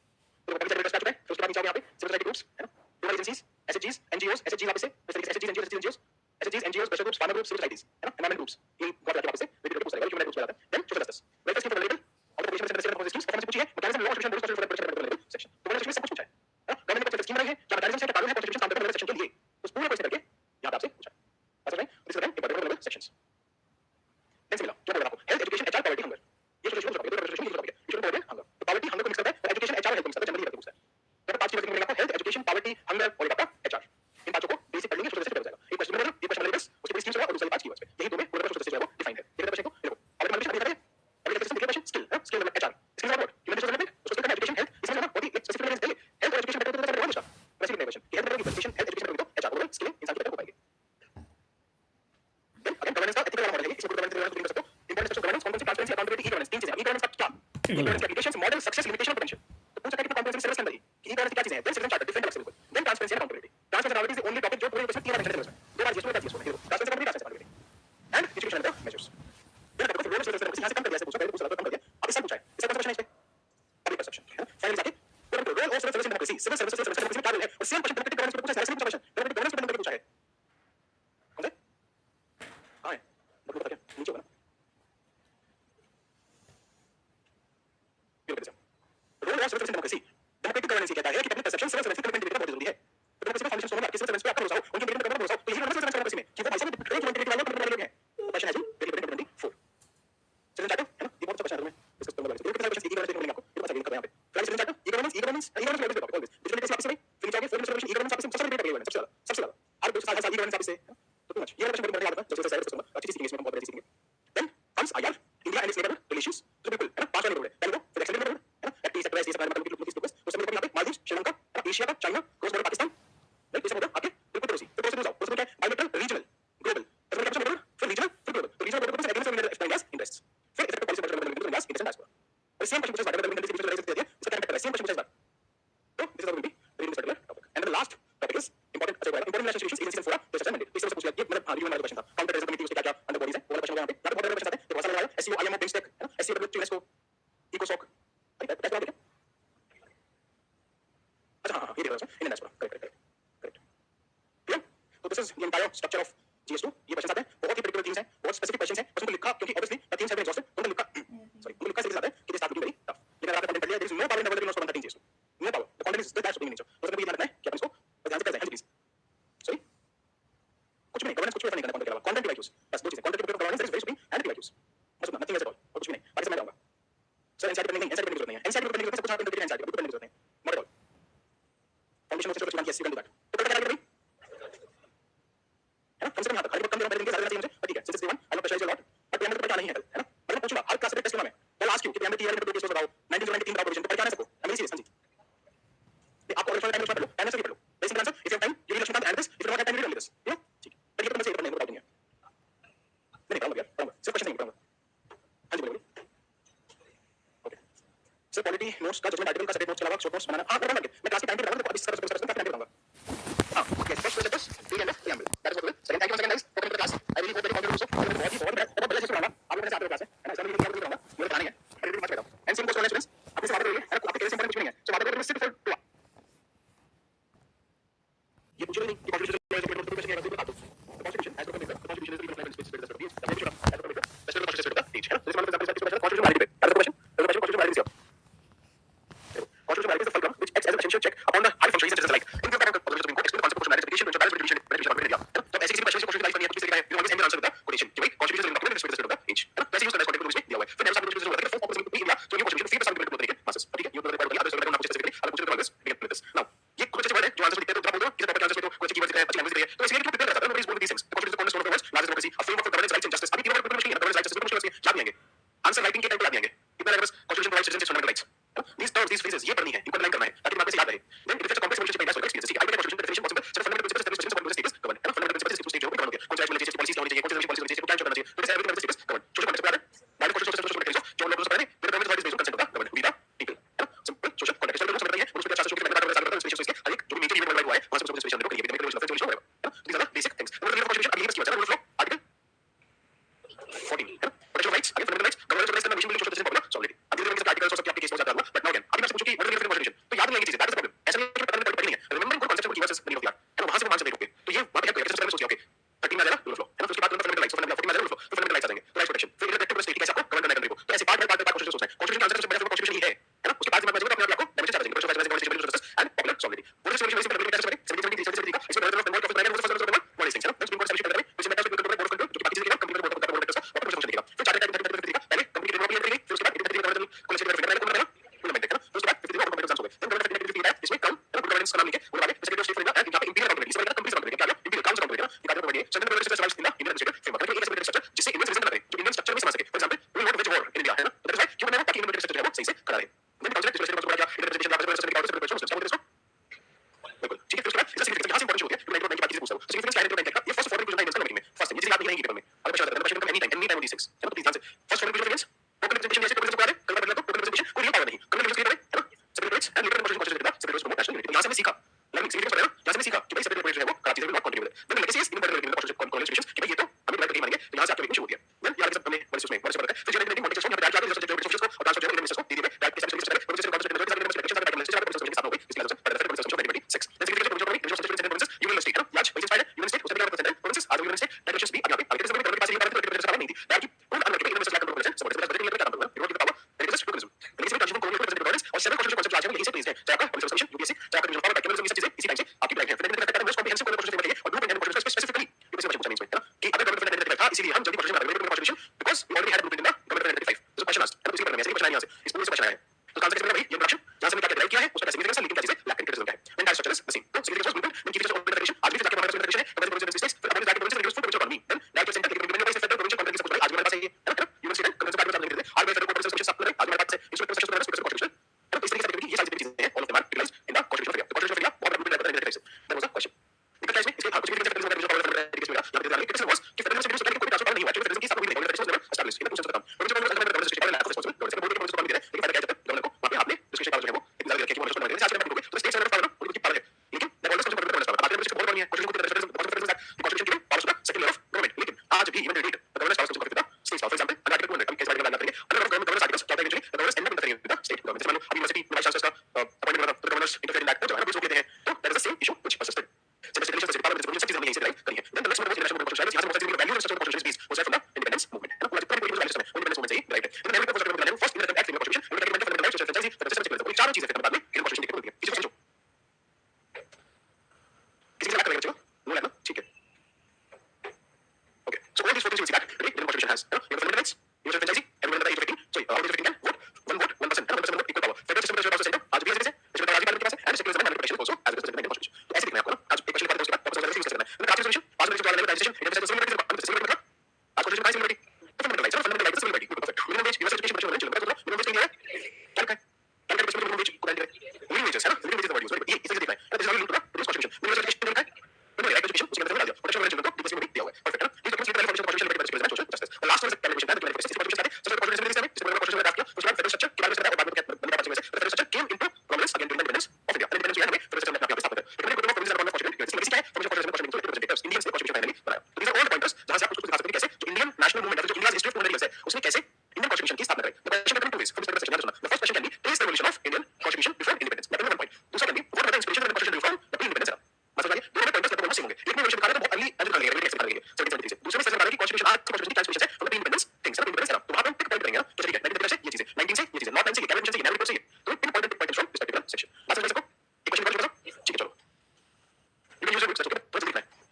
तो पब्लिक सेक्टर ट्रस्ट आ चुका है, फिर उसके बाद नीचे आओगे यहाँ पे सिविल सोसाइटी ग्रुप्स है ना, दोनों एजेंसीज एसएचजीज एनजीओस एसएचजीज वापस से इस तरीके से एसएचजीज NGOs एसएचजीज NGOs pressure groups farmer groups civil societies है ना, एनवायरमेंट ग्रुप्स ये बहुत वापस से वेरी ग्रुप्स आएगा, ह्यूमन राइट्स वाला है, then social justice welfare scheme for labour और provision centre seven policies performance पूछिए mechanism law constitution rules for protection section, तो मैंने सब कुछ पूछा है ना, गवर्नमेंट ने कुछ स्कीम बनाई है, क्या मैकेनिज्म है, क्या कानून है कॉन्स्टिट्यूशन काम करने वाले सेक्शन के लिए, उस पूरे क्वेश्चन करके यहां पे आपसे पूछा है, अच्छा है this is the important level sections, then similar क्या बोल रहा हूं health education HR poverty hunger, ये सोशल टॉपिक है, सोशल टॉपिक है, ये पॉवर्टी हंगर, तो पॉवर्टी हंगर को मिक्स करता है, एजुकेशन एचआर हेल्थ मिक्स करता है, जनरली रहता है, जब पांच चीजें मिलेंगे आपको हेल्थ एजुकेशन पॉवर्टी हंगर और आपका एचआर, इन पांचों को बेसिक पढ़ लेंगे सोशल जस्टिस हो जाएगा, एक क्वेश्चन मिलेगा, एक क्वेश्चन मिलेगा, उसके बाद स्कीम्स होगा और दूसरे पांच कीवर्ड्स पे, यही दो में पूरा सोशल जस्टिस है वो डिफाइंड है, देखो क्वेश्चन को देखो और कन्वर्सेशन अभी करेंगे, अभी क्वेश्चन देखिए क्वेश्चन स्किल है, skill level HR skill level human resource development, उसको करना एजुकेशन हेल्थ, इसमें ना बहुत ही स्पेसिफिक लेवल है, हेल्थ और एजुकेशन बेटर तो हमेशा वैसे ही क्वेश्चन कि हेल्थ की एजुकेशन हेल्थ एजुकेशन तो एचआर और स्किल इंसान की बेटर हो पाएगी, देन अगेन गवर्नेंस का एथिकल मॉडल है, इसमें गवर्नेंस के कर सकते हो, importance of governance competency transparency accountability e governance, तीन चीजें ई गवर्नेंस का क्या गवर्नेंस के एप्लीकेशंस मॉडल सक्सेस लिमिटेशन और पोटेंशियल, तो पूछ सकता है कि कॉम्पिटेंसी सर्विस के अंदर ही ई गवर्नेंस क्या चीजें हैं, देन सिटीजन चार्टर डिफरेंट अलग से बिल्कुल, then transparency and accountability, transparency is the only topic जो पूरे क्वेश्चन तीन बार मेंशन है इसमें, दो बार जीएस में transparency accountability and institutional measures, then देखो रोल सर्विस यहां से कम कर दिया, ऐसे पूछा पहले पूछा था कम कर दिया, अब इससे पूछा है, इससे कौन सा क्वेश्चन है इस पे अभी परसेप्शन है ना, फाइनली जाके role of service democracy civil services democracy क्या रोल है, और सेम क्वेश्चन डेमोक्रेटिक गवर्नेंस पे पूछा है, ऐसे पूछा क्वेश्चन डेमोक्रेटिक गवर्नेंस पे पूछा है कौन सा हां है बट पता क्या नीचे होगा ना civil service in democracy, democratic governance ये कहता है कि public perception civil service commitment बहुत जरूरी है। तो डेमोक्रेसी का फाउंडेशन सोना कि सिविल सर्विस पे आपका भरोसा हो, उनके बेटे पे भरोसा हो, तो यही सिविल सर्विस डेमोक्रेसी में कि वो भाई साहब डिक्टेट वाले लोग हैं। क्वेश्चन है जी very very important 4 civil charter है ना, ये बहुत अच्छा क्वेश्चन है, मैं डिस्कस करूंगा इसको। कितना क्वेश्चन एक ही आपको ये पता चलेगा यहाँ पे flight civil charter, e governance always topic digital office में फिर चाहिए foreign service e governance office सबसे बड़ी सबसे ज्यादा हर 2 साल ई गवर्नेंस ऑफिस से तो मच ये क्वेश्चन बड़ी याद है जैसे साइड करूंगा अच्छी चीज सीखेंगे इसमें, हम बहुत अच्छी सीखेंगे। Then comes IR India and its neighbour relations, तो बिल्कुल है ना, पांच वाले बोल रहे हैं फिर एक्सटेंडेड बोल है ना, एक्टिव सेक्टर ऐसे मतलब कि लोग इस तो समय यहाँ पे मालदीव, श्रीलंका, एशिया का China, cross border Pakistan, right, ये सब होगा आगे बिल्कुल पड़ोसी। तो पड़ोसी जाओ, पड़ोसी क्या है, बायलेटरल रीजनल ग्लोबल, तो क्या मतलब फिर रीजनल फिर ग्लोबल, तो रीजनल ग्लोबल से एग्रीमेंट में एक्सप्लेन एज इंटरेस्ट, फिर इफेक्ट पॉलिसी पर इंटरेस्ट इंटरेस्ट डायस्पोरा, और सेम क्वेश्चन पूछा जाता है डिजिटल लाइसेंस दे दिया, इसका क्या है, सेम क्वेश्चन पूछा जाता है। तो this is going to be very particular topic and the last topic is important अच्छा important relations agencies and fora तो सच में इससे पूछ लिया ये मतलब आगे वाला क्वेश्चन था काउंटर टेररिज्म कमेटी उसके क्या क्या अंडर बॉडीज है वो वाला क्वेश्चन यहाँ पे बहुत बड़ा क्वेश्चन आता है, तो बहुत सारा है एससीओ आईएमओ बिम्स्टेक है ना, एससीओ यूनेस्को इकोसॉक, दैट्स व्हाट इट है। अच्छा हां ये देखो इन डायस्पोरा करेक्ट क्लियर। तो this is the entire structure of GS two, ये क्वेश्चन आते हैं बहुत ही पर्टिकुलर थिंग्स हैं, बहुत स्पेसिफिक क्वेश्चंस हैं, उसको लिखा क्योंकि obviously the things have been exhausted, उनको लिखा सॉरी उनको लिखा से ज्यादा है कि they start looking very tough, लेकिन आपने कंटेंट कर लिया there is no power in the world that knows content GS two, no power, the content is that should be in nature, तो उसमें ये ध्यान रखना है कि अपन इसको ध्यान से कर प्लीज सॉरी कुछ भी नहीं गवर्नेंस कुछ भी नहीं करना कंटेंट के अलावा कंटेंट डिवाइस बस दो चीजें कंटेंट के ऊपर governance is very supreme and device बस नथिंग एल्स एट ऑल और कुछ भी नहीं आगे से मैं बताऊंगा सर एनसीआर करने नहीं एनसीआर करने की जरूरत नहीं है, एनसीआर करने की जरूरत है सब कुछ आप इंटरप्रेट एनसीआर करने की जरूरत नहीं not at all foundation of system yes you can do that. तो क्या करेंगे है ना, कम से कम यहाँ तक खाली कम देर सारे चाहिए मुझे ठीक है since this one I know pressurise a lot but pressure पता नहीं है कल है ना, मैं पूछूंगा हर क्लास में टेस्ट में कल आस्क यू कि प्रेशर टीआर में दो केस बताओ 1993 बताओ प्रोविजन तो पहचान सको आई एम सीरियस हां जी आपको ऑलरेडी टाइम पढ़ लो टाइम से पढ़ लो basic answer if you have time you will Lakshman and this if you don't have time you will this you know ठीक है, ये तो मैं से पढ़ने को बताऊंगा नहीं पढ़ूंगा यार पढ़ूंगा सिर्फ क्वेश्चन नहीं पढ़ूंगा हां जी बोलिए ओके सर पॉलिटी नोट्स का जजमेंट आर्टिकल का सेट नोट्स के अलावा शॉर्ट नोट्स बनाना हां पढ़ूंगा मैं क्लास के टाइम पे बताऊंगा तो अभी इसका काफी टाइम पे बताऊंगा हां yes first letters D and F preamble that is what second thank you second guys open the class I really hope that you all also बहुत ही बहुत बड़ा सेशन होगा आप लोगों ने साथ में क्लास है ना, इसमें मैं क्या बताऊंगा मेरे बताने है very much better and simple question students आपके से बात करेंगे है आपके केस में कुछ नहीं है सो बात करेंगे सिर्फ फॉर ये पूछ रहे नहीं कि कॉन्स्टिट्यूशन है बता दो constitution as per paper constitution is the space space that is as per paper special constitution का टीच है this one is the constitution validity that is the question constitution validity constitutional validity is the fulcrum which acts as an essential check upon the high functioning citizens alike. In the context of the Supreme Court, explain the concept of proportionality, certification, which balance between division and तो ऐसे किसी भी question से question life नहीं है तो किसी का you always end the answer with the quotation कि भाई constitution is document respect the age है ना, वैसे यूज करना है कॉन्टेक्स्ट में दिया हुआ है फिर नेक्स्ट आपको जो होता है फोकस में इंडिया तो ये क्वेश्चन फ्री परसेंट बिल्कुल तरीके मासेस ठीक है ये तो रिकॉर्ड किया अदर स्पेसिफिकली अगर कुछ record this big this now ये कुछ अच्छे वर्ड है जो आंसर लिखते हैं तो आप बोल दो किसी टॉपिक आंसर में तो कुछ कीवर्ड्स है अच्छी लैंग्वेज है तो इसलिए क्यों प्रिपेयर करता है nobody is going to these things the constitution is the cornerstone of the world's largest democracy a framework for governance rights and justice अभी तीनों वर्ड मुश्किल है governance rights justice मुश्किल है याद नहीं आएंगे आंसर राइटिंग के टाइम पे याद नहीं आएंगे कितना बस constitution provides citizens fundamental rights these terms these phrases ये पढ़नी है इनको लाइन करना है ताकि दिमाग में से याद रहे then it reflects a complex relationship between social experiences I constitution definition possible set fundamental principles establish principles of status govern है ना fundamental principles to state जो govern हो गया कौन सा legislative policies होनी चाहिए कौन सा policies को plan करना चाहिए तो this everything status govern social context पे आ रहा है social mechanism जो लोग पढ़े फिर government right is based on consent होगा govern we the people है ना simple social context चलो समझते हैं उसमें 400 के मैंने बताया स्पेशल इसके हर एक जो नीचे यूनिवर्सल वाइड हुआ है वहां से उसको स्पेशल देखो ये मेरे को जो है these are the basic things तो ये constitution अभी ये बस किया रूल ऑफ आर्टिकल 14 है ना protection of rights again fundamental rights government organized and mission social justice popular solidity अब ये इसका आर्टिकल्स और सब आपके केस हो जाता है बट नाउ अगेन अभी मैं पूछूं कि व्हाट इज द constitution तो याद नहीं आएगी चीजें दैट इज द प्रॉब्लम ऐसा नहीं कि पता नहीं है remembering good concept keywords is very of यार है ना वहां से मान सकते हो तो ये वहां पे क्या एक्सरसाइज में सोचिए ओके 13 में आ जाएगा रूल ऑफ लॉ है ना उसके बाद फंडामेंटल राइट्स फंडामेंटल 14 में आ जाएगा rule of law fundamental rights आ जाएंगे राइट प्रोटेक्शन फिर इलेक्टिव स्टेट कैसे आपको गवर्न करना है कंट्री को तो ऐसे पार्ट बाय पार्ट कॉन्स्टिट्यूशन सोचना है कॉन्स्टिट्यूशन का आंसर सबसे बड़ा कॉन्स्टिट्यूशन ही है ना उसके बाद दिमाग में अपने आप को डायमेंशन आ जाएंगे protection of justice and popular solidity वो जो सोल्यूशन है कैसे करें 70 का इसमें ऑर्डर ऑफ नंबर ऑफ मैंने वो फर्स्ट नंबर वन सिंह है ना सुप्रीम कोर्ट एस्टैब्लिश करने में which matters with control board of control जो कि बाकी चीजें company board of board of और प्रोटेक्शन देगा फिर चार्टर टाइप का पहले कंपनी के डेवलपमेंट फिर उसके बाद इंटीग्रेटेड गवर्नेंस कॉलेज के पहले कौन रहेगा फंडामेंटल है ना फिर उसके बाद 50 ऑफ एग्जाम्स हो गए फिर गवर्नमेंट एक्टिविटी है इसमें कम है गवर्नेंस का नाम लिखे और आगे secretary of state for India and यहां पे इंपीरियल अकाउंटेबिलिटी इसमें कंपनी से बात करेंगे क्या इंपीरियल काउंसिल अकाउंटेबिलिटी ना निकालने के लिए central government system in the Indian structure framework तो एक स्ट्रक्चर जिससे इंडियन सिटीजन बना रहे जो इंडियन स्ट्रक्चर में समझ सके for example we not wage war in India है ना दैट इज व्हाई क्यों बनाया ताकि इंडियन स्ट्रक्चर है वो सही से करा रहे मैंने काउंसिल डिस्कशन को बोला इंटरप्रिटेशन ऑफ द सिस्टम का ऑर्डर समझ इसको बिल्कुल ठीक है फिर उसके बाद इसका सिग्निफिकेंस यहां से इंपॉर्टेंट होती है क्योंकि मैं बाकी चीजें पूछ रहा हूं सिग्निफिकेंस लाइन टू लाइन ये फर्स्ट फॉरन क्वेश्चन टाइम में फर्स्ट ये चीज याद नहीं आएगी पेपर में अगर क्वेश्चन आता है क्वेश्चन का एनी टाइम ऑन दी 6 है ना प्लीज ध्यान से फर्स्ट फॉरन क्वेश्चन ओपन प्रेजेंटेशन जैसे प्रेजेंटेशन करा कल बदला तो ओपन प्रेजेंटेशन कोई पावर नहीं कल प्रेजेंटेशन है ना separate rights and literal question देता सेपरेट प्रमोट नेशनल यूनिटी यहां से मैं सीखा लर्निंग सिग्निफिकेंस पढ़ा यहां से मैं सीखा कि भाई सेपरेट है वो करा चीजें not contribute then legacy is important in the constitution कि भाई ये तो हमें राइट नहीं मानेंगे तो यहां से आपकी इशू होती है देन यार सब हमने वर्सेस में वर्सेस पढ़ा है फिर जनरेटिंग मॉडिफिकेशन यहां पे डाल के जो को और ट्रांसफर जनरल मिनिस्टर को दे दिए डायरेक्ट स्पेशलिस्ट है प्रोफेसर कॉन्स्टिट्यूशन का इलेक्शन का टाइम लेक्चर के साथ हो गई इसके लिए पढ़ा था प्रोफेसर 2026 देन सिग्निफिकेंस प्रोविजन में जो स्टेट प्रोविंसेस यूनियन स्टेट है ना आज प्रिंसिपल है यूनियन स्टेट उससे क्या परसेंट है प्रोविंसेस आज यूनियन स्टेट डायरेक्शंस भी आगे आगे किसी गवर्नमेंट के पास ये पावर नहीं थी ताकि उन अनलॉक के यूनियन स्टेट का प्रोविजन सपोर्ट से बजट के लिए क्या काम करूंगा रिवोट की पावर दैट इज प्रोविजन लेकिन ट्रांजिशन को प्रेजेंट गवर्नेंस और सेवन कॉन्स्टिट्यूशन कॉन्सेप्ट आज कर आज हमारे पास इंस्ट्रूमेंट सेक्शन कॉन्स्टिट्यूशन है तो इस तरीके से ये सारी चीजें हैं all of them are utilised in the constitution of India constitution of India बहुत बड़ा रूल है दैट वाज अ क्वेश्चन निकल क्लास में इसके कुछ भी सेक्टर में जो पावर है इसमें यहां पे ध्यान रखिए क्वेश्चन वाज कि फेडरल सिविल सोसाइटी कोई ट्रांसफर नहीं हुआ क्योंकि फेडरल की सब कोई नहीं है never established in the process खत्म और जो गवर्नमेंट सिस्टम है रिस्पांसिबल गवर्नमेंट से बोर्ड के प्रोसेस को दे रहे लेकिन फायदा क्या है गवर्नमेंट को वहां पे आपने डिस्कशन पावर जो है वो इतना रखिए कि वो रिस्पांस करने से आज के तो स्टेट लेवल पावर उनकी पावर है लेकिन that always comes from government power आपके बहुत बड़ी है कॉन्स्टिट्यूशन की पावर का सेकंड लेवल ऑफ गवर्नमेंट लेकिन आज भी इवन डेट गवर्नमेंट पावर को कितना state for example under article 200 हम कैसे बात करेंगे अंडर गवर्नमेंट आर्टिकल्स क्या है एक्चुअली गवर्नमेंट एंड करेंगे विद द स्टेट गवर्नमेंट मान लो अभी यूनिवर्सिटी वाइस चांसलर का अपॉइंटमेंट वाला गवर्नर्स इंटरफेयर इन दैट जो है वो कहते हैं तो that is the same issue which persisted Legislation parliament is चीजें हमने यहीं से ड्राइव करी है then the next one was international movement यहाँ से बहुत सारी values structure constitution peace was from the independence movement है ना पूरा जितना भी वैल्यूज सिस्टम है independence movement से ही ड्राइव है then every proposal का फर्स्ट इंडियन एक्ट में कॉन्स्टिट्यूशन फिर document fundamental rights social franchise फिर सिस्टम चारों चीजें फिर बाद में इंडियन कॉन्स्टिट्यूशन की होती है इसी को समझो किसी से बात करेंगे बच्चों नो लगना ठीक है okay so all these 14 things that Indian constitution has you know fundamental rights universal franchisee everyone under the age of 18 so all the age of 18 can vote 1% 1% vote equal power federal system का centre आज भी ऐसे इसमें राज्य parliament के पास है and secularism and multiple also as it is in the Indian constitution तो ऐसे दिखना है आपको ना आज एक क्वेश्चन का उसके बाद वापस यूज करना है काफी सॉल्यूशन पास में जो लेवल राइजेशन इंडियन सिविल मतलब आज कॉन्स्टिट्यूशन का civil fundamental rights fundamental rights civil perfect minimum wage universal education बच्चों में चलो मिनिमम वेज क्या है क्या है क्या है मिनिमम वेज को बैंड करें मिनिमम वेज है ना minimum wage is the word use ये इसे देखना है this is how you do the constitution minimum education क्या है मिनिमम एजुकेशन उसके अंदर डाल दिया प्रोटेक्शन ऑफ चिल्ड्रन को डिफरेंस में दिया हुआ है परफेक्ट है ना ये तो complete constitution constitution justice the last one is calibration है जो सिस्टम कॉन्स्टिट्यूशन है सबसे कॉन्स्टिट्यूशन सिस्टम है इसमें कॉन्स्टिट्यूशन में ड्राफ्ट किया उसके बाद फेडरल स्ट्रक्चर के बारे में बताया और बाद में क्या बंदा पास में से federal structure came into prominence again during the independence of India independence जो है हमें फेडरल स्ट्रक्चर में अपने आप स्थापित है लेकिन कोई प्रोविजन ऑफ कॉन्स्टिट्यूशन इसमें क्या है provision of constitution representatives Indians ने कॉन्स्टिट्यूशन फाइनली बनाया तो दीस आर ऑल पॉइंटर्स जहां से आप कुछ दिखा सकते हैं कैसे जो इंडियन नेशनल मूवमेंट है जो इंडिया हिस्ट्री ऑफ 200 इयर्स है उसने कैसे इंडियन कॉन्स्टिट्यूशन की स्थापना करी the question can be two ways from this section याद रखना the first question can be test the evolution of Indian constitution before independence that is one point दूसरा can be what are the inspiration of the constitution reform the pre independence era मतलब है दोनों pointers लगभग same होंगे एक में evolution दिखा रहा है तो बहुत अर्ली एज कर लेंगे रिलेट कर लेंगे 73 से दूसरे में सेशन बता रहा है कि कॉन्स्टिट्यूशन आज कॉन्स्टिट्यूशन की ट्रांसमिशन है from the pre independence things ना इंडिपेंडेंस एरा तो वहां पे हम पिक पॉइंट करेंगे ना तो ठीक है 19 से ये चीजें 19 से ये चीजें नॉट 9 से ये कैबिनेट से ये नैरो से ये तो pin point from this particular section बात समझ सको एक क्वेश्चन बता ठीक है चलो you can use it okay तो लिखना है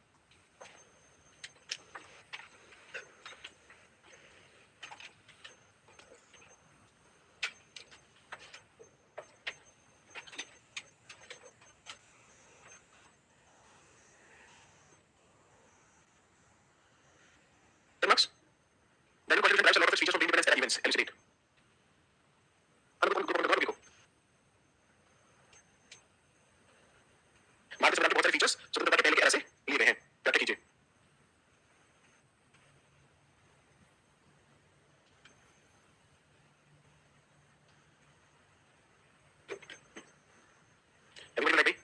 marks then the constitution derives a lot of its features from the independence era events elucidate देखो भारतीय संविधान के बहुत सारे फीचर्स स्वतंत्रता के पहले के era से लिए गए हैं व्याख्या कीजिए everybody like me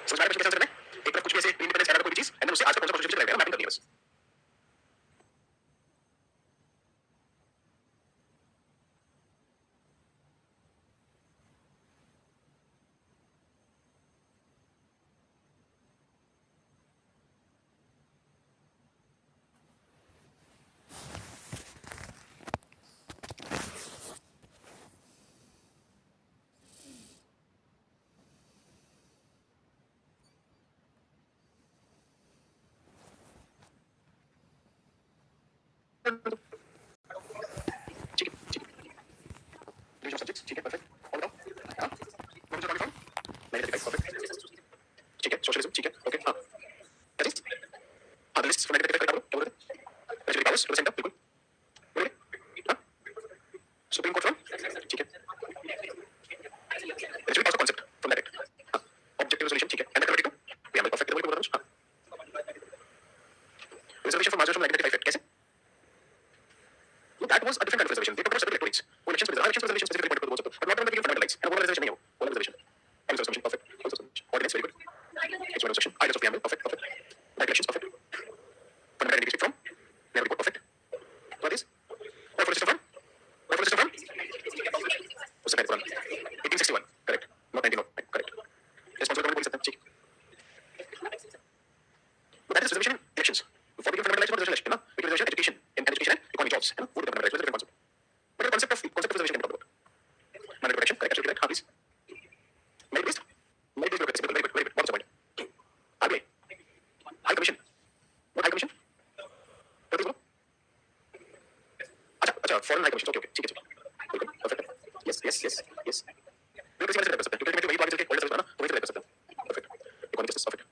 समझ में आया कैसे करना है एक तरफ कुछ भी ऐसे इंडिपेंडेंस एरा कोई भी चीज एंड उससे आज का कौन सा कॉन्स्टिट्यूशन लगाएगा मैपिंग करनी है बस 7 हाई कमीशन, ओके ठीक है, बिल्कुल perfect, yes yes yes yes, बिल्कुल किसी कर सकते हैं, क्योंकि वही आगे चल के ऑर्डर है ना, तो वही कर सकते हैं, perfect, economic justice perfect,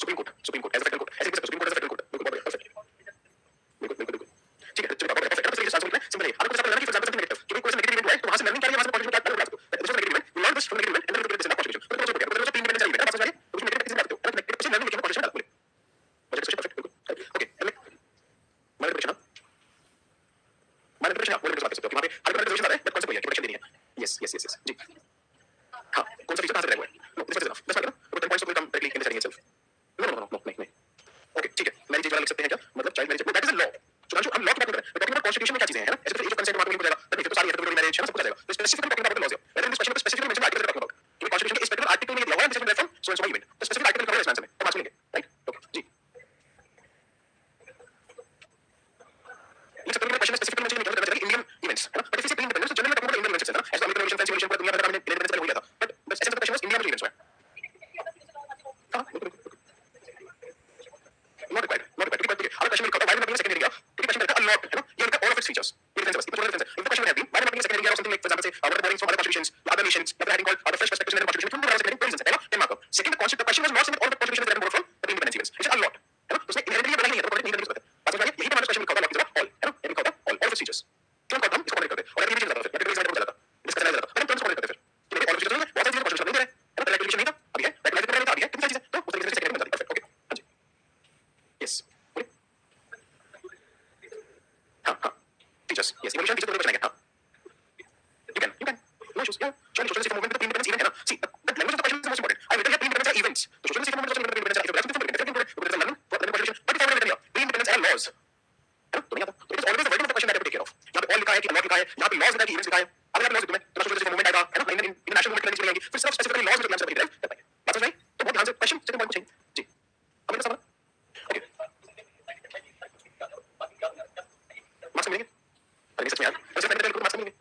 supreme court as a federal court, ऐसे supreme court as a federal court, बिल्कुल परफेक्ट, बिल्कुल बिल्कुल बिल्कुल ठीक है, चलिए परफेक्ट, परफेक्ट, तो ये सिंपल है, आपको पता लगा कि फॉर एग्जांपल नेगेटिव, कि कोई नेगेटिव इवेंट हुआ है तो वहां से लर्निंग क्या है, वहां से कंट्रीब्यूट क्या कर सकते हो, this is negative event, you learn this from negative event and then you get this in contribution, तो जो है तो तीन इवेंट चाहिए, बस चाहिए, तो नेगेटिव किसी बात हो, नेगेटिव से लर्निंग लिखना कंट्रीब्यूशन डाल बोले, मुझे परफेक्ट बिल्कुल, ओके, मैं प्रेडिक्शन मैंने प्रेडिक्शन बोल सकते हो कि वहां पे हर प्रेडिक्शन आ रहा है, बट कौन सा कोई है प्रेडिक्शन देनी है, यस यस यस यस जी, हां कौन सा फीचर कहां से रहा है, नो दिस इज इनफ, बस मतलब वो 10 points will come directly in the setting itself, no no no no नहीं नहीं, ओके ठीक है, मैरिज वाला लिख सकते हैं क्या, मतलब child marriage, that is a law, Sudhanshu हम लॉ की बात कर रहे हैं, टॉकिंग अबाउट कॉन्स्टिट्यूशन में क्या चीजें हैं, है ना, ऐसे तो एज ऑफ कंसेंट बात नहीं हो जाएगा, बट नहीं तो सारी हेटेरोजेनिटी मैरिज है ना, सब कुछ आ जाएगा, तो स्पेसिफिकली टॉकिंग अबाउट लॉज है, लेकिन इस क्वेश्चन में specifically mention article talking about, कि कॉन्स्टिट्यूशन के इस पर्टिकुलर आर्टिकल में दिया हुआ है, this is from so and so event, तो स्पेसिफिक आर्टिकल कवर है इस आंसर में, तो मार्क्स मिलेंगे, राइट, ओके जी, ये सब क्वेश्चन स्पेसिफिकली मेंशन नहीं करना चाहिए इंडियन इवेंट्स, है ना, बट इफ यू से इंडिपेंडेंस तो generally talking about Indian events है ना, ऐसा अमेरिकन रिवॉल्यूशन, फ्रेंच रिवॉल्यूशन, पूरा दुनिया भर का हमने इंडिपेंडेंस हो गया था, but the essence of the question was India में इवेंट्स हुए, हां not required, not required, because our question will cover why not being a secondary area, the question will cover a lot, है ना, ये उनका all of its features, ये difference है बस, ये difference है, if the question would have been why not being a secondary area or something like, for example, say what are borrowings from other contributions, other nations, what are having called other fresh perspectives in their contribution, from the secondary presence है ना, 10 mark, second the concept, the question was not saying all the contributions that have been borrowed from the independence events, it's a lot, है ना, तो उसने inherently बनाई नहीं है, तो नहीं करनी जरूरत है, बात समझ आ रही है, यही हमारा question will cover all, है ना, ये will cover all of its features, क्यों कहता हम इसको कवर करते हैं, और अगर ये चीज बताता फिर, या फिर जाता डिस्कस करना जाता, हम तुरंत कवर करते फिर, कि all of features नहीं है, बहुत सारी चीजें क्वेश्चन नहीं दे रहे, है ना, पहले क्वेश्चन नहीं था, अभी है, पहले क्वेश्चन नहीं था, अभी है, कितनी सारी चीजें, तो उस तरीके से सेकंडरी में जाती है, परफेक्ट, ओके, हां जी, yes teachers, yes, evolution teachers को क्वेश्चन आएगा, हां you can no issues, yeah, surely social system movement with the independence event है ना, see the language of the question is the most important, I written here pre-independence are events, तो social system movement also independence are events, so different learning for the contribution, but if I written here pre-independence are laws, है ना, तो नहीं आता, तो it is always the wording of the question that I have to take care of, यहाँ पे all लिखा है कि lot लिखा है, यहाँ पे laws लिखा है कि events लिखा है, अगर आप laws लिखूं मैं, तो social system movement आएगा, है ना, international movement करने आएगी, फिर सिर्फ specifically laws में क्लास कर पाएंगे, बात समझ में आई, तो बहुत ध्यान से question second point पूछेंगे, जी, अब मेरा सवाल, ओके, मार्क्स मिलेंगे, अरे सच में यार, वैसे मैंने बिल्कुल मार्क्स मिलेंगे,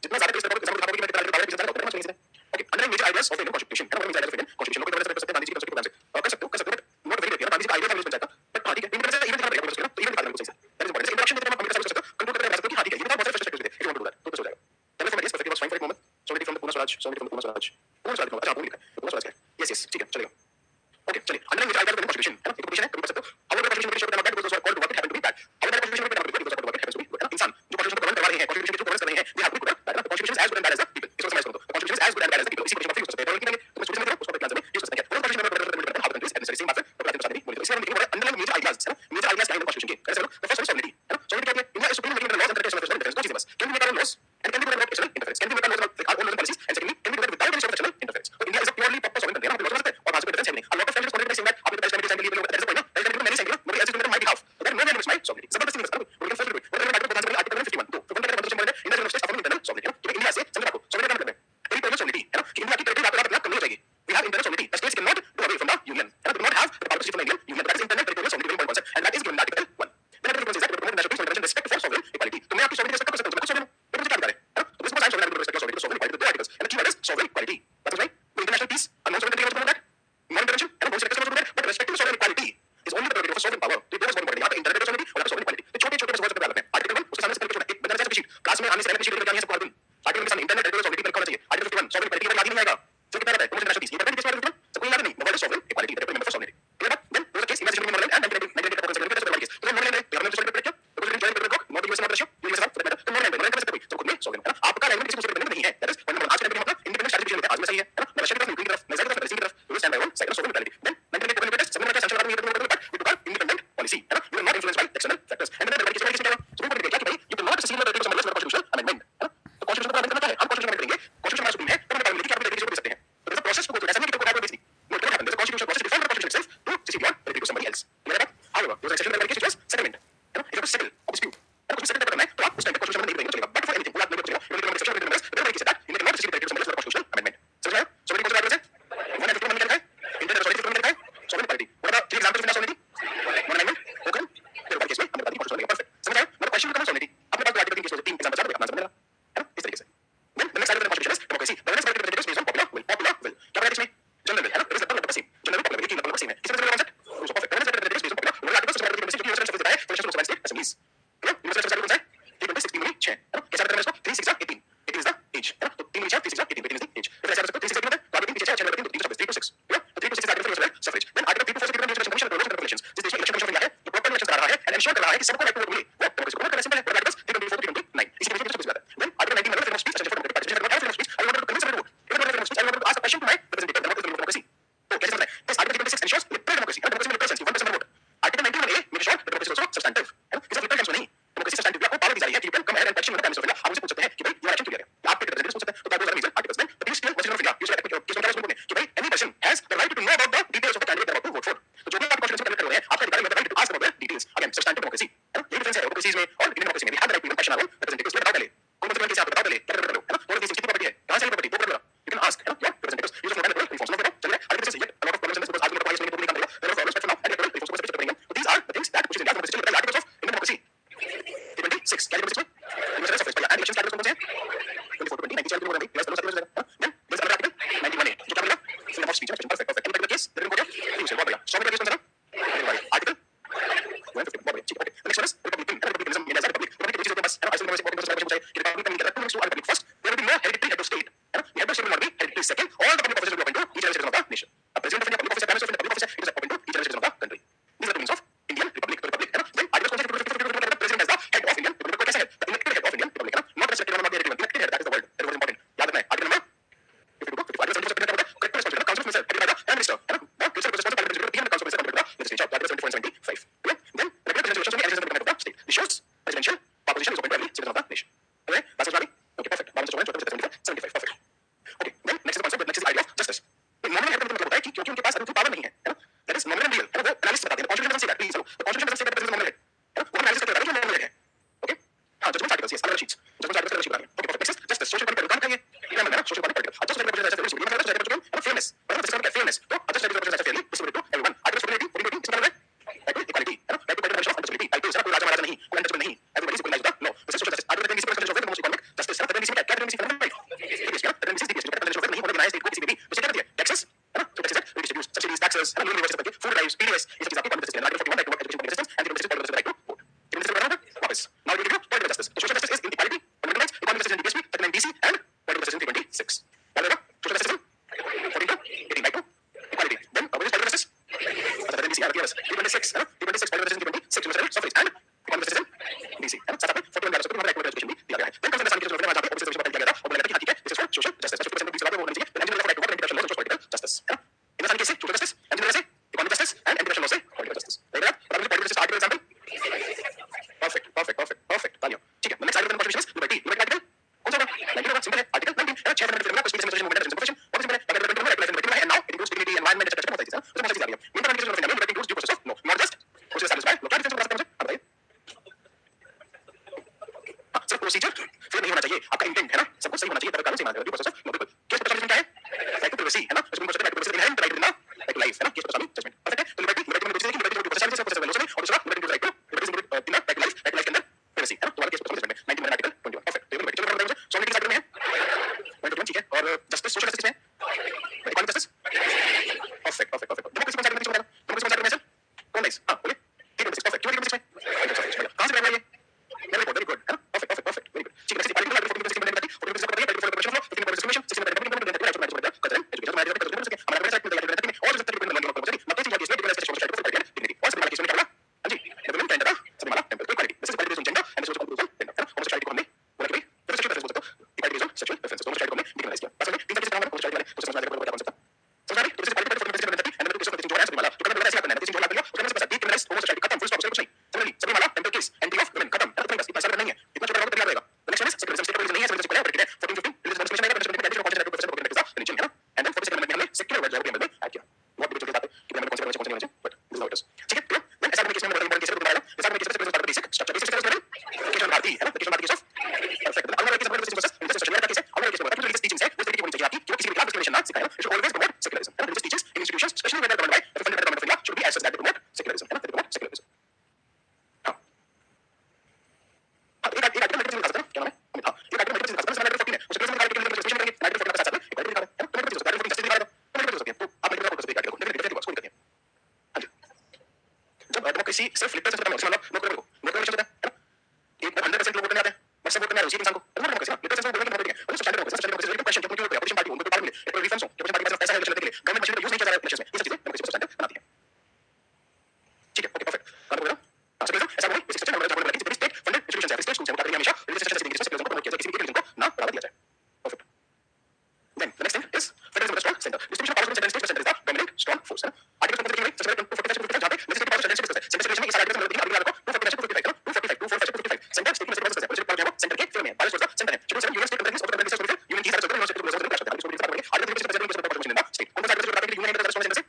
जितना ज्यादा टेस्ट करोगे, एग्जाम्पल दिखाओगे कि मैं कितना ज्यादा टेस्ट करोगे, मार्क्स मिलेंगे, okay, under major ideas of Indian constitution, है ना, major ideas of Indian constitution, लोग कर सकते हैं, गांधी जी के प्रोग्राम से कर सकते हो, but not very clear, Gandhi ji का आइडिया फैमिली बन जाता, बट हां ठीक है, इंडिपेंडेंस का इवेंट दिखा रहेगा, तो इवेंट दिखा बिल्कुल सही से, दैट इज इंपॉर्टेंट, इंट्रोडक्शन में हम अमेरिका से कर सकते हो, कंक्लूड करके बता सकते हो कि हां ठीक है, ये बहुत सारे पर्सपेक्टिव्स थे, if you want to do that, तो हो जाएगा, that is from this perspective was fine for it moment, sorry from the Poona Swaraj, sorry from the Poona Swaraj, Poona Swaraj, अच्छा आपको लिखा है, पूना स्वराज है, यस यस ठीक है, चलेगा, ओके चलिए, under major ideas of Indian constitution, है ना, एक कंडीशन है, कभी कर सकते हो, how the constitution will show that because called what happened to be that, how the constitution will be because what happens to be, है ना, इंसान जो कॉन्स्टिट्यूशन को गवर्न करवा रहे हैं, कॉन्स्टिट्यूशन को गवर्न कर रहे हैं, they have to be that, the constitution is as good and bad as the people, इसको समझ करो, the constitution is as good and bad as the people, इसी को हम फिक्स कर सकते हैं, तो लिखेंगे, तो स्टूडेंट में उसको क्लास में यूज कर सकते हैं, तो कॉन्स्टिट्यूशन में how the countries administrate same बात है, तो बातें बताने बोलिए, तो इसलिए हम लिखेंगे अंडरलाइन मेजर आइडियाज, है ना, मेजर आइडियाज क्या है कॉन्स्टिट्यूशन के, कैसे द फर्स्ट सॉलिडिटी, है ना, सॉलिडिटी क्या है, India is supreme making the laws and the laws and दो चीजें बस, can we make our laws and can we make our external interference, can we make our laws our own policies and secondly can we do that without any sort of external interference, तो India is a purely proper sovereign country, है ना, laws है और वहां से कोई difference है नहीं, a lot of countries contribute saying that आप इस्लामिक सेंटर लिए that is the point, that is many centre nobody else is doing my behalf, that no one is my solidity, जबरदस्ती नहीं कर सकते, we can force it, what article बताने article 51 तो 51 का मतलब बोलते हैं India is state of internal solidity, है ना, तो इंडिया से समझ आपको सॉलिडिटी का मतलब है टेरिटोरियल सॉलिडिटी, है ना, कि इंडिया की टेरिटरी रात रात कम नहीं हो जाएगी, we have internal solidity, the states can not go away from the union, है ना, do not have the power to shift from the union, that is internal territorial solidity very concept and that is given in article 1, then article 1 says that we promote national peace, respect for sovereign equality, तो मैं आपकी sovereignty respect कर सकता हूं, मैं sovereign हूं, तो मुझे क्या अधिकार है ना, तो इसमें sign sovereign respect for sovereignty, sovereign equality, दो आर्टिकल्स, and the keyword is sovereign equality, that's right, तो international peace and non sovereign country promote that, non-intervention and non-sector promote that, but respecting sovereign equality is only the prerogative of sovereign power, तो ये बहुत important है, यहाँ पे international sovereignty और यहाँ पे sovereign equality, तो छोटे-छोटे बस वर्ड्स पे ध्यान रखना है, आर्टिकल 1 उसके सामने से पहले एक बंदा जैसा शीट क्लास में आने से पहले शीट लेकर आनी है सबको हर दिन, आर्टिकल के सामने इंटरनेट टेरिटोरियल सॉलिडिटी पर लिखा होना चाहिए, आर्टिकल 51 sovereign equality याद ही नहीं आएगा, फिर कितना रहता है, इंटरनेशनल पीस, ये किस बारे में सबको याद नहीं, word sovereign equality, that remember sovereignty, clear बात, then there's a case imagine human model and 1990 का प्रोग्राम से case, तो मोरल है, हमने सोशल पे क्या, तो सोशल जॉइन करके not US not Russia, US not for that, तो मोरल कर सकते हो, तो खुद में sovereign, है ना, आपका लैंग्वेज किसी दूसरे पे नहीं है, दैट इज वन आज के टाइम में इंडिपेंडेंट स्ट्रेटजी में आज में सही है ना, रशिया की तरफ यूक्रेन की तरफ, नजर की तरफ, की तरफ, US and by one side sovereign equality, then 1990 को बेनिफिट्स 7 का central government but we took independent policy, speech. Perfect, perfect. Any particular case? Let me go here. You say, बहुत बढ़िया. So many questions, article. 150. बहुत बढ़िया. ठीक है. The next one is republican. Republicanism India is a republic. Republic के पीछे बस ऐसे बहुत क्वेश्चन पूछा है कि republic का meaning क्या है? Two republic. First, there will be no hereditary head of state. The head of state will not be hereditary. Second, all the public officers will be appointed to each and every citizen of the nation. A president of India, public officer, prime minister of India, public officer, it is appointed to each and every citizen of the country. These are the meanings of Indian republic. The republic, है ना? Then article कौन सा president as the head of Indian republic. कैसा है? The elected head of Indian republic, है ना? Not respected, not the hereditary one. Elected head, that is the word. That is important. याद रखना है. Article number 52. Article 74 correct responsibility. Council of Ministers headed by the prime minister, है ना? The council of responsibility PM and council of ministers appointed by the legislature. Article 74 and 75. Okay? Then regular presidential elections will be of the state. The shorts presidential opposition is open to every citizen of the nation. Okay? That's it, Ravi? Okay, perfect. Balance of 75. Perfect. Okay. Then next is the concept. Next is the idea of justice. Nominal head का मतलब होता है कि क्योंकि उनके पास अभी power नहीं है, है ना? दैट इज नॉमिनल रियल, है ना? वो एनालिसिस बताते हैं. Constitution doesn't say that, please. The constitution doesn't say that nominal head, है ना? वो एनालिसिस करते हैं कि नॉमिनल हेड है. ओके? हां, जजमेंट आर्टिकल्स, यस, अलग शीट्स. जजमेंट आर्टिकल्स अलग शीट बनानी है. Okay, perfect. Next justice. Social political काम क्या है? क्या मतलब है ना? Social political. जस्टिस पॉलिटिकल जैसे रूल्स. ये मतलब सोसाइटी का जो फेयरनेस, है ना? जस्टिस का फेयरनेस. तो जस्टिस पॉलिटिकल जैसे fairly distributed to everyone. Article 48 इसका मतलब है राइट टू इक्वालिटी, है ना? Right to protection of untouchability. Right to कोई राजा महाराजा नहीं, कोई अनटचेबल नहीं. Everybody is equalised the law. This is social justice. Article 30 protection of the most economic justice. है ना? 30 में क्या है? 30 में राइट. ठीक है, 30 DPS प्रोटेक्शन ऑफ नहीं होने देना है स्टेट को किसी भी. तो क्या करती है? टैक्सेस, है ना? तो टैक्सेस redistribute subsidies, taxes, है ना? यूनिवर्सिटी तक food drives, PDS, ये सब चीजें आपकी पॉलिटिकल जस्टिस है. Article 41 right to education public systems and the system right to vote. In this one वापस. Now we give political justice. Social justice is inequality, fundamental rights, economic justice in DPSP, 39 DC and political justice in 326. याद रहेगा? Social justice 14 to 18 right to equality. Then what is political justice? अच्छा, 39 DC याद रखिए बस. 326, है ना? 326 political justice in 326 universal suffrage and economic justice in DC, है ना? साथ में 41 वाला सुप्रीम राइट टू एजुकेशन भी दिया गया है. Then comes the sanction of जहाँ पे ऑब्वियसली बात किया गया था और बोला गया था कि हाँ ठीक है, this is for social justice. 50% बीच बात है वो होनी चाहिए. Then right to work, international law, social political justice, है ना? इन सारी cases social justice, and justice, economic justice and international law से political justice. राइट है? और अभी political justice article example. Perfect. तालियां. ठीक है. Next article constitution liberty. Liberty article कौन सा होगा? 19 होगा. सिंपल है. आर्टिकल 19 है ना? 6 fundamental freedom, speech and movement and profession. बहुत सिंपल है. अगर लिबर्टी है, life and now it includes dignity, environment etcetera. बहुत सारी चीजें हैं. तो बहुत सारी चीजें आ रही हैं. Main fundamental of India liberty includes due process of no, not just process satisfy. क्या डिफरेंस बता सकते हैं मुझे? आप बताइए. हां, सिर्फ प्रोसीजर फिर नहीं होना चाहिए. आपका इंटेंट, है ना? सब कुछ सही होना चाहिए. तब कानून से मानते हैं. Due process of no. बिल्कुल. केस प्रोटेक्शन क्या है? राइट टू प्राइवेसी, है ना? Supreme court right to privacy inherent right in life, है ना? Case protection judgement. परफेक्ट है. तो लिबर्टी में लिबर्टी में प्रोसेस है, प्रोसेस में और दूसरा liberty right to liberty in right life के अंदर प्राइवेसी, है ना? तुम्हारा case protection judgment 19 article 21. Perfect. तो लिबर्टी चलो बताइए मुझे. सॉलिड के साथ में है 21, ठीक है. और जस्टिस, सोशल जस्टिस में इकोनॉमिक जस्टिस. परफेक्ट. डेमोक्रेसी कौन सा आर्टिकल में? डेमोक्रेसी कौन सा आर्टिकल में? कौन नाइस. हां, बोलिए. 326. परफेक्ट. क्यों 326 में? कहां से बनाया ये? वेरी गुड, है ना? परफेक्ट. Very good. ठीक है. आर्टिकल 46 में बताइए. 46 में बताइए. फॉर प्रोटेक्शन ऑफ डिस्क्रिमिनेशन, 16 में बताइए. हमारा वेबसाइट पे बताइए. और जब तक कोई लॉ को चाहिए मतलब ये केस में डिग्री स्टेशन स्टार्ट कर डिग्निटी. और सब केस में क्या होगा? हां जी. डेवलपमेंट एंड सब वाला temple equality. This is quality of gender and social conclusion. है ना? होमोसेक्सुअलिटी को हमने बोला कि फिर सेक्सुअल प्रेफरेंस बोलते तो equality of sexual preference. Homosexuality को हमने डिक्रिमिनलाइज किया. असल में तीन चीजें काम होमोसेक्सुअलिटी वाले तो समझ में आएगा कौन सा समझ आ रही है. तो this is quality of sexual and case of जो है सब वाला तो करना ऐसे करना है. दिस इज जो बात करियो उसके बाद डिक्रिमिनलाइज होमोसेक्सुअलिटी खत्म. Full stop. कुछ नहीं. सिमिलरली सभी वाला temple case anti of women खत्म. है ना? बस इतना सरल नहीं है. इतना छोटा होगा तो रहेगा. Next one is secularism. Secularism नहीं है. सेक्युलरिज्म को है. बट 14 15 रिलीजियस डिस्क्रिमिनेशन है. बट डिस्क्रिमिनेशन का कॉन्सेप्ट है. रिलीजन, है ना? एंड देन 47 में हमने सेक्युलर वर्ड जो है ऐड किया. बहुत बड़ी बात है कि हमें कौन सा नहीं है. But this is how it is. ठीक है. देन ऐसा केस में बताइए. केस में बताया. ऐसा केस में बात बेसिक स्ट्रक्चर. बेसिक स्ट्रक्चर में केस भारती, है ना? Case Bharati case of perfect. अगला केस में प्रोसेस इंटरसेक्शन का केस है. अगला केस में बताया. रिलीजियस टीचिंग्स है. वो तरीके की होनी चाहिए आपकी कि किसी भी क्लास डिस्क्रिमिनेशन ना सिखाए. It should always promote secularism. है ना? Religious teachers in institutions especially when government by the fundamental government of India should be as such that promote secularism. है ना? Promote secularism. हां. एक आर्टिकल में क्या नाम है? अमित. हां. एक आर्टिकल में क्या नाम है? 14 है. उसके केस में आर्टिकल में स्पेशल करेंगे. आर्टिकल 14 के साथ साथ इक्वालिटी दिखा रहा है. है ना? तो जस्टिस दिखा रहा है. तो आप मेरे को जस्टिस दिखा रहे हो. नेगेटिव वर्ड्स को करते हैं. हां जी. जब डेमोक्रेसी सिर्फ लिटरेचर से खत्म होती है. मतलब नौकरी होता है ना? एक 100% लोग वोट करने आते हैं. बस वोट करने आ रहे हैं उसी इंसान को. है ना? डेमोक्रेसी ना लिटरेचर से बोलने की नौकरी है. और स्टैंडर्ड डेमोक्रेसी क्वेश्चन क्यों क्यों अपोजिशन पार्टी उनको पावर मिले. एक रिफॉर्म्स हो. अपोजिशन पार्टी के पास पैसा है इलेक्शन लड़ने के लिए. गवर्नमेंट मशीनरी यूज नहीं किया जा रहा है इलेक्शन में. ये सब चीजें डेमोक्रेसी को स्टैंडर्ड बनाती हैं. ठीक है. ओके. परफेक्ट. काम हो गया. हां. सेक्युलरिज्म ऐसा बोले. बेसिक स्ट्रक्चर हमारे बोले कि स्टेट फंडेड इंस्टीट्यूशंस है. स्टेट स्कूल्स हैं. वो करते हैं हमेशा रिलीजियस स्टेटस देंगे. सेक्युलरिज्म को प्रमोट किया जाए. किसी भी रिलीजन को ना बढ़ावा दिया जाए. Perfect. Then the next thing is federalism strong centre. Distribution of powers in centre is the dominant strong force. है ना? आर्टिकल को देखिए. सबसे पहले 245 जहां पे लेजिस्लेटिव पावर सेंटर है. सेंटर में इस आर्टिकल में देखिए. अगले आर्टिकल को 245 245 सेंटर स्टेट में सेंटर सेंटर के फिर में बारिश होता सेंटर है. Schedule 7 union state countries of the countries union की सारे सोलर यूनिवर्सिटी क्लोज होकर आर्टिकल 245 आर्टिकल 245 स्टेट कौन सा आर्टिकल बताते हैं कि यूनियन इंटरनेशनल से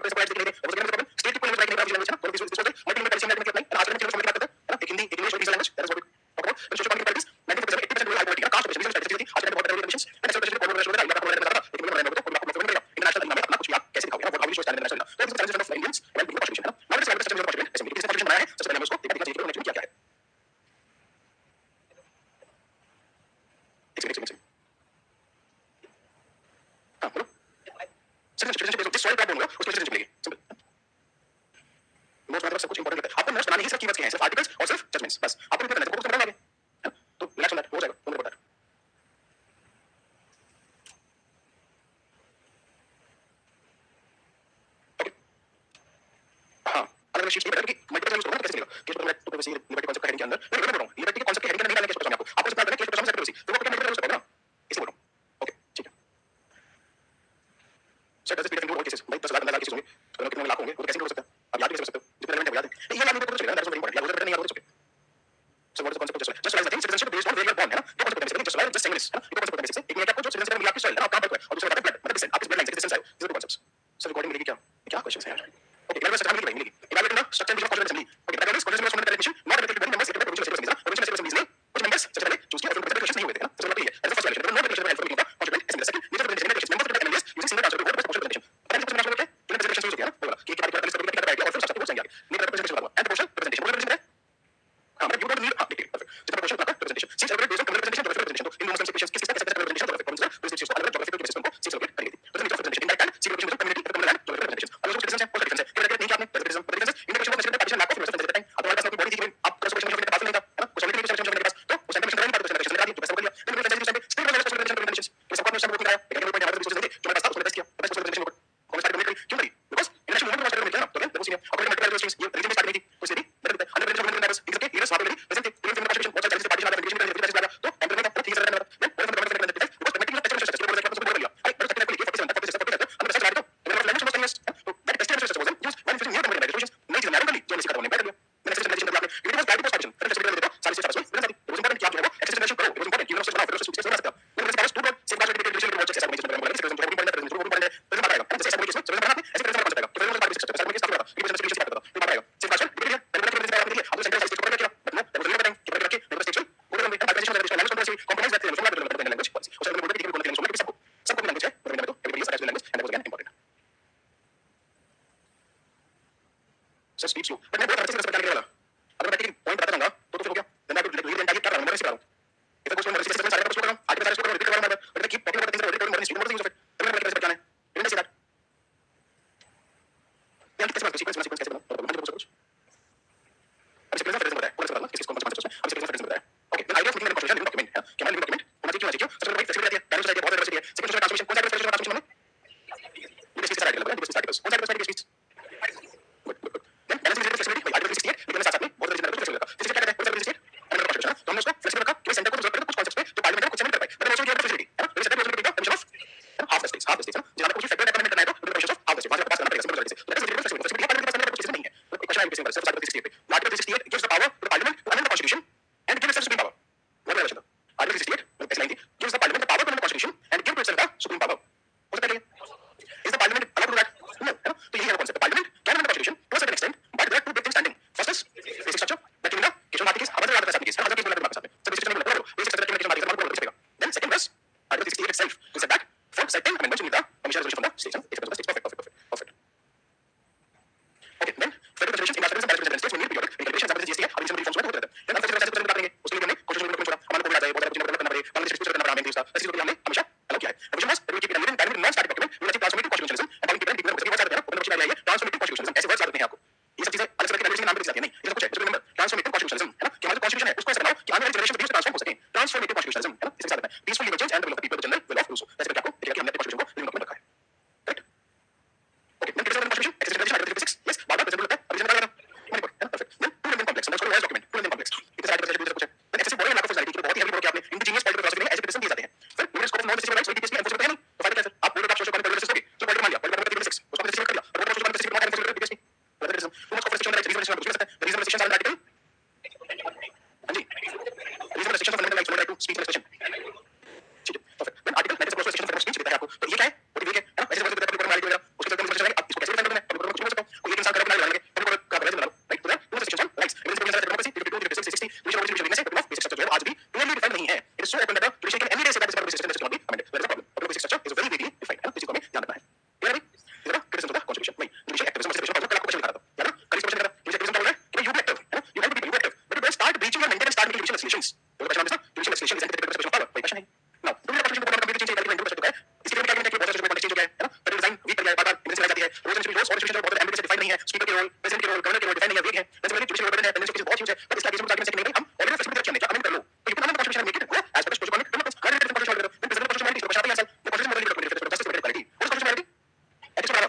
से पढ़ाई देखने और उसके प्रॉब्लम स्टेट की कोई लैंग्वेज नहीं लैंग्वेज है ना, this was multi language single language नहीं, आज के समय बात करते हैं एक हिंदी एक इंग्लिश और तीसरा language, that is what we talk about. Social community practice 90% लोग हाई क्वालिटी का कास्ट बेस्ड रिसर्च स्ट्रेटजी आज के बहुत बड़े conditions and especially for relation होता है, आपको बोलना था लेकिन मैं बताऊं तो आपको मौका मिलेगा इंटरनेशनल में अपना कुछ आप कैसे दिखाओगे ना, what how you show stand international. तो this is of Indians well big contribution है ना, now let's learn such contribution ऐसे किसी कॉन्ट्रीब्यूशन बनाया है, सबसे पहले हमें उसको देखना चाहिए कि उन्होंने क्या क्या है। एक हां बोलो सिर्फ जिस सॉइल पे आप बोलोगे उसको सिर्फ मिलेगी, सिंपल। नोट्स मतलब सब कुछ इंपॉर्टेंट है, आपको नोट्स बनाने ही सिर्फ कीवर्ड्स के हैं, सिर्फ आर्टिकल्स और सिर्फ जजमेंट्स, बस आपको नहीं करना है, कुछ बनाना है तो रिलैक्स होना हो जाएगा, डोंट वरी अबाउट दैट। हाँ, अलग-अलग शीट्स में कि मल्टीपल यूज़ होगा कैसे चलेगा, केस पर मैं तो वैसे लिबर्टी कॉन्सेप्ट का हेडिंग के अंदर मैं बोल रहा हूँ लिबर्टी के कॉन्सेप्ट के हेडिंग का निकालने के सोचा मैं आपको सिर्फ बताना केस पर समझ सकते हो इसी तो वो क्या मल्टीपल यूज़ होगा ना, इसे बोल रहा हूँ। ओके ठीक है sir, does it period include all cases भाई 10,000 केसेस होंगे तो कितने लाख होंगे वो कैसे हो सकता है, आप याद भी कर सकते हो जितने रेलेवेंट है वो याद है, ये याद नहीं तो चलेगा, दैट इज वेरी इंपॉर्टेंट, याद होता नहीं याद हो सकते। So what is the concept of just like citizenship based on where you are born है ना, ये concept है just like just saying this है ना, ये concept है एक में आपको जो citizenship है आपकी soil है ना, आप कहां पर है और दूसरा बताता है blood मतलब आप किस blood line से किस citizen से these are the concepts। So recording मिलेगी क्या क्वेश्चंस हैं यार। ओके इवैल्यूएट स्ट्रक्चर मिलेगी इवैल्यूएट ना structure vision of assembly. Okay background is concept of admission not related to members it provincial assemblies ना, प्रोविंशियल असेंबलीज ने कुछ मेंबर्स सबसे पहले चूज किया और उनके क्वेश्चंस नहीं हुए थे ना, सबसे पहले ये as a first violation not related to member concept as second नीचे provincial question members of MLAs using single transfer code best proportional relation पहले कुछ मैच होते हैं जिन्हें प्रेजेंटेशन यूज किया ना बोला कि एक बार पहले सब क्या आइडिया और फिर सबसे वो जाएंगे नीचे प्रेजेंटेशन वाला एंड प्रोपोर्शनल प्रेजेंटेशन है हां मतलब यू डोंट नीड देखिए perfect जितना प्रोपोर्शनल का presentation since every based on presentation तो प्रेजेंटेशन तो इन मोस्ट सिचुएशंस किस कैसे प्रेजेंटेशन तो प्रोपोर्शनल प्रेजेंटेशन को अलग ज्योग्राफिकल बेसिस को सिंस लोकेट करेंगे तो नीचे presentation in that see proportional community community geographical presentation और जो प्रेजेंटेशन है वो डिफरेंस है कि नहीं कि आपने प्रेजेंटेशन इंडिविजुअल को पार्टीशन लैक ऑफ प्रेजेंटेशन देते हैं आप हमारे पास अपनी बॉडी थी आप कैसे प्रेजेंटेशन के पास नहीं था है ना कुछ अलग प्रेजेंटेशन मेरे पास तो उस टाइम प्रेजेंटेशन पार्टीशन लगा दिया तो पैसा बोल दिया फिर मैंने प्रेजेंटेशन स्टिल मैंने प्रेजेंटेशन प्रेजेंटेशन ये सब आपने सब बताया लेकिन कोई हमारे रिसोर्सेज थे जो मेरे पास था उसने बेस्ट किया बेस्ट प्रेजेंटेशन को कौन सा करने क्यों नहीं बिकॉज़ इंटरनेशनल मूवमेंट वाला करने ना तो देखो सीनियर और मल्टीपल स्ट्रीम्स ये रीजन में स्टार्ट नहीं थी कुछ नहीं but under presentation movement members इनके लीडर्स वहां पे प्रेजेंट थे प्रेजेंट पार्टीशन बहुत सारे पार्टीशन लगा प्रेजेंटेशन का लगा तो एंड में ठीक है सर मैं और मैं बिकॉज़ कनेक्टिंग स्ट्रक्चर स्ट्रक्चर बोल रहा है बोल रहा है बट टेक्निकली ये 47 तक सब अंडर बेस्ट राइट तो मेरा लैंग्वेज समझ तो that text structure was used when fizzing new communication नहीं थी नैरोली जो इसका होने बैठ गया मैंने सिस्टम जनरेशन आपने यूनिवर्स गाइड पोस्ट पार्टीशन फिर सिस्टम जनरेशन सारी चीजें पास हुई इट वाज इंपॉर्टेंट कि आप जो है एक्सेस जनरेशन करो इट वाज इंपॉर्टेंट यूनिवर्स बनाओ फिर उसको सिस्टम बना सकते हो मैंने पास टू डॉट सेम बात डेडिकेटेड रिलेशन वर्ड चेक ऐसा बोला सिस्टम जो इंपॉर्टेंट है जो इंपॉर्टेंट है फिर बताएगा जैसे ऐसा बोलिए सिस्टम बनाना ऐसे फिर कॉन्सेप्ट आएगा फिर वो बात सिस्टम ऐसा बोलिए स्टार्ट होगा ये बिजनेस रिलेशन बात करता फिर बताएगा सिर्फ पास डेडिकेटेड पहले फिर बात करेंगे आप सेंटर साइज को क्या but know that was related कि रखे मेरे स्टेशन वो हम application generation language component compromise that language policy और सब बोलते हैं कि बोलने के लिए सबको लैंग्वेज है तो everybody is language and that was again important sir speech you but मैं बहुत अच्छे से समझ वाला अगर मैं एक पॉइंट बताता रहूंगा तो फिर हो गया then I will read entire कर रहा हूं मैं सिखा रहा हूं इफ कुछ मैं रिसर्च सारे कुछ कर रहा हूं आगे सारे कुछ कर रहा हूं रिपीट कर रहा हूं बट मैं keep talking about things related to modern history use of it तो मैं कैसे बताना है इवन से दैट यार कैसे बात सीक्वेंस कैसे बनाऊं और मैं कुछ अब सीक्वेंस ऑफ बताया कौन सा वाला किसको कौन सा कौन सा अब सीक्वेंस ऑफ बताया okay then idea of living conversation living document है क्या मैं लिविंग डॉक्यूमेंट होना चाहिए क्यों सबसे पहले फ्लेक्सिबिलिटी है बैलेंस आइडिया बहुत डाइवर्सिटी है सीक्वेंस ऑफ ट्रांसफॉर्मेशन कौन सा ट्रांसफॉर्मेशन हमने ये स्पीच आइडिया लगा ये स्पीच आइडिया कौन सा स्पीच बैलेंसिंग फ्लेक्सिबिलिटी भाई आइडिया 68 लेकिन साथ में बहुत जनरल फ्लेक्सिबल रखा जैसे क्या कहते हैं कौन सा स्टेट अंडर कॉन्स्टिट्यूशन तो हमने उसको फ्लेक्सिबल रखा कि सेंटर को रिजर्व करके कुछ कॉन्सेप्ट्स पे जो पार्लियामेंट में कुछ नहीं कर पाए मतलब उसको क्या फ्लेक्सिबिलिटी है ना जैसे सेंटर को रिजर्व करके हाफ द स्टेट्स है जहां कुछ फैक्टर इम्प्लीमेंट करना है तो provisions of half the state वहां पास करना पड़ेगा सिंपल तरीके से तो दैट इज फ्लेक्सिबिलिटी पार्लियामेंट के पास कुछ नहीं है तो क्वेश्चन आई बेसिक सिर्फ आर्टिकल 68 पे article 68 gives the power to the parliament to amend the constitution and give itself supreme power what is it article 68 मतलब line gives the parliament the power to amend the constitution and give to itself the supreme power हो सकता है is the parliament allowed to do that no है ना तो यही है concept parliament can amend the constitution to a certain extent but there are two big things standing first is basic structure that you know Keshav Bharati case हमारे राज्य के साथ case बोला के साथ सब basic structure में बोलो basic structure के केशव भारती के साथ बोलो then second was article 68 itself is a back for second amendment to the commission resolution from the station it's perfect okay then federal constitution in the federal states will need periodic recalibration जब GST है अभी से reforms में होते रहते हैं then फederal constitution बात करेंगे उसके लिए हमने कॉन्स्टिट्यूशन में छोड़ा हमारे को मिला जाए बहुत सारे चीजें करना पड़े बांग्लादेश स्पीच करना पड़ा हमें दूसरा ऐसी चीजें हमने हमेशा अलग किया है revision was that we keep it living time non static document we will transform it to constitutionalism and how we keep it because बहुत सारे हैं ओपन मशीन आई है transform it to constitutionalism ऐसे वर्ड्स आते हैं आपको ये सब चीजें अलग अलग कैटेगरीज के नाम पे दिखाती है नहीं ये सब कुछ है जैसे number transform it to constitutionalism है ना कि हमारा कॉन्स्टिट्यूशन है उसको ऐसे बनाओ कि आने वाली जनरेशन के बीच में ट्रांसफॉर्म हो सके ट्रांसफॉर्म इट टू कॉन्स्टिट्यूशनलिज्म है ना इसके साथ में peaceful live change and will of the people general will of Rousseau ऐसे करके आपको दिखेगा कि हमने अपने कॉन्स्टिट्यूशन को लिविंग डॉक्यूमेंट रखा है right okay then criticism constitution access article 56 yes बात प्रेजेंट होता है अभी जनरल है मणिपुर है ना perfect then to living complex let's go as document to living complex it is article 56 कुछ है then excessive body lack of personality बहुत ही हेवी बोल के आपने इंडिजिनियस पॉलिटिकल फिलॉसफी में ऐसे क्रिटिसिज्म दिए जाते हैं फिर limited scope of non discipline rights वही केस में एनफोर्स करते हैं नहीं तो फायदा क्या है आप बोलोगे आप सोशल कॉन्ट्रैक्ट होगी जो पॉलिटिकल मान लिया पॉलिटिकल 56 उसको हमने डिस्कस कर लिया और वो सोशल कॉन्ट्रैक्ट रोल्स और इंस्टीट्यूशन बहुत ज्यादा एम्बिगुअस डिफाइन नहीं है, स्पीकर के रोल, प्रेसिडेंट के रोल, गवर्नर के रोल डिफाइन नहीं है, वेग है, सिमिलरली जुडिशियल रोल है, पेंडेंसी बहुत ह्यूज है, बट इसका आर्गुमेंट से नहीं भाई हम ऑलरेडी फ्लेक्सिबिलिटी रखी हमने, अमेंड कर लो, तो you can amend the constitution make it go as per the protocol, तो हर रिलेटेड कॉन्स्टिट्यूशन कर दो, then president constitution is question answer, the constitution model different justice with quality, what is constitutionality? Ethics वाला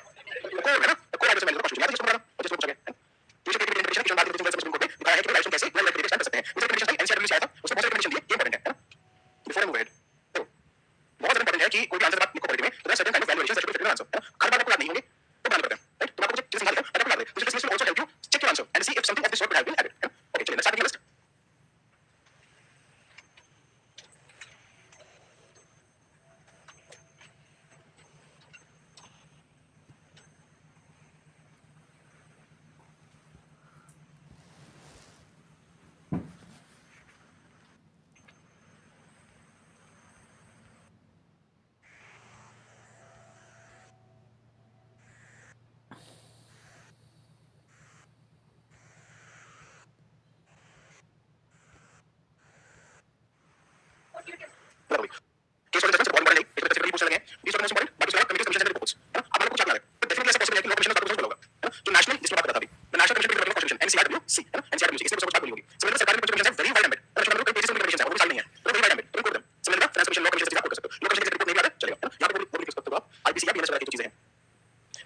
code है ना, code आगे से मैंने कॉन्स्टिट्यूशन याद है जिसको बोला, जस्ट पूछा गया, ये जो कंडीशन की बात करते हैं सुप्रीम कोर्ट में दिखाया है कि राइट्स कैसे वेल लाइक कर सकते हैं, इस कंडीशन का एनसीआर से आया था, उसमें बहुत सारी कंडीशन दी है, ये इंपॉर्टेंट है ना, बिफोर आई मूव अहेड बहुत ज्यादा इंपॉर्टेंट है कि कोई भी आंसर बात लिखो पॉलिटी में तो certain kind of valuation that will fit answer, हर बार आपको याद नहीं होंगे तो बना लेते हैं, राइट? तो आपको कुछ चीजें निकाल दें, आपको याद है, this will also help you check your answer and see if something of this sort could have been added, okay चलिए let's start with your list. Case वाले जजमेंट्स बहुत इंपॉर्टेंट है, एक स्पेसिफिकली पूछने लगे हैं, these are the most important, बाकी सारा कमिटी कमीशन एंड रिपोर्ट्स, है ना? आप लोग को क्या लगा है? तो डेफिनेटली ऐसा पॉसिबल है कि लॉ कमीशन का क्वेश्चन बोला होगा, है ना? जो नेशनल जिसकी बात कर रहा था अभी, the national commission for constitution NCRWC, है ना? एनसीआरडब्ल्यूसी इसमें कुछ बात बोली होगी, सिमिलर सरकारी कमीशन है वेरी वाइड एम्बिट, है ना? कई पेजेस में कमीशन है वो भी साल नहीं है, तो वेरी वाइड एम्बिट, तुम code them, similar finance commission law commission से आप कोड कर सकते हो, लॉ कमीशन की रिपोर्ट नहीं आता चलेगा, है ना? यहां पे वो भी लिख सकते हो आप, आईपीसी या बीएनएस वगैरह की चीजें हैं,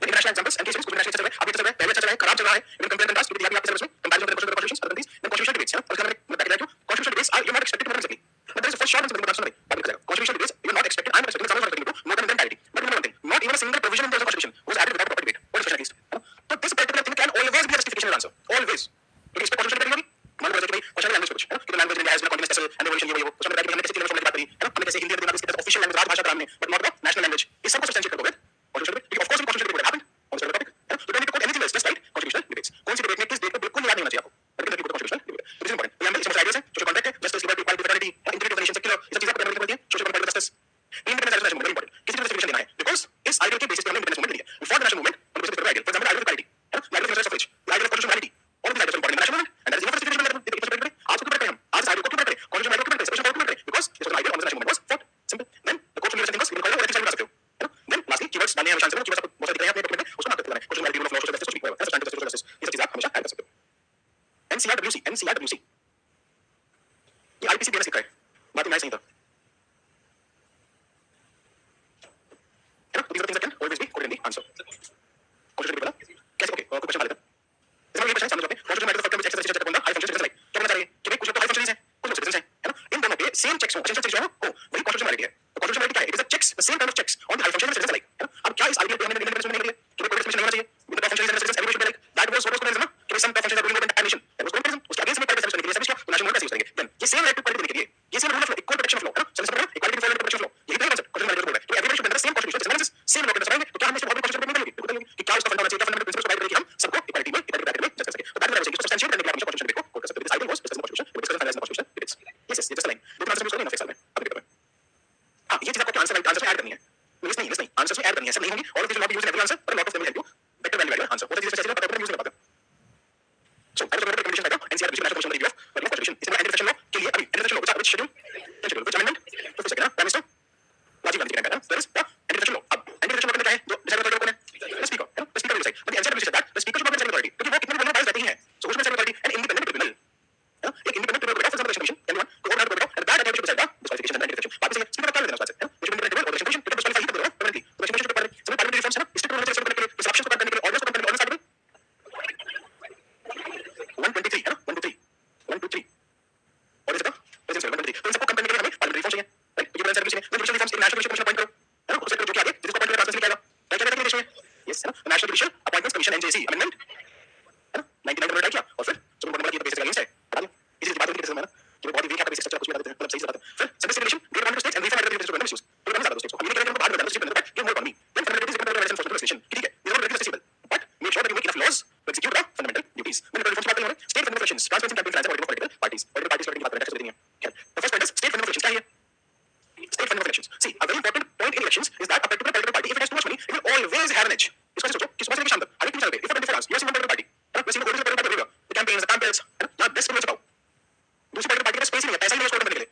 इंटरनेशनल एग्जांपल्स एंड केसेस कुछ इंटरनेशनल चल रहा है, अभी चल रहा है, पहले चल रहा है, खराब चल रहा है, इन कंपेयर कंट्रास्ट विद आपके सिलेबस में comparison with the constitutions other things, then constitutional debates, है ना? और इसका मैं back like constitutional debates are you not expected to exactly, but there is a first short answer that you back to constitutional debates you are not expected, I am expecting someone to more than entirety, but remember one thing, not even a single provision in the constitution was added without proper debate or discussion at least, so this particular thing can always be a justification answer, always, क्योंकि इस पे constitutional debate होगी, मान लो जैसे कि भाई question language कुछ, है ना? कि language India has been continuous special and revolution ये वो क्वेश्चन में हमने कैसे तीन लैंग्वेज की बात करी, है ना? हमने कैसे हिंदी और देवनागरी इसके ऑफिशियल लैंग्वेज राजभाषा कराम ने, but not the national language, इस सबको सब्सटेंशिएट कर दोगे constitutional debate, of course constitutional debate happened on this topic, है ना? You don't need to quote anything else, just write constitutional debates, कौन सी डिबेट में किस डेट को बिल्कुल याद नहीं होना चाहिए आपको, बट कितने constitutional debate, this is important, यहाँ पे इसमें आइडियाज हैं, सोशल कॉन्ट्रैक्ट है, justice liberty equality fraternity, integrity of nation secular, ये सब चीजें आपको पढ़नी पड़ती है, social contract justice, independence national movement very important, किसी को जुरिडिक्शन देना है बिकॉज़ इस आइडियल के बेसिस पे हमने इंडिपेंडेंस मूवमेंट लिया है, for the national movement on the basis of ideal, for example ideal equality, है ना? Ideal of suffrage, ideal of constitutionality, all of these ideas are important in the national movement and there is enough justification that it is important, आज को क्यों पढ़ते हैं हम, आज ideal को क्यों पढ़ते हैं, constitutional आइडियल को क्यों पढ़ते हैं, स्पेशल क्यों पढ़ते हैं, because this was an ideal on the national movement was fought, simple, then the court should be listening us, you can call it whatever you सकते हो, है ना? then lastly keywords डालने हैं हमेशा आंसर में, keywords आपको बहुत सारे दिख रहे हैं अपने डॉक्यूमेंट में, उसको मार्क करते रहना है, constitutionality, rule of law, social justice, कुछ भी है, substantive justice, social justice, ये सब चीजें आप हमेशा ऐड कर सकते हो. एनसीआरडब्ल्यूसी ये आईपीसी बीएनएस लिखा है, बात ही नहीं था, है ना? These are things that can always be quoted in the answer. Constitutional debate वाला कैसे, ओके कोई क्वेश्चन डाल देता है, इसमें ये क्वेश्चन समझ जाते हैं, constitutional matter of which exercise check upon the high functioning citizens like, क्या बोलना चाहिए कि भाई कुछ लोग तो हाई फंक्शनलिस्ट हैं, कुछ लोग सिटीजंस हैं, है ना? इन दोनों पे सेम चेक्स हो, एसेंशियल चेक्स हो, वही constitutionality है, तो constitutionality क्या है, it is a checks, the same kind of checks on the high functioning citizens like, है ना? अब क्या इस आइडियल पे हमने इंडिपेंडेंस में नहीं कर दिया कि कोई डिस्क्रिमिनेशन नहीं होना चाहिए, with the functioning citizens everybody should be like, that was what was communism, ना? कि some functions are ruling over the entire nation, that was communism, उसके अगेंस्ट में प्राइवेट सर्विस करने के लिए सर्विस को नेशनल मूवमेंट यूज करेंगे, then ये सेम राइट टू इक्वालिटी देने के लिए, ये same rule of law, equal protection of law, है ना? सर्विस में equality before law, protection of law, यही तो कांसेप्ट constitutional बोल रहा है, तो everybody should be under the same constitution, same law के अंदर तो क्या हमने बहुत constitutional नहीं मिलेगी, बताइए कि क्या उसका फंडा होना चाहिए, क्या फंडामेंटल प्रिंसिपल्स प्रोवाइड करें कि हम सबको इक्वालिटी में इक्वालिटी ब्रैकेट में जज कर सके, तो दैट इज व्हाट सब्सटेंशिएट करने के लिए आप constitutional debate को कोट कर सकते हो, this ideal was discussed in constitution, we discussed finalize the constitution debates, yes ये जस्ट लाइन दो आंसर यूज करने हैं फिक्स में, अब देखते हैं, हां ये चीज आपको आंसर में ऐड करनी है, लिस्ट नहीं आंसर में ऐड करनी है, सब नहीं होंगी, all of this will not be used in every answer, but lot of them will help you better value add answer, what is this पता यूज नहीं पाते, so I was going to recommendation right now NCRBC national commission review of the constitution इसमें anti law के लिए अभी anti law which schedule which amendment तो फिर से कहना प्राइम मिनिस्टर राजीव गांधी के टाइम पे there is the anti law, अब एंटी लॉ क्या है, जो डिसाइड करता है the speaker, है ना? The speaker will decide, but the NCRBC said that the speaker should not be deciding authority क्योंकि वो कितने बड़े बाइस रहती हैं, so उसमें deciding authority and independent tribunal, है ना? एक independent tribunal बैठा, for example election commission anyone to override the and that authority should decide the disqualification and anti-defection, बाकी से स्पीकर का क्या लेना उससे, है ना? जो independent tribunal और election commission तो disqualify ही कर देगा permanently, तो election commission के ऊपर समय parliamentary reforms है ना, स्ट्रिक्ट रूल से करने के लिए, disruptions को करने के लिए, orders को करने के लिए, orders 123 है ना, 123 और इसका प्रेजेंस 123, तो इन सबको कंपेयर करने के लिए हमें पार्लियामेंट्री रिफॉर्म्स चाहिए, राइट? तो ये presence reforms in national commission appoint करो, है ना? उससे जो कि आगे जिसको अपॉइंट करेगा ट्रांसफर क्या आएगा, क्या क्या देश में, यस है ना? National judicial appointments commission NJC amendment, है ना? 99 में किया और फिर सुप्रीम कोर्ट ने बोला कि ये बेसिक अगेंस्ट है, हटा दो, इसी बात करके समझना कि बहुत वीक है बेसिक स्ट्रक्चर, कुछ भी बता देते हैं, मतलब सही से बात है, फिर simplification great contract states and reform edit states को मिसयूज, तो हम ज्यादा स्टेट्स को हम ये करेंगे, बाद में स्टेट में give more economy, then fundamental is compare to legislation, ठीक है, these are very accessible, but make sure that you make enough laws to execute the fundamental duties, मैंने रिफॉर्म्स बात करेंगे, state funding fractions, transparency campaign finance और political parties की बात करेंगे, क्या the first point is state funding of elections, क्या है state funding of elections, see a very important point in elections is that a particular political party if it has too much money it will always have an edge, इसको सोचो कि सुबह से लेकर शाम तक हर एक 3 साल पे if a 24 hours you are seeing one political party, है ना? वैसे ही political party the campaigns, the pamphlets, है ना? यहाँ 10 मिनट से दूसरी political party के पास स्पेस ही नहीं है, पैसा ही नहीं है उसको करने के लिए,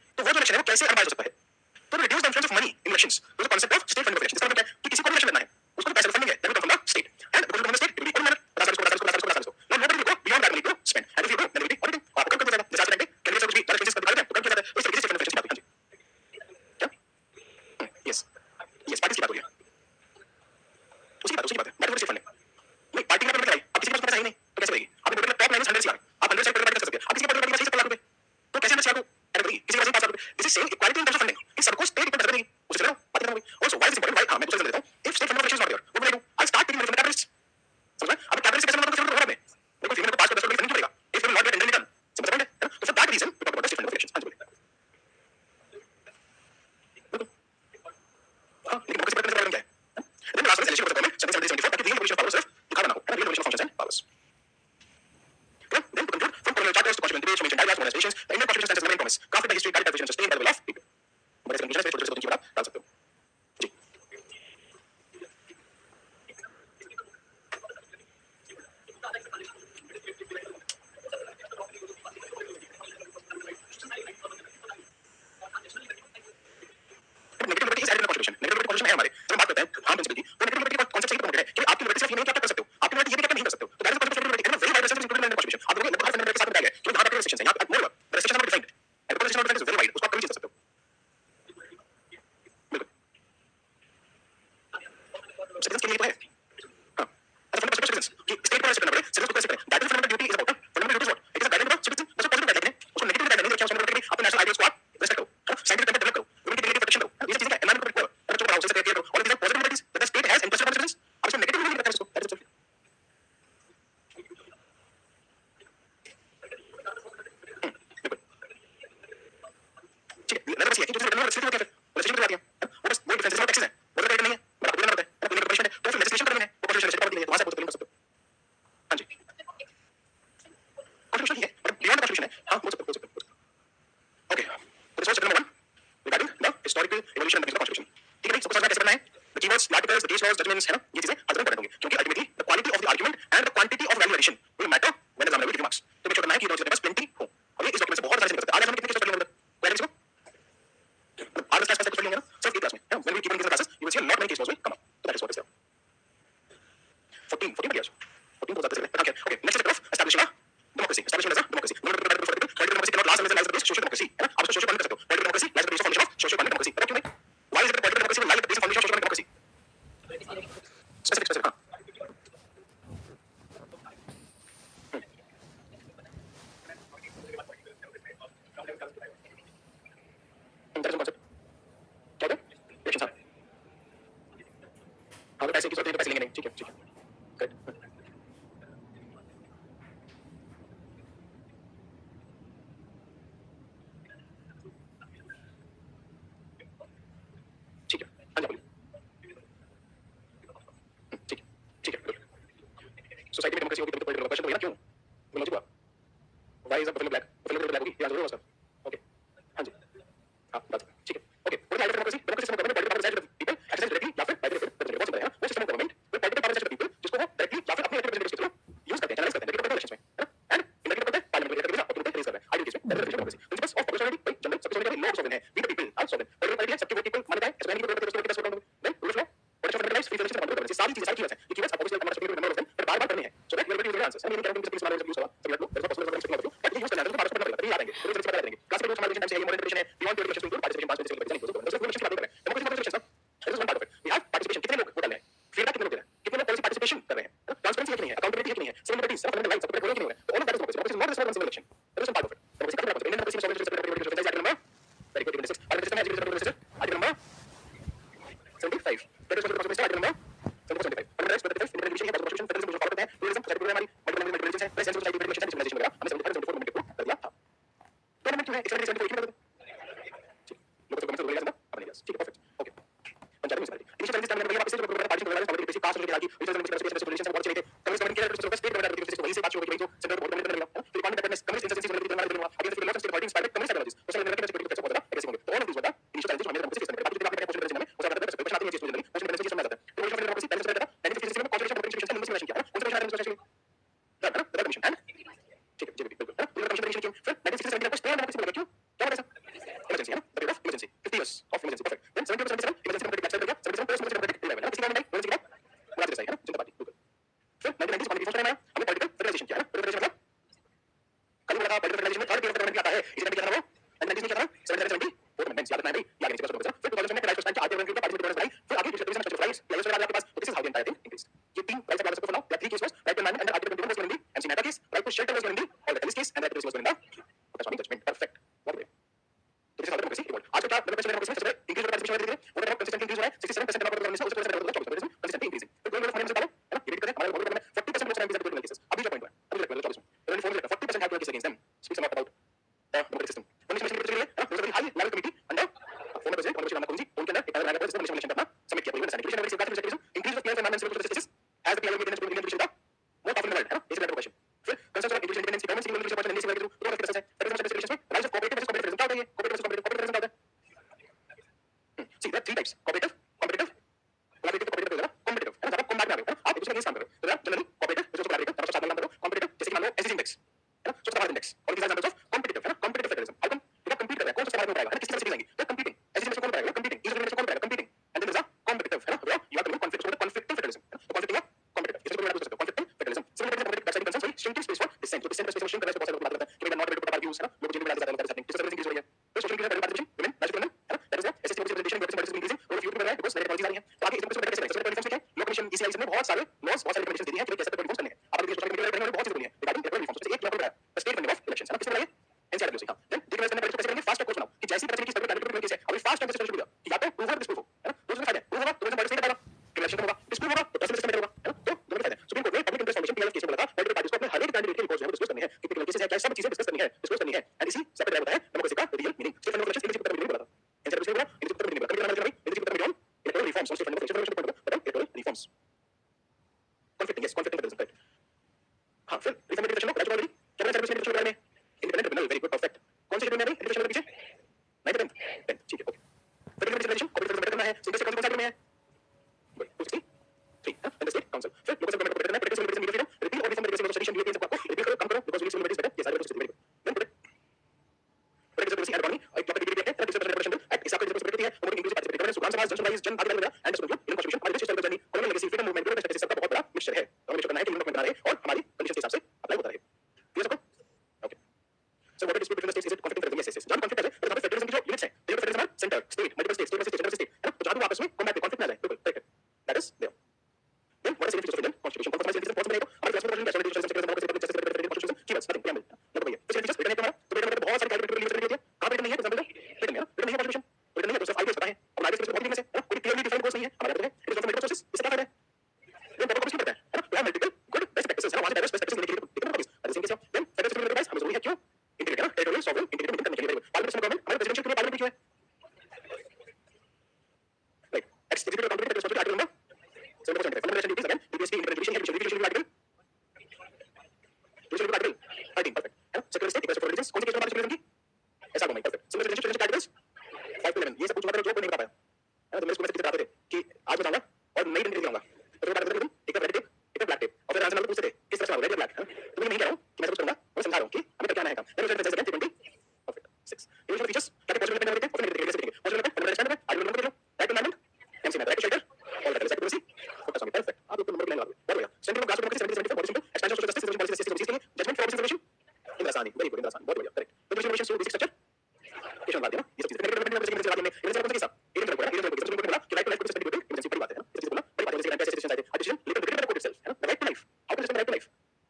invalid decision sustained by the will of people. बड़े से कंक्लूजन से छोटे-छोटे की बात डाल सकते हो जी negative liberty is added contribution negative liberty contribution है हमारे जब हम बात करते हैं हम प्रिंसिपल की तो नेगेटिव लिबर्टी का कांसेप्ट सही है कि आपकी लिबर्टी सिर्फ ये नहीं कि आप कर सकते हो आपकी लिबर्टी ये भी नहीं कर सकते हो तो that is concept of liberty and very wide restriction included in contribution आप लोगों ने बहुत फंडामेंटल के साथ बताया है कि वहां पर रेस्ट्रिक्शंस हैं यहां पर more restriction are defined and the restriction is very wide उसको आप कभी चेंज कर सकते हो सिटीजंस के लिए तो है हां ऐसा फंडामेंटल सिटीजंस कि स्टेट को रेस्पेक्ट करना पड़े सिटीजंस को रेस्पेक्ट करें that is fundamental duty is about fundamental duty is what it is a guidance for citizens बस पॉजिटिव गाइडेंस है उसको नेगेटिव गाइडेंस नहीं रखिए उसमें मतलब कि अपने नेशनल आइडियल्स को आप रेस्पेक्ट करो साइंटिफिक टेंपल डेवलप करो उनकी डिग्निटी प्रोटेक्शन दो ये चीजें एनवायरमेंट को रिक्वायर और जो प्रोसेस क्रिएट करो all these are positive liberties that the state has interest of citizens अब इसमें नेगेटिव नहीं रखना है इसको दैट इज लेवल बस ये कि जो लेवल रेस्ट्रिक्शन होती है फिर रेस्ट्रिक्शन की बात है वो बस वो डिफरेंसेस और टैक्सेस है वो तो नहीं है बट आपको देना पड़ता है आपको पनिशमेंट है तो फिर लेजिस्लेशन करनी है वो पनिशमेंट रेस्ट्रिक्शन नहीं है वहां से आप बोल सकते हो हां जी कॉन्स्टिट्यूशन ही है बट बियॉन्ड कॉन्स्टिट्यूशन है हां बोल सकते हो ओके तो resource chapter number 1 regarding the historical evolution of the constitution ठीक है भाई सबको समझना कैसे करना है the keywords articles the case laws judgements है ना ये चीजें हर जगह पढ़नी होंगी क्योंकि ultimately the quality of the argument and the quantity of value addition will matter when examiner will give marks तो मेक श्योर करना है कि ये दोनों के पास प्लेंटी हो अब ये इस डॉक्यूमेंट से बहुत सारे निकल सकते हैं आज हमने कितने केस पढ़ लिए मतलब पहले इसको आर क्लास का लेंगे ना सिर्फ एक क्लास में when we keep on these classes you will see a lot many case laws will come up so that is what is there 14 बढ़िया 14 बहुत ज्यादा चल रहा है okay next step of establishing democracy establishment as a democracy no democracy cannot last unless there lies the social democracy है ना आप social economic कर सकते हो political democracy lies at the base of foundation of social economic democracy पता क्यों नहीं why is it that political democracy will lie at the base of foundation of social economic democracy specific हाँ that is one concept क्या है election साहब हाँ पैसे की जरूरत है पैसे लेंगे नहीं ठीक है गुड ठीक है हाँ जी बोलिए ठीक है गुड सोसाइटी में डेमोक्रेसी होगी तभी तो पॉलिटिकल क्वेश्चन होगी ना क्यों बोलो जी why is the black black होगी या जरूर होगा सर ओके हाँ जी हाँ बात ठीक है okay what is democracy democracy system government political power people exercise directly या फिर बाय डायरेक्ट बहुत सिंपल है वो system government with political power people जिसको वो डायरेक्टली या फिर अपने रिप्रेजेंटेटिव्स के थ्रू यूज करते हैं चैनलाइज करते हैं डेमोक्रेटिक इलेक्शंस में है ना एंड इलेक्टेड करते हैं पार्लियामेंट में जाकर अपने रेज कर रहे हैं आइडियल केस में that is democracy principles of personality भाई जनरल सबसे सोने का लॉ सोवन है we the people are sovereign political party है सबके वोट पीपल मानता है एसमेनी को वोट करते हैं उसको then rule of law what is fundamental rights free service and सारी चीजें सारी कीवर्ड्स हैं ये कीवर्ड्स ऑब्वियसली हमारा स्पीकर नंबर ऑफ देम पर बार-बार करने हैं so that we will be using answers I mean can be speaker use होगा सभी लोग there is possible for speaking but ये यूज करना है तो बार-बार पढ़ना पड़ेगा तभी याद आएंगे तो जल्दी से पता करेंगे क्लास में जो हमारे टाइम से ये मॉडल टाइम से है beyond political question to participation पास में से नहीं बोल सकते तो क्वेश्चन की बात करें democracy question that is one part of it we have participation कितने लोग वोट डाल रहे हैं फीडबैक कितने लोग दे रहे हैं कितने लोग पॉलिसी पार्टिसिपेशन कर रहे हैं ट्रांसपेरेंसी है कि नहीं है अकाउंटेबिलिटी है कि नहीं है सिविल लिबर्टीज सब फंडामेंटल राइट्स सब पूरे नहीं हो रहे हैं तो all of that is democracy not respect civil election that is one part of it democracy का मतलब इंडियन डेमोक्रेसी में sovereign respect number very good 26 article system है education article number 75 that is one article number 75 fundamental rights Indian division है constitution federalism जो follow करते हैं pluralism society हमारी multiple religion है प्रेजेंट सोसाइटी रिलेशन सिविलाइजेशन वगैरह हमने 75 74 मिनट को कर दिया था तो नंबर क्यों है 74 की मतलब लोगों को समझ लगा अपने यस ठीक है perfect okay panchayat municipality initial service time में वापस से जो पार्टी को वाले बेसिक पास होने के बाद यूजर सर्विस स्पेशल रिलेशन से बहुत चले थे कम्युनिस्ट गवर्नमेंट के लिए स्टेट गवर्नमेंट के वही से बात शुरू हो गई जो सेंट्रल गवर्नमेंट ने मिला फिर कौन दैट कम्युनिस्ट इंस्टीट्यूशन में देना देना against the loss of state party inspired communist ideologies social media के सिक्योरिटी को बहुत ऐसे होंगे तो ऑल ऑफ दिस वाला इनिशियल सर्विस हमें डेमोक्रेसी सिस्टम में बाकी जो आपने पोस्ट में वो ज्यादा क्वेश्चन आते हैं जिस में पोस्ट में सिस्टम में आता है तो वो डेमोक्रेसी पहले से था 1956 में कॉन्स्टिट्यूशन प्रोटेक्शन सिस्टम में किया कौन सा एडमिनिस्ट्रेशन द कमीशन एंड ठीक है जी बिल्कुल है तो कमीशन क्यों फिर 1967 में कुछ नया डेमोक्रेसी बोला क्यों क्या बोला सर इमरजेंसी है ना the period of emergency 50 years of emergency perfect then 77 emergency में life style 77 post emergency level है किसी का नहीं इमरजेंसी का पूरा जैसा है ना जनता पार्टी बिल्कुल फिर 1990 कॉन्स्टिट्यूशन फर्स्ट टाइम आया हमने पॉलिटिकल फेडरलाइजेशन किया है फेडरलाइजेशन मतलब कल लगा पॉलिटिकल फेडरलाइजेशन में थर्ड पीरियड फेडरलाइजेशन आता है इसी में क्या था वो 1990 में क्या था 77 फोर अमेंडमेंट्स याद रखना है भाई याद नहीं फिर 2000 में राइट टाइम के आगे बढ़ने के बाद पार्टिसिपेट करने फिर आगे डिस्ट्रीब्यूशन ऑफ राइट्स लेवल से आपके पास this is how the entire thing increase ये तीन राइट्स आप फॉलो या three case was right to man under article 21 was going to be MC Mehta case right to shelter was going to be all the Ellis case and right to was going to be Pakistani judgment perfect what way तो इस democracy evolve आज का democracy सबसे increase participation धीरे धीरे वो देखो consistent increase हो रहा है 67% ऑफ गवर्नमेंट से उससे 24% कंसिस्टेंट इंक्रीज फिर गोइंग फॉर नेपाल है ना ये देखते हैं हमारे गवर्नमेंट में 40% लोग साइन विजिट केसेस अभी जो पॉइंट है अभी जो 24 में 40% have cases against them speaks about democratic system कमीशन के लिए है ना high level committee under former president और राम कोजी उनके अंदर एक अलग लेवल सिस्टम इलेक्शन करना सबमिट किया पूरी sanitation level safety secretary increase of clear environment civil justice as the PLO Indian division का मोस्ट ऑफ द वर्ल्ड है ना इस लेवल क्वेश्चन फिर concept of individual independence government civil liberty and national through दो कैसे shrinking space for dissent. तो dissent का space shrink करने से बहुत सारे लोग बात करते हैं कि मैं not able to put our views है ना, लोग जिनकी वैल्यू ज्यादा है this is everything is हो रही है. तो social media का participation women magic women है ना, that is the SSC representation is increasing और फ्यूचर में because नई टेक्नोलॉजीज आ रही हैं. तो आगे इस पर कैसे करेंगे? रिफॉर्म्स में क्या है? लो कमीशन ECI ने बहुत सारे लॉस बहुत सारे रिकमेंडेशंस दे दी हैं कि कैसे रिफॉर्म्स करने हैं. आप अगर सोशल मीडिया पे बहुत चीजें बोली हैं रिगार्डिंग इलेक्टोरल रिफॉर्म्स. जैसे एक यहाँ पर बताया स्टेट फंडिंग ऑफ इलेक्शंस है ना, किसने बनाई? NCRWC का. देन डिक्लेयर करने पहले कैसे करेंगे? फास्ट कोर्स बनाओ कि जैसी पता चली कि स्टेट कैंडिडेट केस है अभी फास्ट टाइम से शुरू हो गया कि या तो प्रूव हो डिस्प्रूव हो है ना, तो उसमें फायदा है. प्रूव होगा तो उसमें पार्टिसिपेट करेगा, इलेक्शन होगा, डिस्प्रूव होगा तो प्रेसिडेंट सिस्टम में होगा है ना, तो दोनों फायदा है. सुप्रीम कोर्ट ने public interest foundation PLF case में बोला था पॉलिटिकल पार्टीज को अपने हर एक कैंडिडेट के रिपोर्ट्स जो है डिस्कस करनी है कि कितने केसेस है, क्या सब चीजें डिस्कस करनी है, डिस्कस करनी है. एंड इसी सेपरेट होता है डेमोक्रेसी का real meaning. State funding of elections इनके ऊपर मीनिंग बोला था. NCRWC बोला इनके ऊपर मीनिंग बोला. कभी हमारे भाई इनके ऊपर meaning electoral reforms state funding of elections but electoral reforms conflicting yes conflicting federalism. हां फिर रिफॉर्मेटिव इलेक्शन में राज्य ऑलरेडी क्या बना NCRWC इलेक्शन में independent tribunal very good perfect. कौन सी ट्रिब्यूनल में अभी इलेक्शन के पीछे 9th 10th ठीक है okay. Federal legislation corporate government करना है सिंगल से कौन सा में है 263 हां एंड स्टेट काउंसिल. फिर लोकल गवर्नमेंट को करना है political liberation media freedom repeal और रिफॉर्म लेजिस्लेशन एसोसिएशन यूपीएन सबको रिपील करो कम करो बिकॉज़ लिबरेशन इज बेटर. ये सारे कुछ very good. Then political liberation and economy एक टॉपिक डिबेट है डिजिटल रिप्रेजेंटेशन बिल एक्ट इस आपका रिस्पांसिबिलिटी है और इंक्लूसिव पार्टिसिपेट गवर्नेंस सुगम समाज जन राइज जन भागीदारी वगैरह एंड सोशल इन कॉन्स्टिट्यूशन हमारे देश की journey colonial legacy freedom movement global justice सबका बहुत बड़ा मिक्सचर है. तो हमें जो करना है कि यूनिट बना रहे और हमारी कंडीशन के हिसाब से अप्लाई होता रहे. क्लियर सबको okay. So what is dispute between the states is it conflict federal yes yes जहां कॉन्फ्लिक्ट है तो फेडरलिज्म की जो यूनिट्स हैं देखो federalism centre state multiple states state general state है ना, तो जहां आपस में कॉम्बैट कॉन्फ्लिक्ट ना जाए बिल्कुल correct that is there. Then what is the Indian constitution conflict is force बनेगा हमारे क्लास में पढ़ेंगे national difference secretary democracy justice constitution keywords nothing preamble मतलब भैया फिर फीचर्स रिटर्न है हमारा. तो रिटर्न में बहुत सारी कैटेगरी रिलीज करनी होती है. कहां पे रिटर्न नहीं है एग्जांपल रिटर्न है रिटर्न नहीं है कॉन्स्टिट्यूशन रिटर्न नहीं है तो सिर्फ आइडियाज पता है. अब आइडियाज में बहुत वीकनेस है ना, कोई क्लियरली डिफाइंड कोर्स नहीं है हमारे पास. इट इज ऑफ सोर्सेस इससे क्या फायदा है? देन टॉपिक किसको पता है ना, तो मल्टीपल गुड बेस्ट प्रैक्टिसेस है ना, वहां से डाइवर्स बेस्ट प्रैक्टिसेस लेके दिक्कत होगी. At the same case then federal system में हमें जरूरी है क्यों इंटीग्रेट है ना टेरिटोरियल सॉवरेन इंटीग्रेट करने के लिए. पार्लियामेंट में गवर्नमेंट हमारे प्रेसिडेंशियल के लिए पार्लियामेंट क्यों है right executive accountability responsibility article number 7% है. Fundamental duties again DPSP independent judicial है judicial article judicial article 13 perfect है ना. Secular state equal to religious कौन सी केस में पार्टिसिपेशन की ऐसा होगा perfect. Similar relationship articles 5 to 11 ये सब कुछ बातें जो कोई नहीं बता पाया है ना. तो मैं इसको मैसेज बताते थे कि आज बताऊंगा और नई दिन दिखाऊंगा. तो जो बात करते हैं एक रेड टेप एक ब्लैक टेप और फिर आंसर पूछते थे किस तरह से रेड या ब्लैक है. तो मैं नहीं कह रहा हूं कि मैं सब कुछ करूंगा, मैं समझा रहा हूं कि हमें करके आना है काम. देन फिर जैसे 20 परफेक्ट 6 यूजुअल फीचर्स क्या पॉसिबल करने वाले थे और फिर देखेंगे कैसे देखेंगे पॉसिबल करने वाले स्टैंडर्ड आई विल नंबर लो राइट एनवायरमेंट एमसी में right shelter all that secretary focus on perfect. आप लोग नंबर लाइन लगा बढ़िया. Central grass democracy 70 body simple expansion social justice policy system के judgment for observation Indira Sawhney very good Indira Sawhney बहुत बढ़िया correct. तो reservation so basic structure Kishan बात है ना ये सब चीजें डेवलपमेंट में इमरजेंसी बात में इमरजेंसी कौन सा केस इमरजेंसी को बोला कि राइट टू लाइफ को सस्टेनेबल इमरजेंसी बड़ी बात है ना. इस चीज को बोला बड़ी बात है जैसे एंटी सिचुएशन है डिसीजन लेकिन द कोर्ट इटसेल्फ है ना right to life how to right to life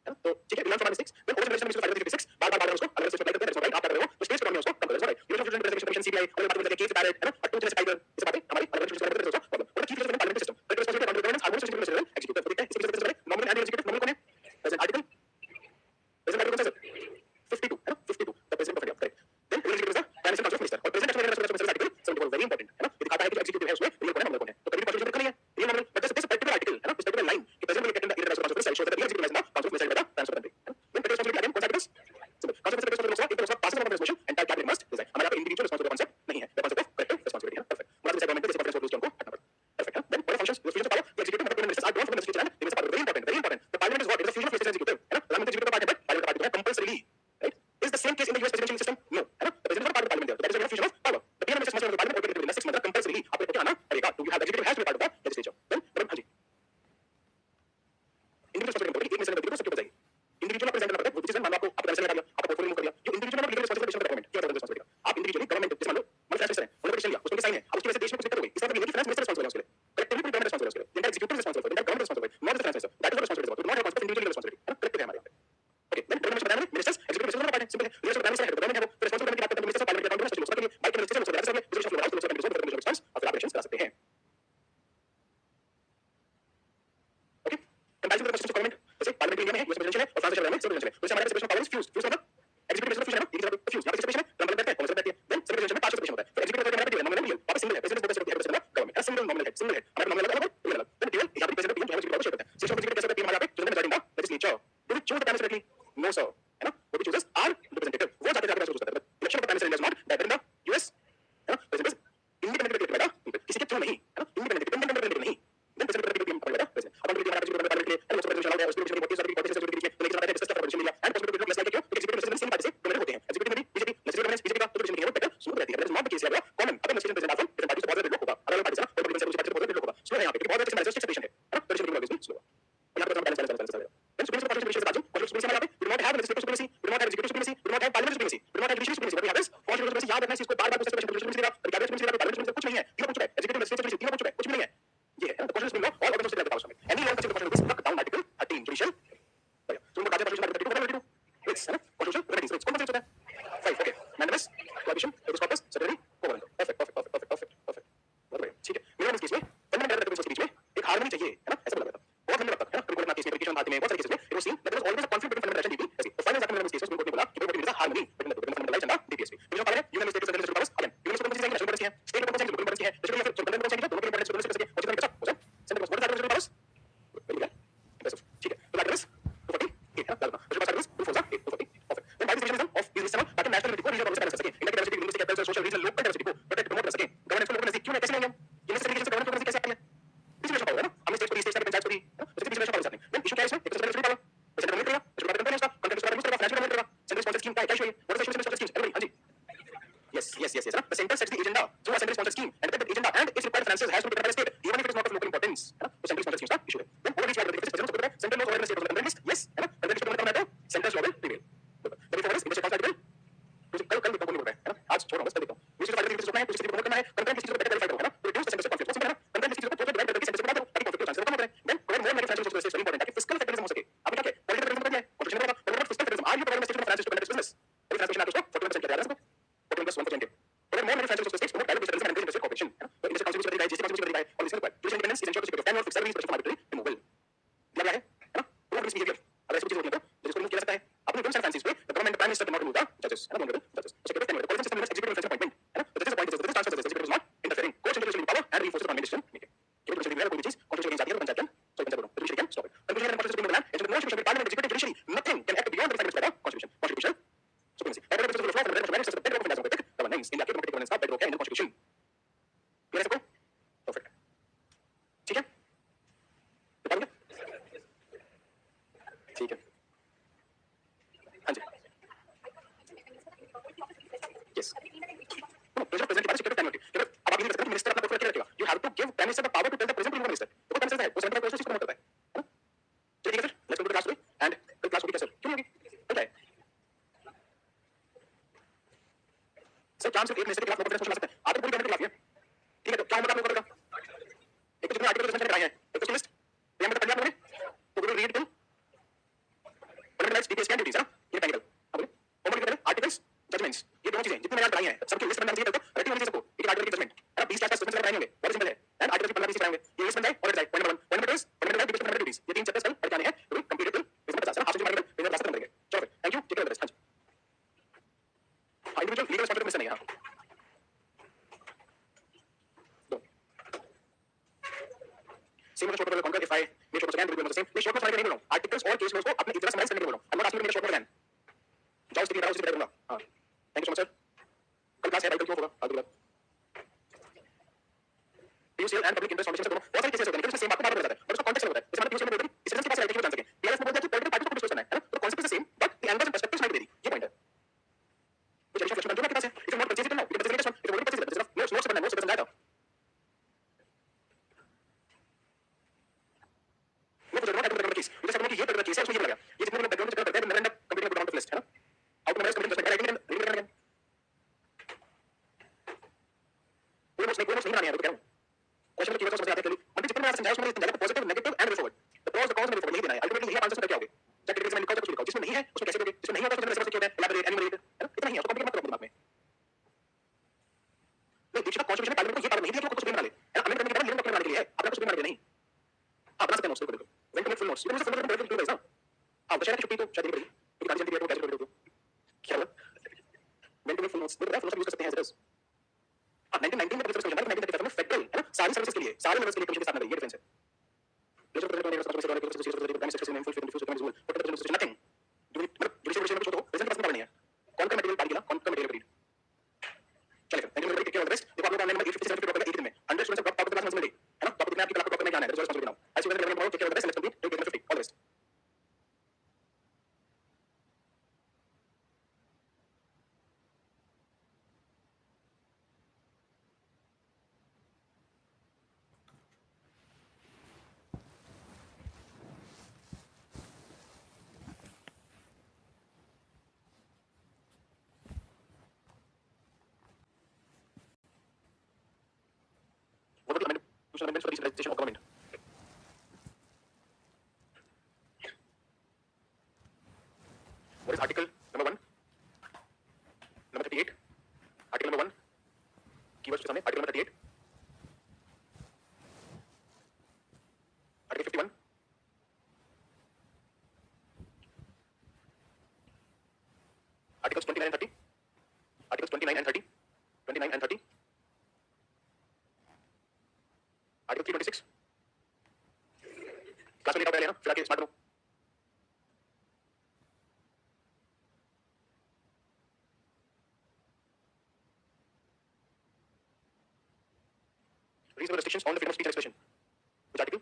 है ना. तो ठीक है belong from mistakes then over relation में 556 बार उसको अगर सिस्टम अप्लाई करते हैं राइट आप कर रहे हो तो स्टेट्स इकोनॉमी उसको कम कर रहे हो right. Universal representation commission CBI और बात करते हैं केस डायरेक्ट है ना टू जैसे टाइगर ये सब बातें हमारी अलग अलग सिस्टम में होता है. और की फीचर्स में पार्लियामेंट सिस्टम पर responsibility on governance harmonious system में एग्जीक्यूटिव देखते हैं इसके बीच में नॉमिनल एंड एग्जीक्यूटिव नॉमिनल कौन है प्रेजेंट आर्टिकल प्रेजेंट आर्टिकल कौन सा 52 है ना 52 the present of India right. Then executive is the prime minister minister और present action article 74 very important है ना. ये दिखाता है कि एग्जीक्यूटिव है उसमें रियल कौन है नॉमिनल कौन है. तो कभी कॉन्स्टिट्यूशन लिखा नहीं है real nominal but this particular article है ना दिस पर्टिकुलर लाइन कि present will attend the irregular council cell show that executive is the council minister by the transfer country है ना. देन रिस्पांसिबिलिटी अगेन कौन सा article simple council minister Lok Sabha if Lok Sabha passes of resolution and cabinet must decide. हमारा पे individual responsibility concept नहीं है the concept of collective responsibility है perfect. हमारा जैसे गवर्नमेंट जैसे कॉन्फ्रेंस होती है उसको हटना पड़ता है परफेक्ट है. Then what functions the features of power the executive मतलब ministers are drawn from the state and they very important the parliament is what is the fusion of legislative executive है ना. पार्लियामेंट एग्जीक्यूटिव का part है but parliament का part है compulsorily right. Is the same case in the US presidential system no है ना. The president of parliament that is the fusion of power the PM must of parliament और the 6 month compulsorily आपको क्या आना पड़ेगा to you have the executive has to be part of the legislature. Then हां जी individual responsibility एक minute में सबको बताइए. इंडिविजुअल प्रेजेंट करना पड़ता है जिसमें मान लो आपको आप कैंसिल कर दिया आपका पोर्टफोलियो रिमूव कर दिया. जो individual legal responsibility of government क्या है रिस्पांसिबिलिटी आप इंडिविजुअली गवर्नमेंट जिसमें मान लो फाइनेंस मिनिस्टर है उन्होंने पिटीशन लिया उसके साइन है अब उसकी वजह से देश में कुछ दिक्कत हो गई. इसका मतलब ये नहीं कि फाइनेंस मिनिस्टर रिस्पांसिबल है उसके लिए कलेक्टिवली पूरी गवर्नमेंट रिस्पांसिबल है उसके लिए. The executive responsible the government responsible not the finance minister that is the responsibility not the concept individual responsibility है कलेक्टिव है हमारे यहाँ पे. ओके देन गवर्नमेंट बताया मिनिस्टर्स एग्जीक्यूटिव मिनिस्टर का पार्ट है सिंपल है. लीडर्स ऑफ मिनिस्टर है गवर्नमेंट है वो रिस्पांसिबल करने की बात करते हैं मिनिस्टर्स पार्लियामेंट के अकाउंट में लोकसभा के लिए bike minister Lok Sabha that is the resolution of Lok Sabha के रिजोल्यूशन ऑफ रिस्पांस और फिर ऑपरेशंस करा सकते हैं. Okay comparison with the system of government जैसे पार्लियामेंट इंडिया में है यूएस प्रेसिडेंशियल है और फ्रांस में प्रेसिडेंशियल है. तो हमारे separation of powers fuse fuse मतलब एग्जीक्यूटिव फ्यूज है ना एक तरह फ्यूज यहां पे सेपरेशन है नॉमिनल बैठते हैं कौन सा बैठते हैं देन सेपरेशन में पांच सेपरेशन होता है. फिर एग्जीक्यूटिव का नंबर नॉमिनल रियल वहां पे सिंगल है प्रेसिडेंट बोलते हैं प्रेसिडेंट गवर्नमेंट है single nominal head single head हमारा नॉमिनल अलग अलग अलग देन रियल यहां पे प्रेसिडेंट पीएम जो है एग्जीक्यूटिव को शेयर करते हैं. सिस्टम ऑफ एग्जीक्यूटिव कैसे होता है हमारे यहाँ पे जो majority in the legislature do we choose the prime minister directly no sir है ना. What we chooses are representative वो जाते जाके चूज करते हैं. Election of prime minister is not that in the US है ना. प्रेसिडेंट इंडिपेंडेंट क्रिएट बेटा किसी के थ्रू नहीं है ना इंडिपेंडेंट डिपेंडेंट नहीं. देन प्रेसिडेंट का पीएम अपॉइंट बेटा प्रेसिडेंट अकाउंटेबिलिटी हमारा एग्जीक्यूटिव पार्लियामेंट के एंड लोकसभा रिजोल्यूशन है उसमें भी बहुत सारी पॉलिसीज जो लिखी है लेकिन हमारे डिस्कस करते हैं मिलिया and possibility of less like क्यों एग्जीक्यूटिव प्रेसिडेंट सेम पार्टी से दोनों होते हैं. एग्जीक्यूटिव में बीजेपी लेजिस्लेटिव में बीजेपी का तो प्रेसिडेंट है वो बेटर स्मूथ रहती है. That is not the case here common अगर लेजिस्लेटिव प्रेसिडेंट आफर डिफरेंट पार्टीज बहुत ज्यादा लोग होगा अलग अलग पार्टीज ना और पॉलिटिकल पार्टीज बहुत ज्यादा लोग होगा स्लो है यहां पे बहुत अच्छे मैनेजर सेपरेशन है ना. प्रेसिडेंट की ऑलवेज स्लो है यहां पे balance then supreme court participation से बाजू कॉन्स्टिट्यूशन में यहां पे कितना होता है 5 okay mandamus prohibition habeas corpus certiorari quo warranto perfect perfect perfect perfect perfect बहुत बढ़िया ठीक है मेरा इस केस में फंडामेंटल डिफरेंस के बीच में एक हार्मनी चाहिए है ना ऐसा बोला जाता है बहुत लंबे वक्त तक है ना क्रिकेट केस में क्रिकेट भारत में बहुत सारे केसेस में it was seen that was always a conflict between fundamental and DP तो फाइनल जाकर मैंने इस केस में कोर्ट ने बोला कि what is the harmony between the fundamental and the DPS में जो पावर है union state central powers again union state powers national powers है स्टेट पावर्स है लोकल पावर्स है बेसिकली या फिर फंडामेंटल पावर्स है दोनों के इंपॉर्टेंस दोनों से कैसे और जितना बचा central powers what is the powers very good impressive ठीक है तो दैट इज 240 8 है डालना जो पास है 240 8 240 perfect then by this of this system ताकि नेशनल यूनिटी को रीजनल पावर्स कर सके इंडिया की diversity linguistic capital social regional local diversity को प्रोटेक्ट प्रमोट कर सके गवर्नेंस को लोकल नजदीक क्यों कैसे नहीं हम ये इस तरीके से गवर्नेंस को नजदीक कैसे आती है पिछले पावर है ना हमने स्टेट पर स्टेट पंचायत पर तो पिछले पावर आती है देन इशू क्या है इसमें एक सेंट्रल पावर सेंट्रल गवर्नमेंट करेगा जो कंट्रोल उसका कंट्रोल उसका करेगा नेशनल गवर्नमेंट करेगा सेंट्रल स्पॉन्सर्ड स्कीम का क्या इशू है what is the special schemes everybody हां जी yes the center sets the agenda through a central sponsored scheme and that agenda and its required finances has to be prepared by the state even if it is not of local importance है ना तो central sponsored schemes का issue है then over which part of the president को central laws over the state of the yes है ना central state government का central law will prevail then before this industry article मुझे कल देखो नहीं होगा है ना आज छोड़ो बस कल देखो मिनिस्टर फाइनल किसी को किसी को प्रमोट करना है कंटेंट किसी को बेटर क्वालिफाई करो है ना तो reduce the centre conflict simple है ना कंटेंट किसी को प्रोजेक्ट डिवाइड करके सेंटर को बढ़ा दो ताकि कॉन्फ्लिक्ट चांसेस कम हो जाए then provide more manage financial resources very important ताकि फिस्कल फेडरलिज्म हो सके अब क्या है पॉलिटिकल फेडरलिज्म कर दिया है कॉन्स्टिट्यूशन होगा but fiscal federalism are you providing state finance to conduct business अभी ट्रांसलेशन आप उसको 41% क्या है 41+1% provide more financial resources to promote private business and encourage industrial cooperation है ना तो industry council भी GST council भी और इसके ऊपर judicial independence is ensured to secure annual fixed salaries for arbitrary removal दिया गया है ना तो this behavior अगर ऐसी चीज होती है तो जिसको रिमूव किया जा सकता है अपने रूल्स एंड फैंसीज पे the government prime minister not remove the जजेस है ना दोनों जजेस तो secretary tenure the system limits executive and appointment है ना तो this is the point is this transfer the executive is not interfering court central power and reinforces the decision making केवल जब कोई भी चीज कॉन्स्टिट्यूशन जाती है तो पंचायत कैन सॉरी पंचायत बोलो तो judiciary can stop it conclusion and process being the land and the motion of parliament executive judiciary nothing can act beyond the requirements by the constitution supremacy and the principle of law and the government system the government governance in the active democratic governance of bedrock and the constitution clear है सबको perfect ठीक है बताओगे ठीक है हाँ जी yes know present present की बात सिक्योरिटी टाइम केवल अब आप ये कर सकते हैं मिनिस्टर अपना प्रेफर रखेगा you have to give prime minister the power to tell the present ruling minister तो प्राइम मिनिस्टर है वो सेंट्रल प्रोसेस को प्रमोट करता है ठीक है sir let's go to class 3 and class 4 कैसे क्यों होगी पता है सर चांस एक मिनिस्टर के खिलाफ कॉन्फिडेंस मोशन ला सकते हैं आप पूरी गवर्नमेंट के खिलाफ है ठीक है तो क्या मतलब आप लोग करेगा एक तो जितने आर्टिकल मेंशन कराए हैं एक तो लिस्ट प्रियम पंजाब में तो we will read them fundamental DPS can duties है ये टेक्निकल अब बोले होमवर्क के आर्टिकल्स जजमेंट्स ये दोनों चीजें जितने मैंने कराई हैं सबकी लिस्ट बनानी चाहिए तो रेडी होनी चाहिए सबको एक आर्टिकल की जजमेंट है 20 क्लास सस्पेंशन कराएंगे व्हाट इज सिंपल है एंड आर्टिकल की 15 कराएंगे ये लिस्ट बन जाए और जाए point number 1 point number 2 fundamental DPS duties ये तीन चैप्टर्स कल पढ़ के आने हैं तो कंप्लीट बिल इसमें 50 आप समझ मारेंगे फिर क्लास खत्म करेंगे चलो thank you take care of this हां इंडिविजुअल लीगल रिस्पांसिबिलिटी मिस नहीं है सेम शॉर्ट नोट कौन का if I make short notes again will be same मैं शॉर्ट नोट्स नहीं बोल रहा हूं आर्टिकल्स और केस नोट्स को अपने इतना समराइज करने के लिए बोल रहा हूं I am not asking you to make short note again जाओ स्थिति उसी पे करूंगा हां thank you so much sir कल क्लास है भाई क्यों होगा आगे बात PUCL and public interest foundation से दोनों बहुत सारे केसेस होते हैं लेकिन उसमें सेम आपको बार बार जाता है और उसका कॉन्टेक्स्ट अलग होता है जैसे मैंने पीयूसीएल में बोला इस रीजन के पास राइट है जान सके पीएलएस में बोलता है कि पॉलिटिकल पार्टी को डिस्कस करना है ना तो concept is the same but the angles and perspectives might very ये पॉइंट है वो जैसे फ्लेक्सिबल कंट्रोल के पास है if not purchase it now it is limitation if only purchase it notes notes करना नोट्स करना जाता वो तो जरूरत है पर्टिकुलर केस जैसे समझो कि ये पर्टिकुलर केस है उसमें ये लगा ये जितने लोग बैकग्राउंड से करते हैं never end up complete down to list है ना how to manage complete writing and reading again वो नोट्स नहीं बनाने हैं तो कह रहा हूं क्वेश्चन की वजह से समझ आते हैं मतलब जितना मैं समझाया उसमें इतना ज्यादा positive negative and way forward the pros the cause and way forward नहीं देना है अल्टीमेटली ये आंसर से क्या होगे जब क्रिटिक्स में लिखा होगा कुछ लिखा जिसमें नहीं है उसमें कैसे दोगे जिसमें नहीं होगा उसमें कैसे क्या होता है एलैबोरेट एनुमरेट है ना इतना ही है तो कॉम्प्लिकेट मत करो दिमाग में नहीं दीक्षित कॉन्स्टिट्यूशन पार्लियामेंट को ये पावर नहीं दिया कि वो कुछ भी बना ले है अमेंड करने के बाद लिविंग डॉक्यूमेंट बनाने के लिए है अपना कुछ भी बनाने के लिए नहीं आप बना सकते हैं नोट्स को when to make full notes ये मुझे समझ में नहीं आता है ना आप दशहरा की छुट्टी तो शायद नहीं पड़ी क्योंकि गाड़ी जल्दी एयरपोर्ट कैसे करोगे क्या हुआ when to make full notes ये फुल नोट्स यूज कर सकते हैं एज इट इज 1919 में पुलिस में 1935 में फेडरल है ना सारी सर्विसेज के लिए सारे लेवल्स के लिए कमीशन के साथ में ये डिफरेंस है लेकिन तो मेरे पास से नथिंग जुडिशियल में कुछ तो प्रेजेंट पास नहीं है कौन का मटेरियल पार किया कौन का मटेरियल रीड चलिए thank you very take care of the rest देखो आप लोग ऑनलाइन में 857 ड्रॉप करेंगे एक दिन में 100 students drop out the class में है ना तो आपको कितना आपको ड्रॉप करने जाना है that's responsibility now I see whether level take care of the rest let's complete take 50 all the best amendments for decentralization of government. What is article number 1? Articles 29 and 30. Articles 29 and 30. 29 and 30. Article 326. Class में लिखा पहले ना फिर आगे start करो. Reasonable restrictions on the freedom of speech and expression. Which article?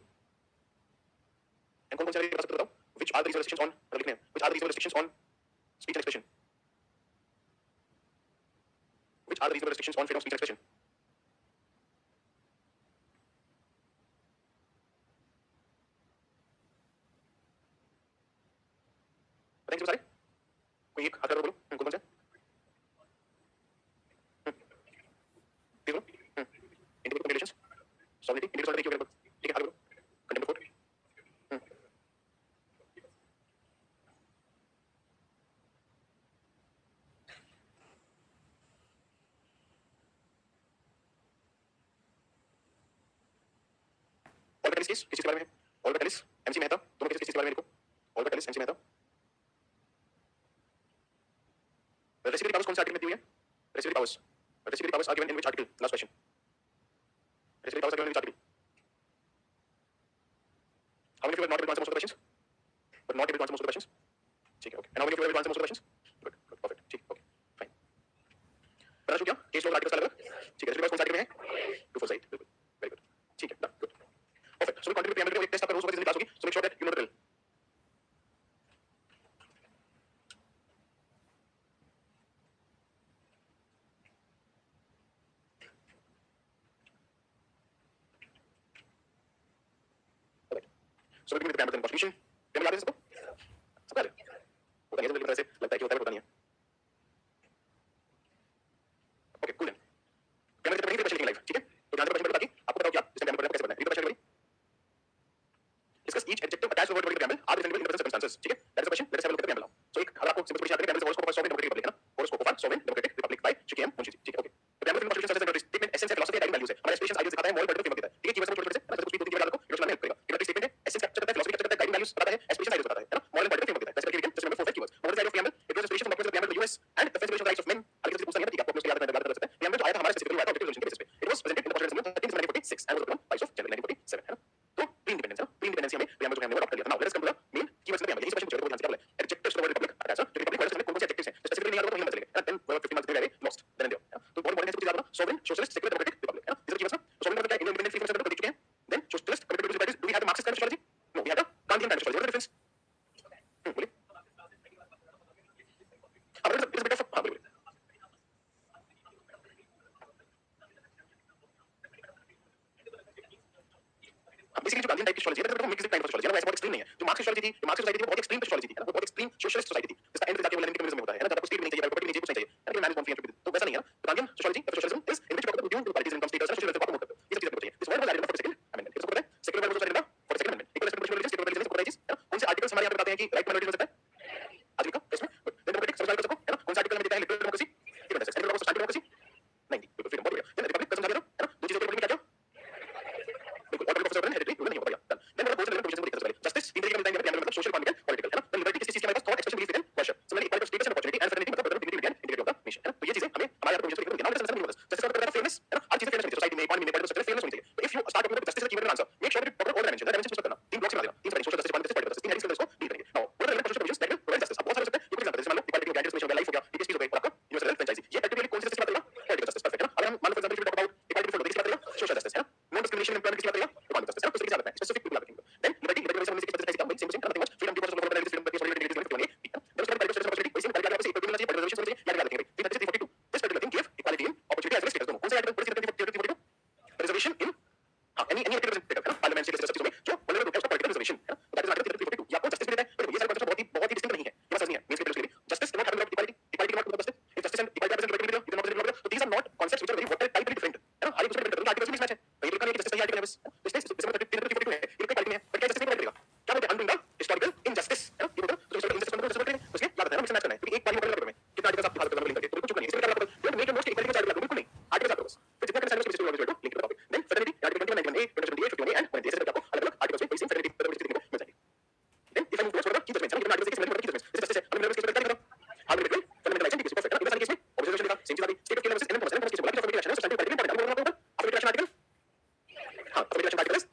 And कौन-कौन से आगे बता सकते हो बताओ? Which are the reasonable restrictions on? लिखने हैं. Which are the reasonable restrictions on speech and expression? Which are the reasonable restrictions on freedom of speech and expression? बताएंगे सारे? कोई एक हाथ करो बोलो. कौन-कौन से? देखो. Individual regulations. Sovereignty. Individual sovereignty क्यों करें? ठीक है हाथ करो. Contempt of court. All Kallis किस चीज के बारे में है? ऑल कैलिस एमसी मेहता दोनों किस चीज के बारे में लिखो. ऑल कैलिस एमसी मेहता. रेसिप्रोकल पावर्स कौन से आर्टिकल में दी हुई है? Reciprocal powers. Reciprocal powers are given in which article? Last question. Reciprocal powers are given in which article? How many of you are not able to answer most of the questions? But not able to answer most of the questions? ठीक है okay. And how many of you are able to answer most of the questions? Good. Good. Perfect. ठीक okay. Fine. बता शुरू किया? Case law articles का अलग. ठीक है. रेसिप्रोकल पावर्स कौन से आर्टिकल में है? Two four side. बिल्कुल. Very good. ठीक है. Done. Good. Perfect. So we continue preamble को एक टेस्ट आपका रोज वाइज क्लास होगी. So make sure that you know the drill. So we begin with the preamble and constitution. preamble याद है सबको? सबको याद है? होता नहीं है लेकिन तरह से लगता है कि होता है पर होता नहीं है. Okay, cool then. preamble से पढ़ेंगे क्वेश्चन लिखेंगे लाइव. ठीक है? तो ध्यान से क्वेश्चन पढ़ो ताकि आपको पता हो क्या इसमें preamble पढ़ना कैसे पढ़ना है. Read the question. Discuss each adjective attached to the word during the preamble are defendable in present circumstances. ठीक है? That is the question. Let us have a look at the preamble now. So एक अगर आपको simple question याद है preamble is horoscope of a sovereign democratic republic है ना? horoscope of a sovereign democratic republic by Shikiyam Munshi. ठीक है? Okay. The preamble of constitution such as statement essence है philosophy है guiding values है. हमारे aspirations ideals दिखाता है moral political framework देता है. ठीक है? कीवर्ड्स को छोटे-छोटे से है ना? जैसे कुछ भी दो तीन याद रखो. ये चलाने हेल्प करेगा. एक स्टेटमेंट है essence कैप्चर करता है philosophy कैप्चर करता है guiding values बताता है aspirations ideals बताता है ना? moral and political framework देता है. वैसे करके again just remember four keywords. What is the idea of preamble? It was aspirations from documents of the preamble to the US and the defense of the rights of men. आगे किसी पूछता नहीं है ठीक है? आपको उसके याद रखना है कर सकते हैं. preamble जो आया था हमारे specifically आया था objective resolution के basis पे. It was presented in the Constitutional Assembly 13th December 1946 and was adopted on 5th of January 1947 है ना? तो pre-independence है ना? pre-independence हमें preamble जो है हमने adopt कर लिया था. Now let us come to the main keywords of the preamble. यही से क्वेश्चन पूछेगा तो ध्यान से क्या बोला है? Adjectives to the word republic attached है. जो republic वर्ड से हमने कौन-कौन से adjectives हैं? जो specifically नहीं याद होगा तो वहीं बता चलेगा. Then 15 marks very lost. Then and there. तो बहुत important है इसको याद रखना. Sovereign, socialist, secular, democratic republic है ना? these are keywords ना. Sovereign मतलब क्या है? Independent free from central देख चुके हैं. Then socialist, committed to liberties. Do we have the Marxist kind of sociology? No, we have the Kantian kind of sociology. What is the difference? बोलिए. हाँ बोलिए. It's a bit of हाँ बोलिए. Basically जो Gandhian type की society है मतलब mix type की सोसाइटी है ना. वैसे बहुत एक्सट्रीम नहीं है. जो मार्क्सिस्ट सोसाइटी थी, जो मार्क्सिस्ट सोसाइटी थी वो बहुत एक्सट्रीम सोसाइटी थी ना. वो बहुत एक्सट्रीम सोशलिस्ट सोसाइटी थी जिसका एंड जाके वो लेनिन कम्युनिज्म में होता है ना. ज्यादा कुछ स्टेट नहीं चाहिए, प्रॉपर्टी नहीं चाहिए, कुछ नहीं चाहिए. ना मैनेज कॉन्फ्लिक्ट तो वैसा नहीं है ना. तो Gandhian society socialism is in which talk about qualities income status social welfare को प्रमोट करते हो. ये सब चीजें चाहिए. This word was added in the 42nd amendment. इसको पता है? Secular word was added in the 42nd amendment. Equal respect to religion, secular religion को पता है चीज है ना. कौन से आर्टिकल्स हमारे यहां पे बताते हैं कि राइट माइनॉरिटीज हो सकता है? आदमी का इसमें डेमोक्रेटिक समझा कर सको है ना. कौन सा आर्टिकल में देता है लिबरल डेमोक्रेसी? ये बता सकते हैं. लिबरल डेमोक्रेसी नहीं बिल्कुल फ्रीडम बहुत बढ़िया. देन रिपब्लिक का समझा दे है ना. दो चीजें रिपब्लिक में क्या क्या बिल्कुल order of sovereign heritage rule नहीं हो बढ़िया. देन मतलब बहुत सारे प्रोविजंस को देखते हैं. जस्टिस तीन तरीके का मिलता है यहाँ पे. मतलब सोशल, इकोनॉमिक, पॉलिटिकल है ना. देन लिबर्टी किस चीज की हमारे पास? Thought expression, belief, freedom, worship. Similarly equality of status and opportunity and fraternity मतलब dignity, dignity and integrity of the nation है ना. तो ये चीजें हमें हमारे यहाँ प्रोविजंस को देखते हैं. Now let's understand meaning of this. Justice का मतलब फेयरनेस है ना. हर चीज फेयरनेस होनी चाहिए. सोसाइटी में, इकोनॉमी में, पॉलिटिकल स्ट्रक्चर फेयरनेस होनी चाहिए. तो if you start talking about justice keyword answer make sure to cover all dimension. Dimension choose करना. तीन ब्लॉक्स बना देना. तीन social justice, economic justice, political justice. तीन हेडिंग्स कर दो इसको. डील करेंगे. Now what are the social provisions that provide justice. अब बहुत सारे हो सकते हैं Same चीज आ गई state of Kerala versus NM Thomas. NM Thomas case बोला कि affirmative action है substantive political important. अब वो आपको ऊपर affirmative action article. हाँ affirmative action article is